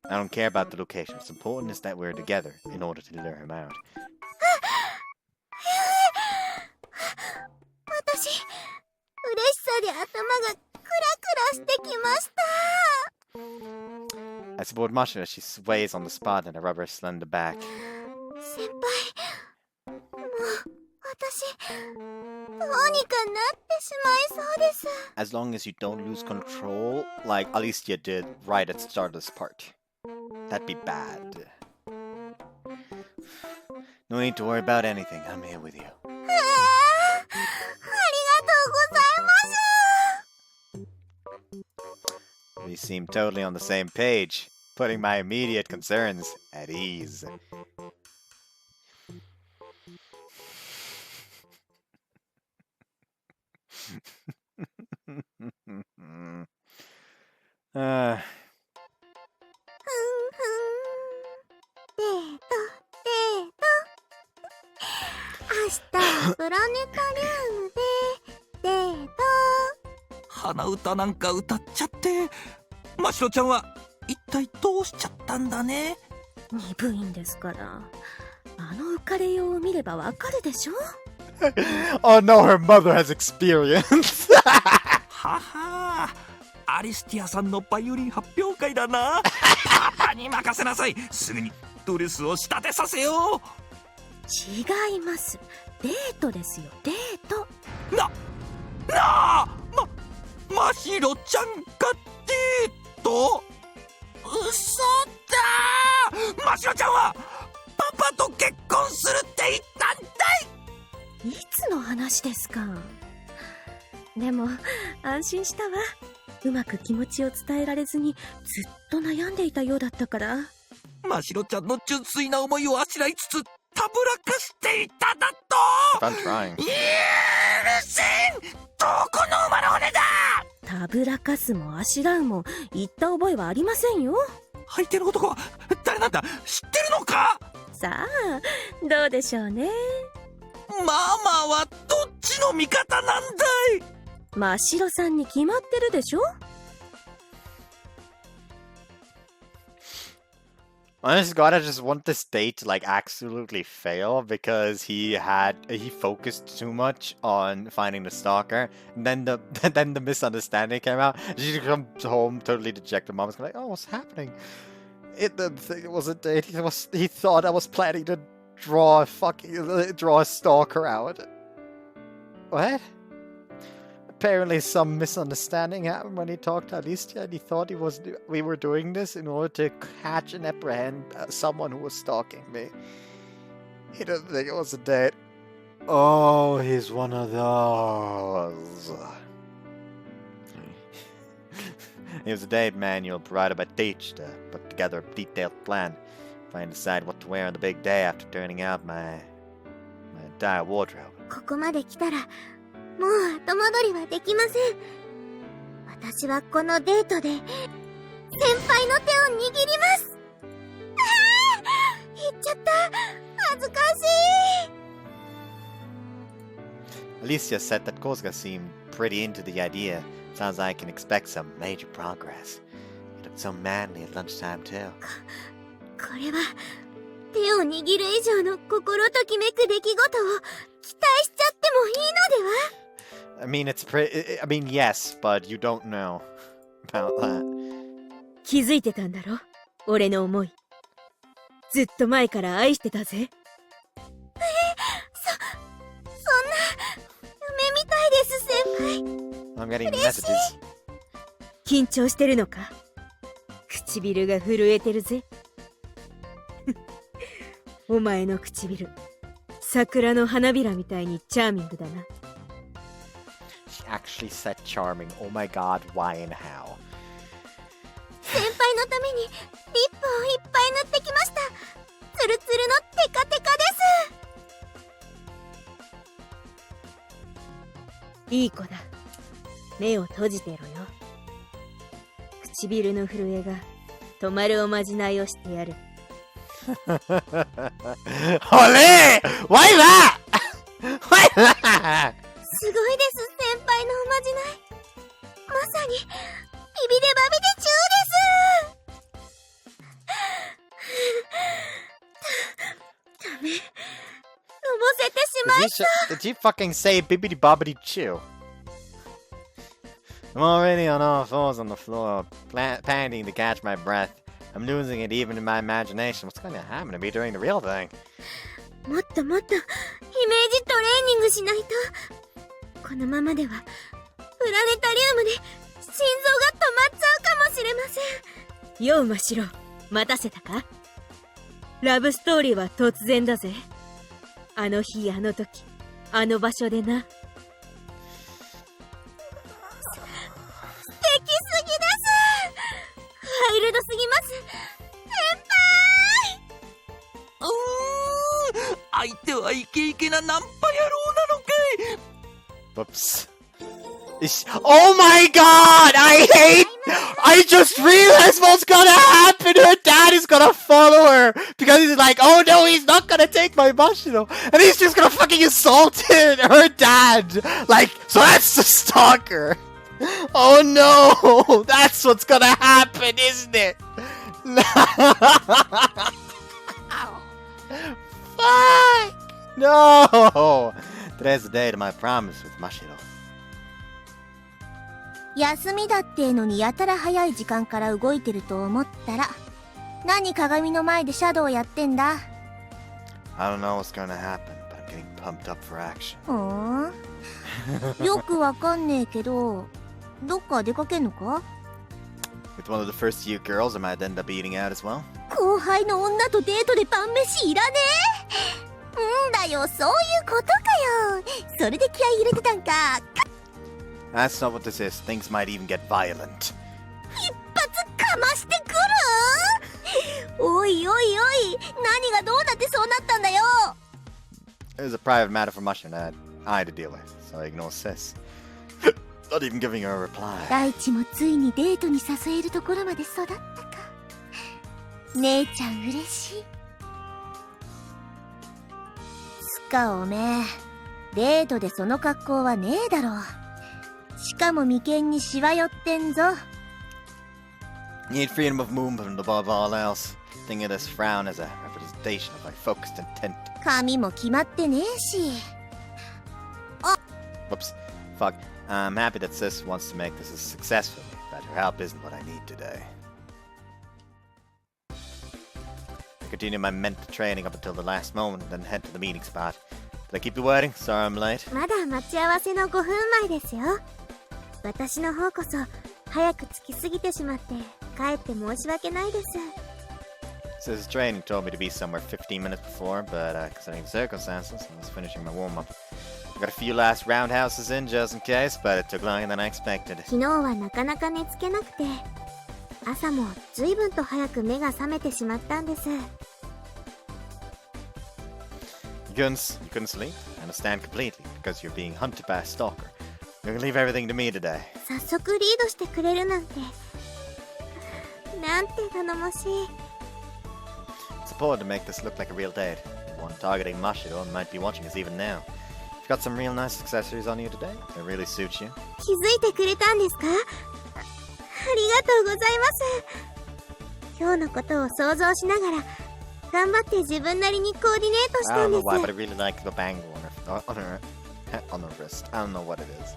S1: I don't care about the location. What's important is that we're together in order to lure him out.
S2: 私、嬉しさでがクラクラしてきました。
S1: As aboard Mashiro, she sways on the spot and I rub her slender back.
S2: 先輩、もう私どうにかなってしまいそうです。
S1: As long as you don't lose control, like Alicia did right at the start of this part. That'd be bad. No need to worry about anything. I'm here with you.
S2: ありがとうございます。
S1: We seem totally on the same page, putting my immediate concerns at ease. uh,
S2: デート明日はプラネタリウムでデート。
S4: 鼻歌なんか歌っちゃって、ましろちゃんは一体どうしちゃったんだね。
S6: 鈍いんですから。あの浮かれようを見ればわかるでしょ。
S1: oh no, her mother has experience.
S4: ははアリスティアさんのバイオリン発表会だな。パパに任せなさい。すぐにドレスを仕立てさせよう。
S6: 違います。デートですよ、デート。
S4: ましろちゃんがデート？嘘だ！ましろちゃんはパパと結婚するって言ったんだい！
S6: いつの話ですか。でも安心したわ。うまく気持ちを伝えられずにずっと悩んでいたようだったから。
S4: ましろちゃんの純粋な思いをあしらいつつたぶらかしていただと。
S1: I'm trying.
S4: 許せん！どこの馬の骨だ！
S6: たぶらかすもあしらうも言った覚えはありませんよ。
S4: 相手の男は誰なんだ？知ってるのか？
S6: さあどうでしょうね。
S4: ママはどっちの味方なんだい？
S6: 真っ白さんに決まってるでしょ。
S1: Honest God, I just want this date to like absolutely fail because he focused too much on finding the stalker, and then the misunderstanding came out. She comes home totally dejected. Mom's like, "Oh, what's happening?" It was a date. He thought I was planning to draw a stalker out. What? Apparently some misunderstanding happened when he talked to Alicia, and he thought we were doing this in order to catch and apprehend someone who was stalking me. He didn't think it was a date. Oh, he's one of those. It was a date manual provided by Teach to put together a detailed plan. If I decide what to wear on the big day after turning out my entire wardrobe.
S2: ここまで来たらもう後戻りはできません。私はこのデートで先輩の手を握ります。言っちゃった。恥ずかしい。
S1: Alicia said that Kosuga seemed pretty into the idea. Sounds like I can expect some major progress. He looked so manly at lunchtime too.
S2: これは手を握る以上の心ときめく出来事を期待しちゃってもいいのでは？
S1: I mean, yes, but you don't know about that.
S6: 気づいてたんだろ、俺の思い。ずっと前から愛してたぜ。
S2: そんな夢みたいです先輩。
S1: I'm getting messages.
S6: 緊張してるのか？唇が震えてるぜ。お前の唇、桜の花びらみたいにチャーミングだな。
S1: She actually said charming. Oh my god, why and how?
S2: 先輩のためにリップをいっぱい塗ってきました。ツルツルのテカテカです。
S6: いい子だ。目を閉じてろよ。唇の震えが止まるおまじないをしてやる。
S1: Ole! Why that? Why that?
S2: すごいです、先輩のおまじない。まさにビビデバビデ中です。ダメ。のぼせてしまいそう。
S1: Did you fucking say bibbidi bobbidi chew? I'm already on all fours on the floor, panting to catch my breath. I'm losing it even in my imagination. What's going to happen to me doing the real thing?
S2: もっともっとイメージトレーニングしないと。このままではプラネタリウムで心臓が止まっちゃうかもしれません。
S6: よう真白、待たせたか？ラブストーリーは突然だぜ。あの日あの時あの場所でな。
S2: 素敵すぎです。ワイルドすぎます。先輩。
S5: 相手はイケイケなナンパ野郎なのかい。
S1: Whoops. Oh my god! I just realized what's gonna happen! Her dad is gonna follow her! Because he's like, oh no, he's not gonna take my Mashiro! And he's just gonna fucking assault her dad! Like, so that's the stalker! Oh no! That's what's gonna happen, isn't it? Fuck! No! Today's the day to my promise with Mashiro.
S8: 休みだってのにやたら早い時間から動いてると思ったら、何鏡の前でシャドウやってんだ。
S1: I don't know what's gonna happen, but I'm getting pumped up for action.
S8: よくわかんねえけど、どっか出かけんのか？
S1: With one of the first few girls, I might end up eating out as well.
S8: 後輩の女とデートで晩飯いらねえ。んだよ、そういうことかよ。それで気合い入れてたんか。
S1: That's not what this is. Things might even get violent.
S8: 一発かましてくる？おいおいおい、何がどうなってそうなったんだよ。
S1: It was a private matter for Mashiro and I to deal with, so I ignore sis. Not even giving her a reply.
S8: 大地もついにデートに誘えるところまで育ったか。姉ちゃん嬉しい。つかおめえ、デートでその格好はねえだろ。しかも眉間にシワ寄ってんぞ。
S1: Need freedom of movement above all else. Think of this frown as a representation of my focused intent.
S8: 髪も決まってねえし。
S1: Whoops. Fuck. I'm happy that sis wants to make this a success for me, but her help isn't what I need today. I continue my mental training up until the last moment and then head to the meeting spot. Did I keep you waiting? Sorry I'm late.
S2: まだ待ち合わせの5分前ですよ。私の方こそ早く着きすぎてしまってかえって申し訳ないです。
S1: Sis's training told me to be somewhere 15 minutes before, but considering the circumstances, I was finishing my warm-up. I got a few last roundhouses in just in case, but it took longer than I expected.
S2: 昨日はなかなか寝つけなくて、朝も随分と早く目が覚めてしまったんです。
S1: You couldn't sleep? I understand completely, because you're being hunted by a stalker. You're gonna leave everything to me today.
S2: 早速リードしてくれるなんて、なんて頼もしい。
S1: It's important to make this look like a real date. The one targeting Mashiro might be watching us even now. You've got some real nice accessories on you today. They really suit you.
S2: 気づいてくれたんですか？ありがとうございます。今日のことを想像しながら頑張って自分なりにコーディネートし
S1: I
S2: た
S1: don't
S2: んで
S1: know
S2: す。
S1: why, but I really like the bangle on her wrist. I don't know what it is.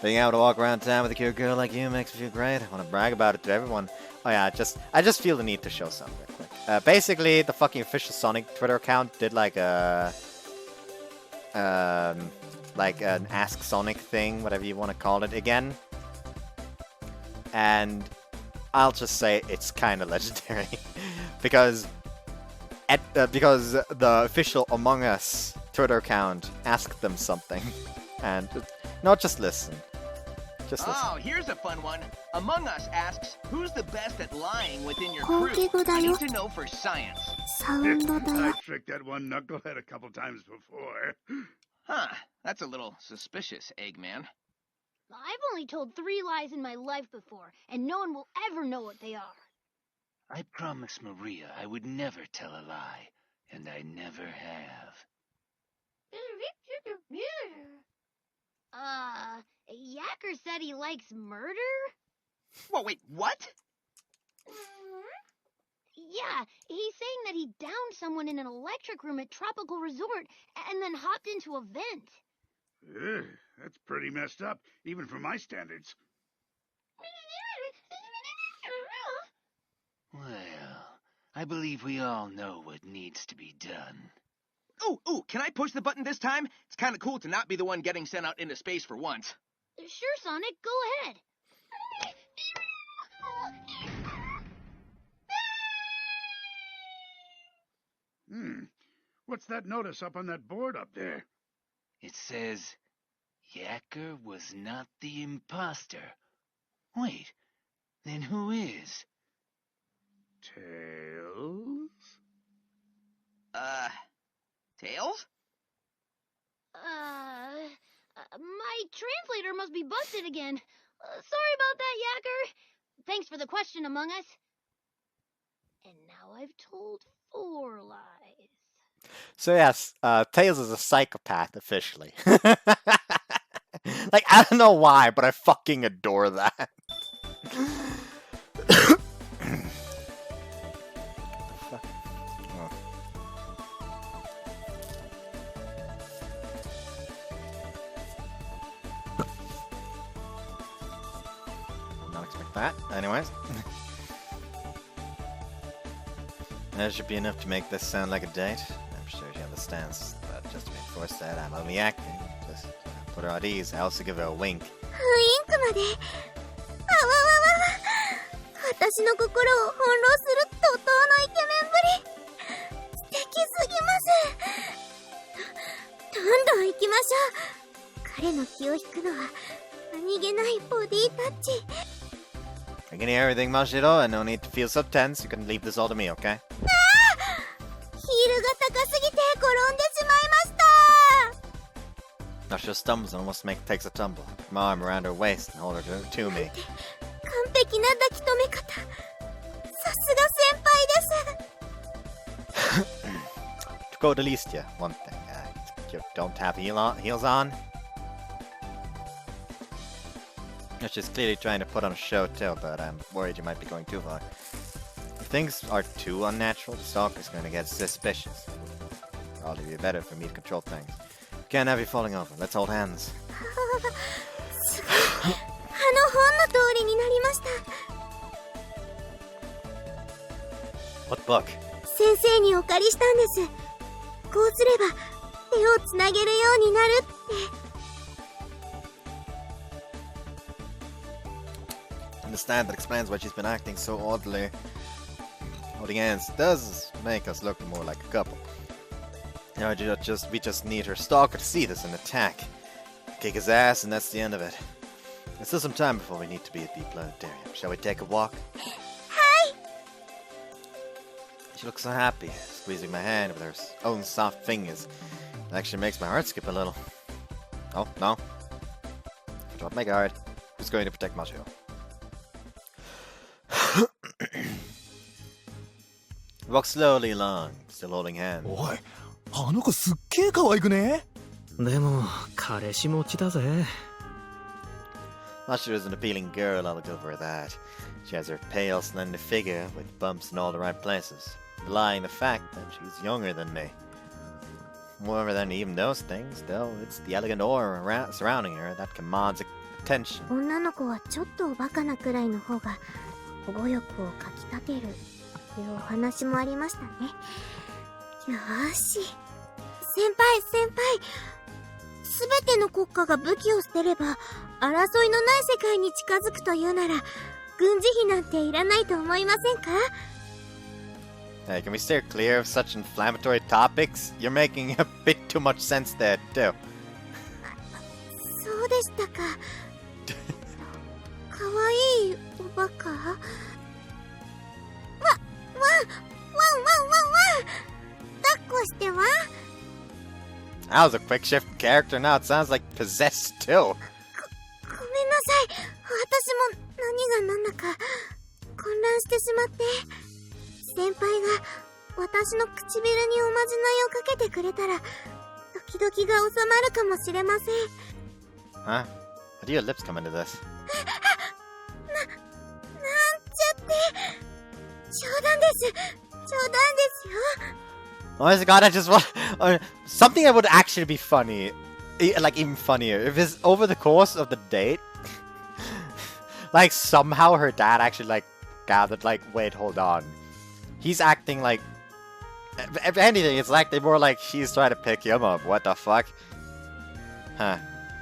S1: Being able to walk around town with a cute girl like you makes me feel great. I want to brag about it to everyone. Oh yeah, I just feel the need to show something real quick. Basically, the fucking official Sonic Twitter account did like a like an Ask Sonic thing, whatever you want to call it again. And I'll just say it's kind of legendary because the official Among Us Twitter account asked them something, and not just listen. Just listen.
S9: Oh, here's a fun one. Among Us asks, who's the best at lying within your
S2: 本
S9: crew?
S2: 気だ
S9: I
S2: よ。
S9: need to know for science.
S2: サウンドだよ。
S10: I tricked that one knucklehead a couple times before.
S9: Huh, that's a little suspicious, Eggman.
S11: I've only told 3 lies in my life before, and no one will ever know what they are.
S12: I promised Maria I would never tell a lie, and I never have.
S11: Yacker said he likes murder?
S9: Whoa, wait, what?
S11: Yeah, he's saying that he downed someone in an electric room at Tropical Resort and then hopped into a vent.
S10: That's pretty messed up, even for my standards.
S12: Well, I believe we all know what needs to be done.
S9: Ooh, can I push the button this time? It's kind of cool to not be the one getting sent out into space for once.
S11: Sure, Sonic, go ahead.
S10: What's that notice up on that board up there?
S12: It says, Yacker was not the imposter. Wait, then who is?
S10: Tails?
S9: Tails?
S11: My translator must be busted again. Sorry about that, Yacker. Thanks for the question, Among Us. And now I've told 4 lies.
S1: So yes, Tails is a psychopath officially. Like, I don't know why, but I fucking adore that. Not expect that. Anyways. That should be enough to make this sound like a date. I'm sure she understands, but just to reinforce that, I'm only acting. Just put her at ease. I also give her a wink.
S2: ウインクまで。あわわわわ。私の心を翻弄する怒涛のイケメンぶり。素敵すぎます。どんどん行きましょう。彼の気を引くのは何気ないボディタッチ。
S1: I can hear everything, Mashiro, and no need to feel so tense. You can leave this all to me, okay?
S2: ヒールが高すぎて転んでしまいました。
S1: Mashiro stumbles and almost takes a tumble. My arm around her waist and hold her to me.
S2: 完璧な抱き留め方。さすが先輩です。
S1: To quote Alicia, one thing, you don't have heels on. She's clearly trying to put on a show too, but I'm worried you might be going too far. If things are too unnatural, the stalker's going to get suspicious. Probably be better for me to control things. Can't have you falling over. Let's hold hands.
S2: すごい。本の通りになりました。
S1: What book?
S2: 先生にお借りしたんです。こうすれば手をつなげるようになるって。
S1: Understand that explains why she's been acting so oddly. Holding hands does make us look more like a couple. You know, we just need her stalker to see this and attack. Kick his ass and that's the end of it. There's still some time before we need to be at the planetarium. Shall we take a walk?
S2: Hi!
S1: She looks so happy, squeezing my hand with her own soft fingers. It actually makes my heart skip a little. Oh, no. Drop my guard. Who's going to protect Mashiro? Walk slowly along, still holding hands.
S4: おい、あの子すっげえ可愛くね？でも彼氏持ちだぜ。
S1: Mashiro's an appealing girl, I'll give her that. She has her pale, slender figure with bumps in all the right places, belying the fact that she's younger than me. More than even those things, though, it's the elegant aura surrounding her that commands attention.
S2: 女の子はちょっとおバカなくらいの方が保護欲をかきたてるというお話もありましたね。よーし。先輩。すべての国家が武器を捨てれば争いのない世界に近づくというなら軍事費なんていらないと思いませんか？
S1: Hey, can we steer clear of such inflammatory topics? You're making a bit too much sense there, too.
S2: そうでしたか。かわいいおバカ？ワン。抱っこしては？
S1: That was a quick shift in character. Now it sounds like possessed too.
S2: ごめんなさい。私も何が何だか混乱してしまって。先輩が私の唇におまじないをかけてくれたらドキドキが収まるかもしれません。
S1: Huh? How do your lips come into this?
S2: なんちゃって。冗談ですよ。
S1: Oh my god, I just want... something that would actually be funny like, even funnier, if it's over the course of the date, like, somehow her dad actually, like, gathered, like, wait, hold on. He's acting like... If anything, it's like, they're more like she's trying to pick him up. What the fuck? Huh.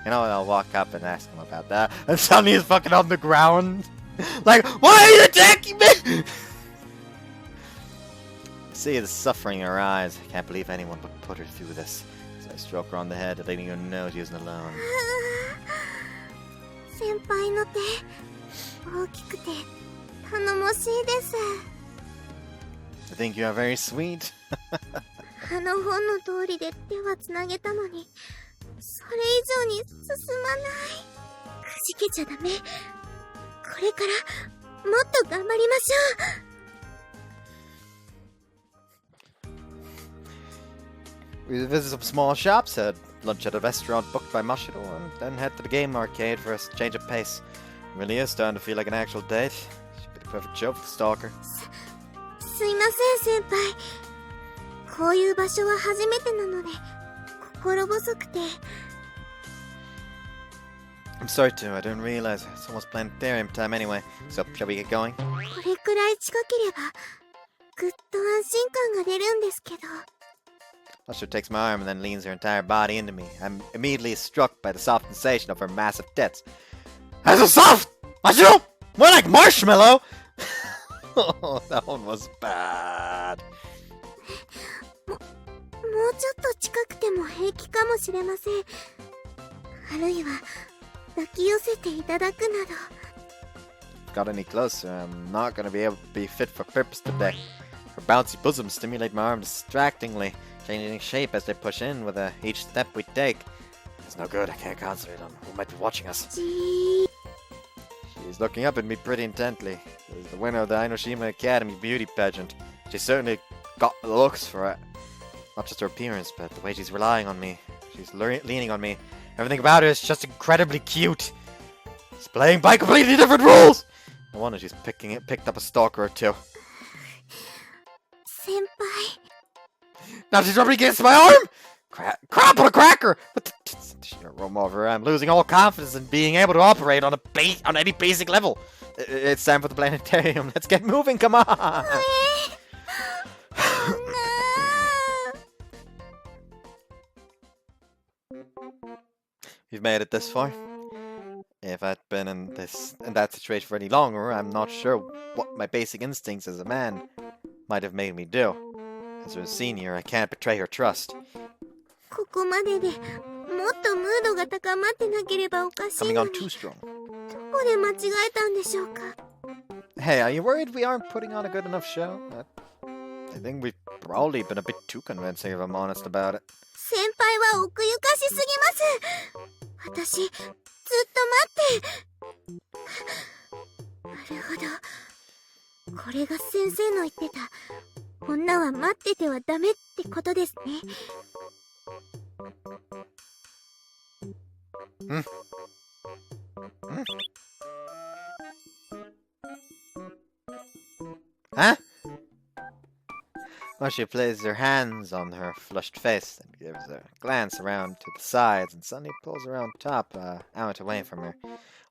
S1: You know, I'll walk up and ask him about that. And suddenly he's fucking on the ground. Like, why are you attacking me? See the suffering in her eyes. I can't believe anyone would put her through this. So I stroke her on the head, letting her know she isn't alone.
S2: 先輩の手、大きくて頼もしいです。
S1: I think you are very sweet.
S2: あの本の通りで手はつなげたのに、それ以上に進まない。くじけちゃダメ。これからもっと頑張りましょう。
S1: We visit some small shops, had lunch at a restaurant booked by Mashiro, and then head to the game arcade for a change of pace. It really is starting to feel like an actual date. Should be the perfect show for the stalker.
S2: すいません先輩。こういう場所は初めてなので心細くて。
S1: I'm sorry too, I didn't realize it's almost planetarium time anyway. So, shall we get going?
S2: これくらい近ければぐっと安心感が出るんですけど。
S1: Mashiro takes my arm and then leans her entire body into me. I'm immediately struck by the soft sensation of her massive tits. That's so soft! Mashiro! More like marshmallow! Oh, that one was bad.
S2: もうちょっと近くても平気かもしれません。あるいは抱き寄せていただくなど。
S1: Got any closer, I'm not gonna be able to be fit for purpose today. Her bouncy bosoms stimulate my arm distractingly, changing shape as they push in with each step we take. It's no good, I can't concentrate on who might be watching us. She's looking up at me pretty intently. She's the winner of the Inoshima Academy beauty pageant. She certainly got the looks for it. Not just her appearance, but the way she's relying on me. She's leaning on me. Everything about her is just incredibly cute. She's playing by completely different rules! No wonder she's picked up a stalker or two.
S2: 先輩。
S1: Now she's rubbing against my arm! Crap on a cracker! What the roam over? I'm losing all confidence in being able to operate on any basic level. It's time for the planetarium. Let's get moving, come on! We've made it this far. If I'd been in that situation for any longer, I'm not sure what my basic instincts as a man might have made me do. As a senior, I can't betray her trust.
S2: ここまででもっとムードが高まってなければおかしい
S1: Coming
S2: の
S1: on
S2: に。
S1: too strong.
S2: どこで間違えたんでしょうか。
S1: Hey, are you worried we aren't putting on a good enough show? I think we've probably been a bit too convincing if I'm honest about it.
S2: 先輩は奥ゆかしすぎます。私ずっと待って。なるほど。これが先生の言ってた女は待っててはダメってことですね。
S1: Huh? Well, she places her hands on her flushed face and gives a glance around to the sides and suddenly pulls her on top, out away from her.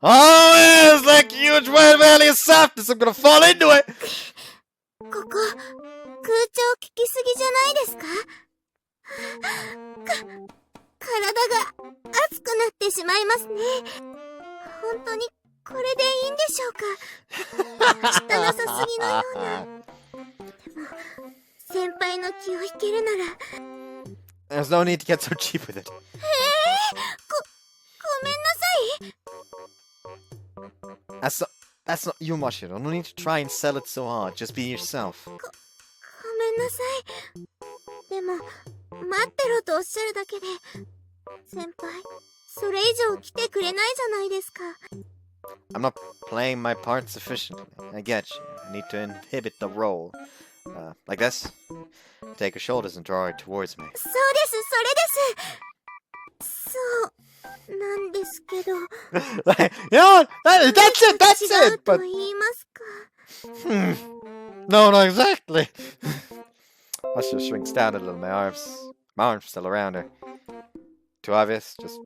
S1: Oh, yeah, it's like a huge wide valley of softness. I'm gonna fall into it!
S2: ここ、空調効きすぎじゃないですか？体が熱くなってしまいますね。本当にこれでいいんでしょうか？汚さすぎのような。でも、先輩の気を引けるなら。
S1: There's no need to get so cheap with it.
S2: ごめんなさい。
S1: That's not you, Mashiro. No need to try and sell it so hard. Just be yourself.
S2: ごめんなさい。でも、待ってろとおっしゃるだけで、先輩、それ以上来てくれないじゃないですか。
S1: I'm not playing my part sufficiently. I get you. I need to inhibit the role. Like this. Take her shoulders and draw her towards me.
S2: そうです、それです。そうなんですけど。
S1: You know, that's it,
S2: 違うと
S1: but...
S2: 言いますか。
S1: No, not exactly. Mashiro shrinks down a little, my arms still around her. too obvious? Just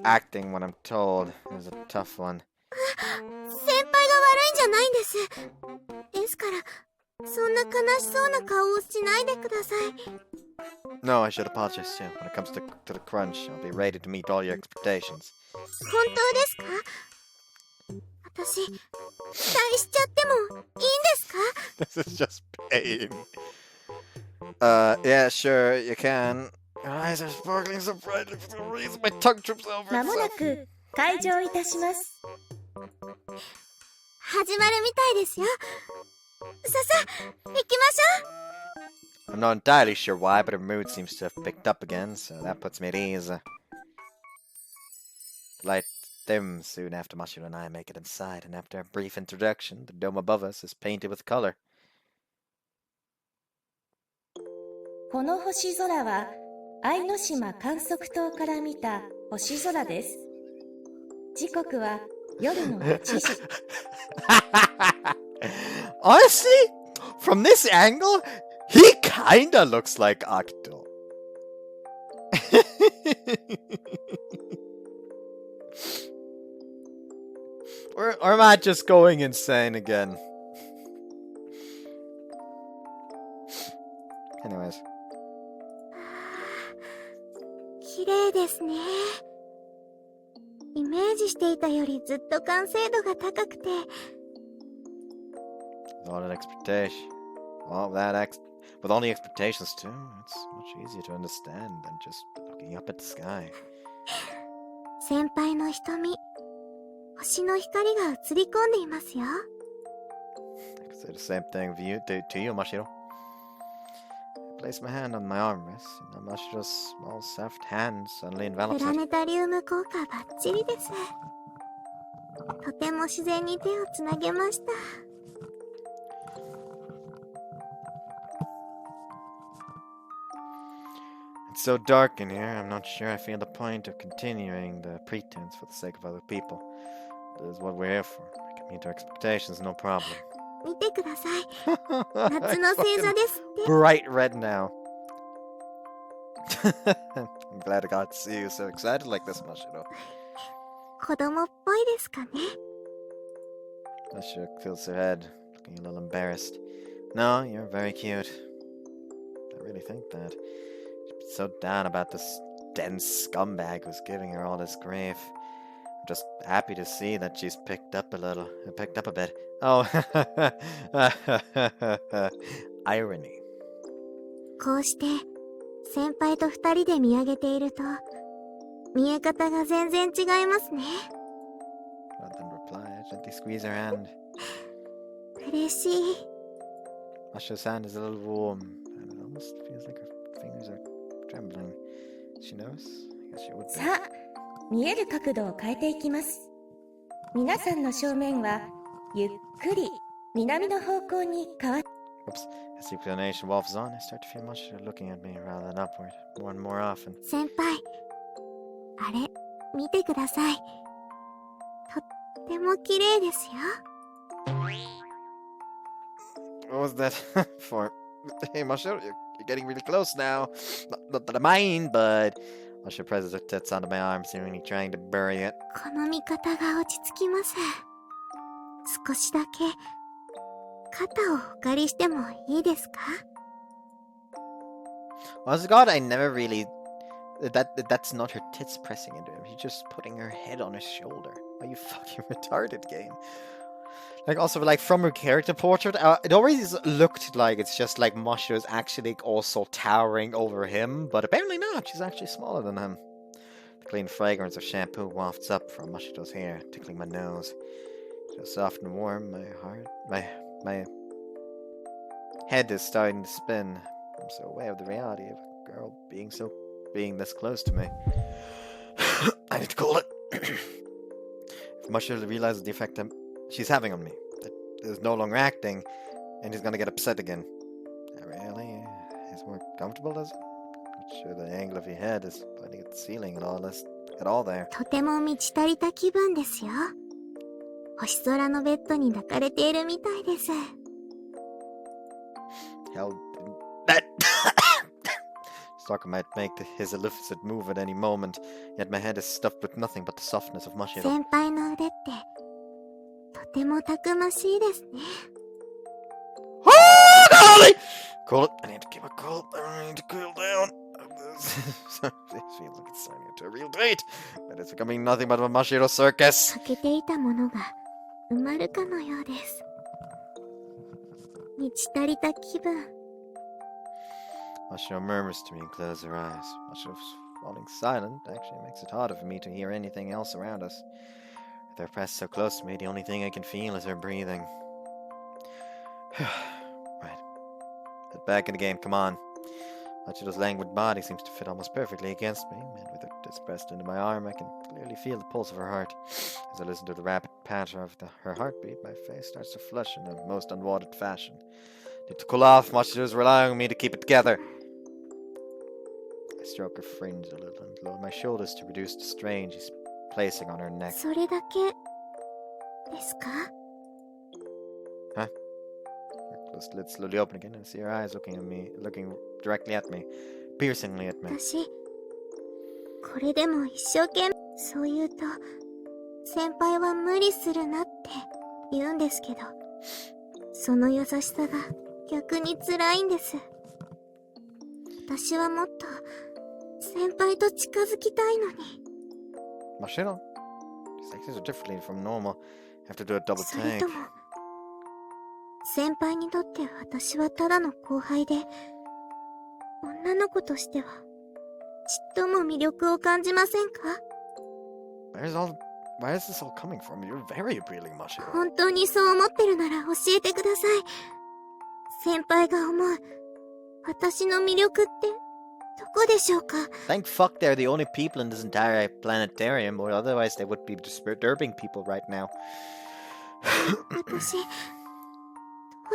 S1: acting when I'm told is a tough one.
S2: 先輩が悪いんじゃないんです。ですから、そんな悲しそうな顔をしないでください。
S1: No, I should apologize too. When it comes to the crunch, I'll be ready to meet all your expectations.
S2: 本当ですか？私、期待しちゃってもいいんですか？
S1: This is just pain. Yeah, sure, you can. Your eyes are sparkling so brightly for some reason. My tongue trips over
S6: まもな
S1: itself.
S6: く開場いたします。
S2: 始まるみたいですよ。さ、行きましょう。
S1: I'm not entirely sure why, but her mood seems to have picked up again, so that puts me at ease. Light dim soon after Mashiro and I make it inside, and after a brief introduction, the dome above us is painted with color.
S6: この星空は愛の島観測塔から見た星空です。時刻は夜の8時。
S1: Honestly, from this angle, he kinda looks like Akito. or am I just going insane again? Anyways.
S2: 綺麗ですね。イメージしていたよりずっと完成度が高くて。
S1: All an expectation. Well, with all the expectations too, it's much easier to understand than just looking up at the sky.
S2: 先輩の瞳、星の光が映り込んでいますよ。
S1: I could say the same thing to you, Mashiro. I place my hand on my armrest, and Mashiro's small, soft hand suddenly
S2: プ
S1: envelops
S2: ラ
S1: it.
S2: ネタリウム効果バッチリです。とても自然に手をつなげました。
S1: It's so dark in here, I'm not sure I feel the point of continuing the pretense for the sake of other people. This is what we're here for. I can meet our expectations, no problem.
S2: 見てください。夏の星座ですって。
S1: Bright red now. I'm glad I got to see you so excited like this, Mashiro.
S2: 子供っぽいですかね。
S1: Mashiro tilts her head, looking a little embarrassed. No, you're very cute. I really think that. She's so down about this dense scumbag who's giving her all this grief. I'm just happy to see that she's picked up a bit. Oh, irony.
S2: こうして先輩と二人で見上げていると見え方が全然違いますね。
S1: Rather than reply, I gently squeeze her hand.
S2: 嬉しい。
S1: Mashiro's hand is a little warm, and it almost feels like her fingers are trembling. She knows? I guess she would be.
S6: さあ、見える角度を変えていきます。皆さんの正面はゆっくり南の方向に変わっ
S1: Oops. As the explanation waffles on, I start to feel Mashiro looking at me rather than upward, more and more often.
S2: 先輩、あれ見てください。とっても綺麗ですよ。
S1: What was that for? Hey, Mashiro, you're getting really close now. Not that I mind, but Mashiro presses her tits onto my arm, seemingly trying to bury it.
S2: この見方が落ち着きます。少しだけ肩をお借りしてもいいですか？
S1: Honest to God, I never really... That's not her tits pressing into him. She's just putting her head on his shoulder. Are you fucking retarded, game? Like, also, like, from her character portrait, it always looked like it's just, like, Mashiro's actually also towering over him, but apparently not. She's actually smaller than him. The clean fragrance of shampoo wafts up from Mashiro's hair, tickling my nose. So soft and warm, my head is starting to spin. I'm so aware of the reality of a girl being this close to me. I need to call it. If Mashiro realizes the effect she's having on me, that is no longer acting, and he's gonna get upset again. Really? He's more comfortable, does it? Not sure the angle of your head is pointing at the ceiling and all this, at all there.
S2: とても満ち足りた気分ですよ。星空のベッドに抱かれているみたいです。
S1: Hell, that Stalker might make his illicit move at any moment, yet my head is stuffed with nothing but the softness of Mashiro.
S2: 先輩の腕ってとてもたくましいですね。
S1: Golly! Cool it. I need to keep it cool. I need to cool down. It feels like it's turning into a real date, but it's becoming nothing but a Mashiro circus.
S2: 欠けていたものが埋まるかのようです。満ち足りた気分。
S1: Mashiro murmurs to me and closes her eyes. Mashiro's falling silent actually makes it harder for me to hear anything else around us. With her pressed so close to me, the only thing I can feel is her breathing. Right. Get back in the game, come on. Machiro's languid body seems to fit almost perfectly against me, and with her disc pressed into my arm, I can clearly feel the pulse of her heart. As I listen to the rapid patter of her heartbeat, my face starts to flush in a most unwanted fashion. Need to cool off. Machiro's relying on me to keep it together. I stroke her fringe a little and lower my shoulders to reduce the strain she's placing on her neck.
S2: それだけですか?
S1: Huh? Her closed lids slowly open again and I see her eyes looking directly at me, piercingly at me.
S2: 私、これでも一生懸命そう言うと、先輩は無理するなって言うんですけど、その優しさが逆に辛いんです。私はもっと先輩と近づきたいのに。
S1: Mashiro? These actions are differently from normal. I have to do a double
S2: それ
S1: take.
S2: とも、先輩にとって私はただの後輩で、女の子としては、ちっとも魅力を感じませんか?
S1: Where is this all coming from? You're very appealing, Mashiro.
S2: 本当にそう思ってるなら教えてください。先輩が思う、私の魅力ってどこでしょうか?
S1: Thank fuck they're the only people in this entire planetarium, or otherwise they would be disturbing people right now.
S2: 私、ど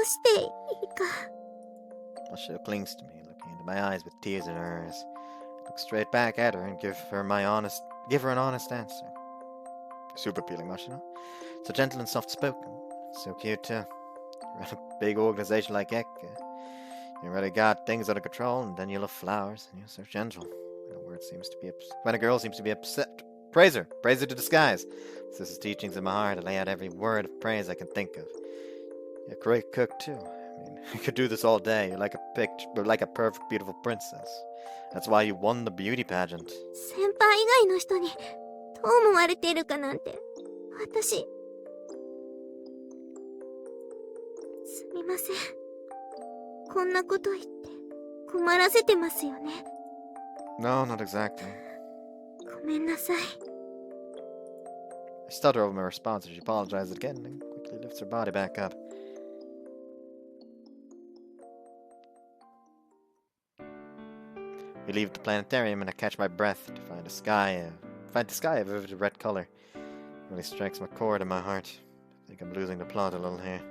S2: うしていいか。
S1: Mashiro clings to me, looking into my eyes with tears in her eyes. I look straight back at her and give her an honest answer. Super appealing, Mashiro. So gentle and soft-spoken. So cute, too. You're at a big organization like Ek. You already got things under control, and then you love flowers, and you're so gentle. When a girl seems to be upset, praise her to disguise. This is teachings in my heart. I lay out every word of praise I can think of. You're a great cook, too. I mean, you could do this all day. You're like a perfect, beautiful princess. That's why you won the beauty pageant.
S2: 先輩以外の人にどう思われているかなんて、私、すみません。こんなこと言って困らせてますよね。
S1: No, not exactly.
S2: ごめんなさい。
S1: I stutter over my response as she apologizes again and quickly lifts her body back up. We leave the planetarium and I catch my breath to find the sky a vivid red color. It really strikes a chord in my heart. I think I'm losing the plot a little here.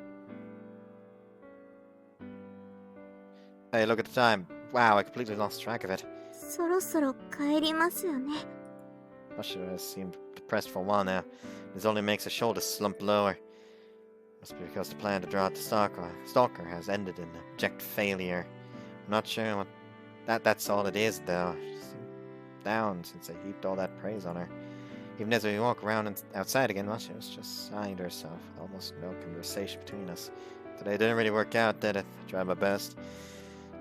S1: Hey, look at the time. Wow, I completely lost track of it.
S2: そろそろ帰りますよね。
S1: Mashiro has seemed depressed for a while now. This only makes her shoulders slump lower. Must be because the plan to draw out the stalker has ended in abject failure. I'm not sure what that's all it is, though. She seemed down since I heaped all that praise on her. Even as we walk around outside again, Mashiro's just sighing to herself, with almost no conversation between us. Today didn't really work out, did it? I tried my best.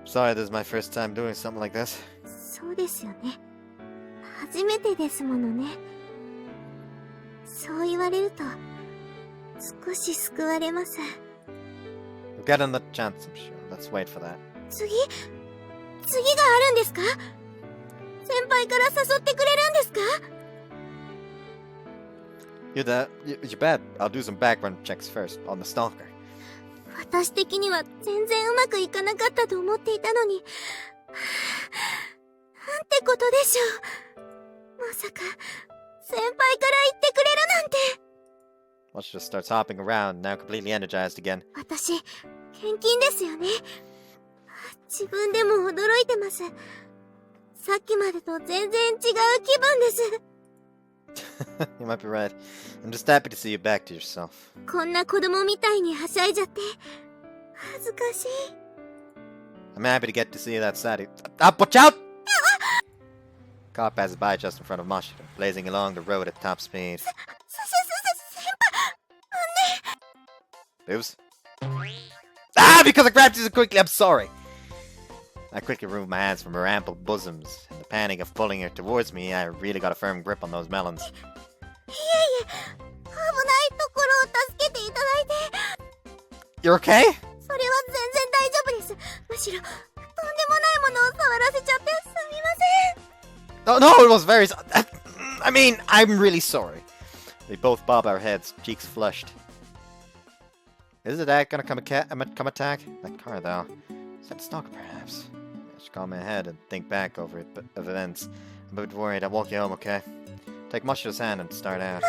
S1: I'm sorry this is my first time doing something like this.
S2: そうですよね。初めてですものね。そう言われると、少し救われます。
S1: We'll get another chance, I'm sure. Let's wait for that.
S2: 次があるんですか? 先輩から誘ってくれるんですか?
S1: You bet. I'll do some background checks first on the stalker.
S2: 私的には全然うまくいかなかったと思っていたのに、なんてことでしょう。まさか、先輩から言ってくれるなんて。
S1: Watch just starts hopping around, now completely energized again.
S2: 私、献金ですよね。自分でも驚いてます。さっきまでと全然違う気分です。
S1: You might be right. I'm just happy to see you back to yourself.
S2: こんな子供みたいにはしゃいじゃって、恥ずかしい。
S1: I'm happy to get to see you that Saturday. Watch out! Car passes by just in front of Mashiro, blazing along the road at top speed. Boobs? Ah, because I grabbed you so quickly, I'm sorry! I quickly removed my hands from her ample bosoms. In the panic of pulling her towards me, I really got a firm grip on those melons. You're okay? No, it was very... I mean, I'm really sorry. We both bob our heads, cheeks flushed. Is the dad gonna come attack? That car, though. Is that stalker, perhaps? I should calm my head and think back over it, but events. I'm a bit worried. I'll walk you home, okay? Take Mashiro's hand and start out.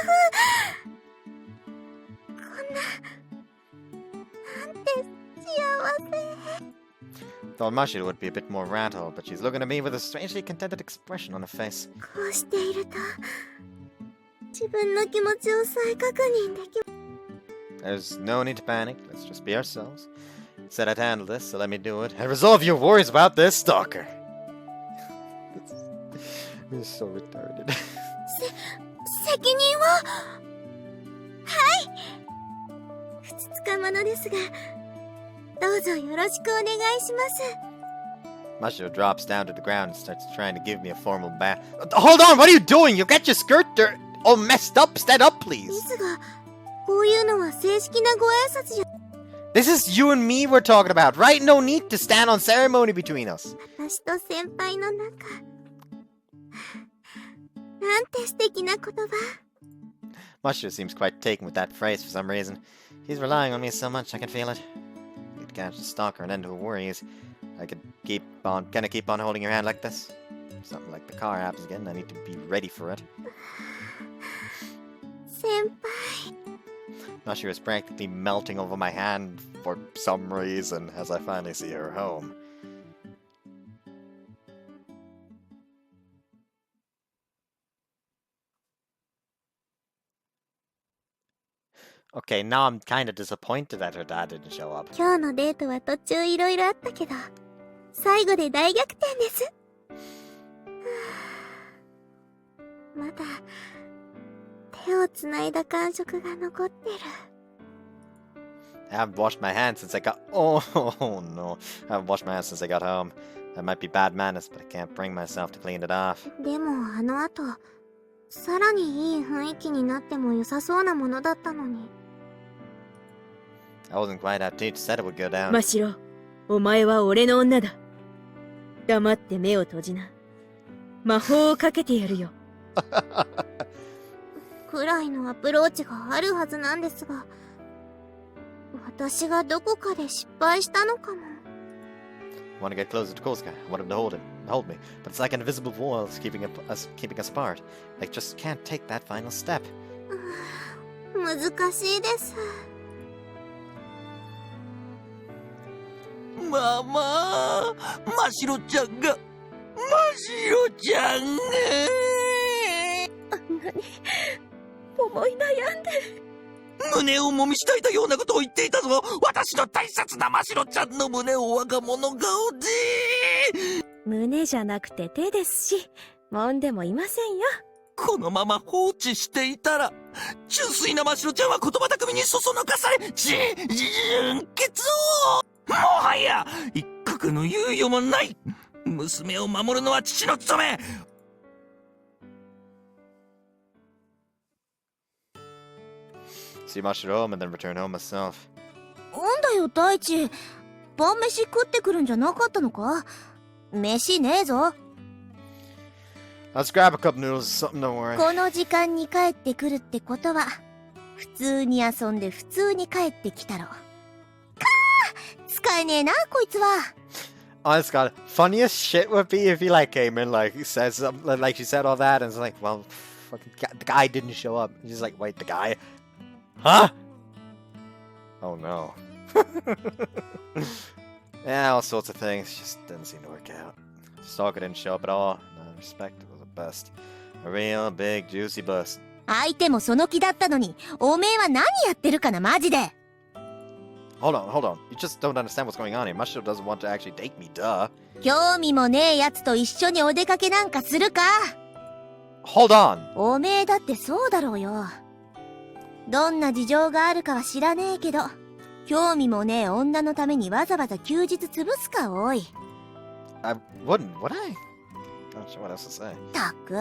S1: Thought Mashiro would be a bit more rattled, but she's looking at me with a strangely contented expression on her face. There's no need to panic. Let's just be ourselves. Said I'd handle this, so let me do it. And resolve your worries about this stalker. This is so retarded. Mashiro drops down to the ground and starts trying to give me a formal bath. Hold on, what are you doing? You get your skirt all messed up. Stand up, please. This is you and me we're talking about, right? No need to stand on ceremony between us. Mashiro seems quite taken with that phrase for some reason. He's relying on me so much, I can feel it. Could catch the stalker and end her worries. I could keep on holding your hand like this. If something like the car happens again, I need to be ready for it. Mashiro is practically melting over my hand for some reason as I finally see her home. Okay, now I'm kind of disappointed that her dad didn't show up. I haven't washed my hands since I got... Oh no. I haven't washed my hands since I got home. That might be bad manners, but I can't bring myself to clean it off. I wasn't quite how Teach said it would go down.
S6: Mashiro, お前は俺の女だ。黙って目を閉じな。魔法をかけてやるよ。
S2: くらいのアプローチがあるはずなんですが、私がどこかで失敗したのかも。
S1: I want to get closer to Kosuke. I want him to hold me, but it's like an invisible wall keeping us apart. I just can't take that final step.
S2: 難しいです。
S5: ママ、マシロちゃんが、マシロちゃんが。
S6: あんなに思い悩んでる。
S5: 胸をもみしたいたようなことを言っていたぞ。私の大切なマシロちゃんの胸を我が物顔で。
S6: 胸じゃなくて手ですし、揉んでもいませんよ。
S5: このまま放置していたら、純粋なマシロちゃんは言葉巧みにそそのかされ、純潔を。もはや一刻の猶予もない。娘を守るのは父の務め。
S1: See Mashiro home and then return home myself.
S8: なんだよ大地、晩飯食ってくるんじゃなかったのか？飯ねえぞ。
S1: Let's grab a cup of noodles or something, don't worry.
S8: この時間に帰ってくるってことは、普通に遊んで普通に帰ってきたろ。使えねえなこいつは。
S1: Honest God, funniest shit would be if he like came in like he says something like she said all that and it's like, well, fucking the guy didn't show up. He's like, wait, the guy? Huh? Oh no. Yeah, all sorts of things. Just didn't seem to work out. Stalker didn't show up at all. No, respect was a bust. A real big juicy bust.
S8: 相手もその気だったのに、おめえは何やってるかなマジで。
S1: Hold on. You just don't understand what's going on here. Mashiro doesn't want to actually date me, duh.
S2: 興味もねえやつと一緒にお出かけなんかするか
S1: Hold on!
S2: おめえだってそうだろうよ。どんな事情があるかは知らねえけど、興味もねえ女のためにわざわざ休日潰すか、おい。
S1: I wouldn't, would I? Not sure what else to say.
S2: たく。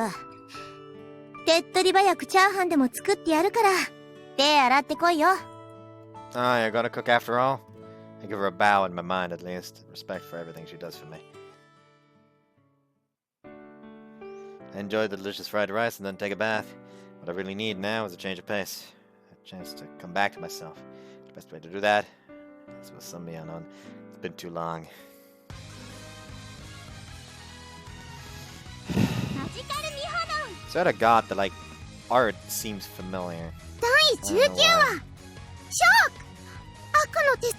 S2: 手っ取り早くチャーハンでも作ってやるから、手洗ってこいよ。
S1: Oh, you're gonna cook after all? I give her a bow in my mind at least. Respect for everything she does for me. I enjoy the delicious fried rice and then take a bath. What I really need now is a change of pace. A chance to come back to myself. The best way to do that is with some Mianon. It's been too long. Swear to God, the like art seems familiar.
S2: 第19話ショック悪の手キ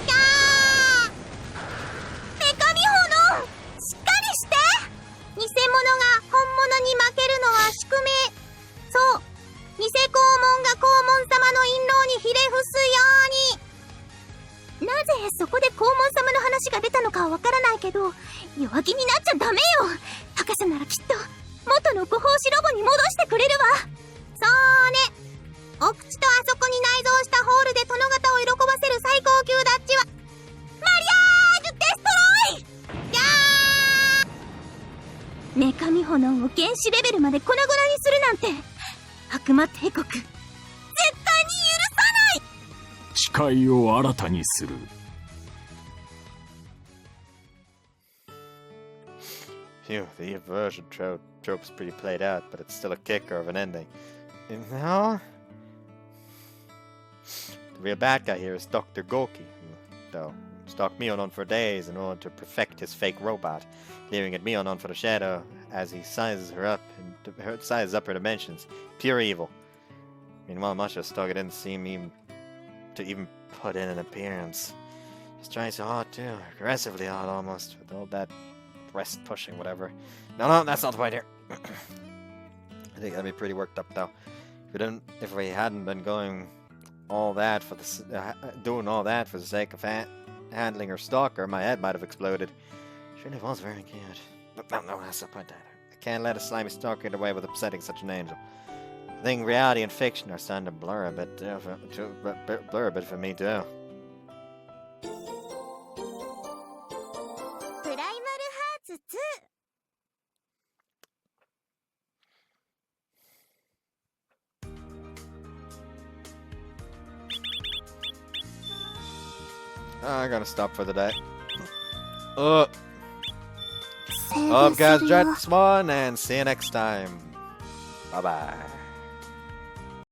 S2: ャー女神炎しっかりして偽物が本物に負けるのは宿命そう偽黄門が黄門様の印籠にひれ伏すようになぜそこで黄門様の話が出たのかはわからないけど弱気になっちゃダメよ博士ならきっと元のご奉仕ロボに戻してくれるわそうねお口とあそこに内蔵したホールで殿方を喜ばせる最高級ダッチはマリアージュデストロイやー女神炎を原子レベルまで粉々にするなんて悪魔帝国絶対に許さない
S13: 誓いを新たにする
S1: Phew, the aversion trope's pretty played out, but it's still a kicker of an ending. You know? The real bad guy here is Dr. Goki, who, though, stalked Mionon for days in order to perfect his fake robot, leering at Mionon for the shadow as he sizes up her dimensions. Pure evil. Meanwhile, Masha Stoga didn't seem to even put in an appearance. He's trying so hard too, aggressively hard almost, with all that breast pushing, whatever. No, that's not the point here. I think I'd be pretty worked up though. If we hadn't been going all that for doing all that for the sake of handling her stalker, my head might have exploded. Surely was very cute. But no, that's not the point either. I can't let a slimy stalker get away with upsetting such an angel. I think reality and fiction are starting to blur a bit for me too. I'm gonna stop for the day. Hope you guys enjoyed this one, and see you next time. Bye-bye.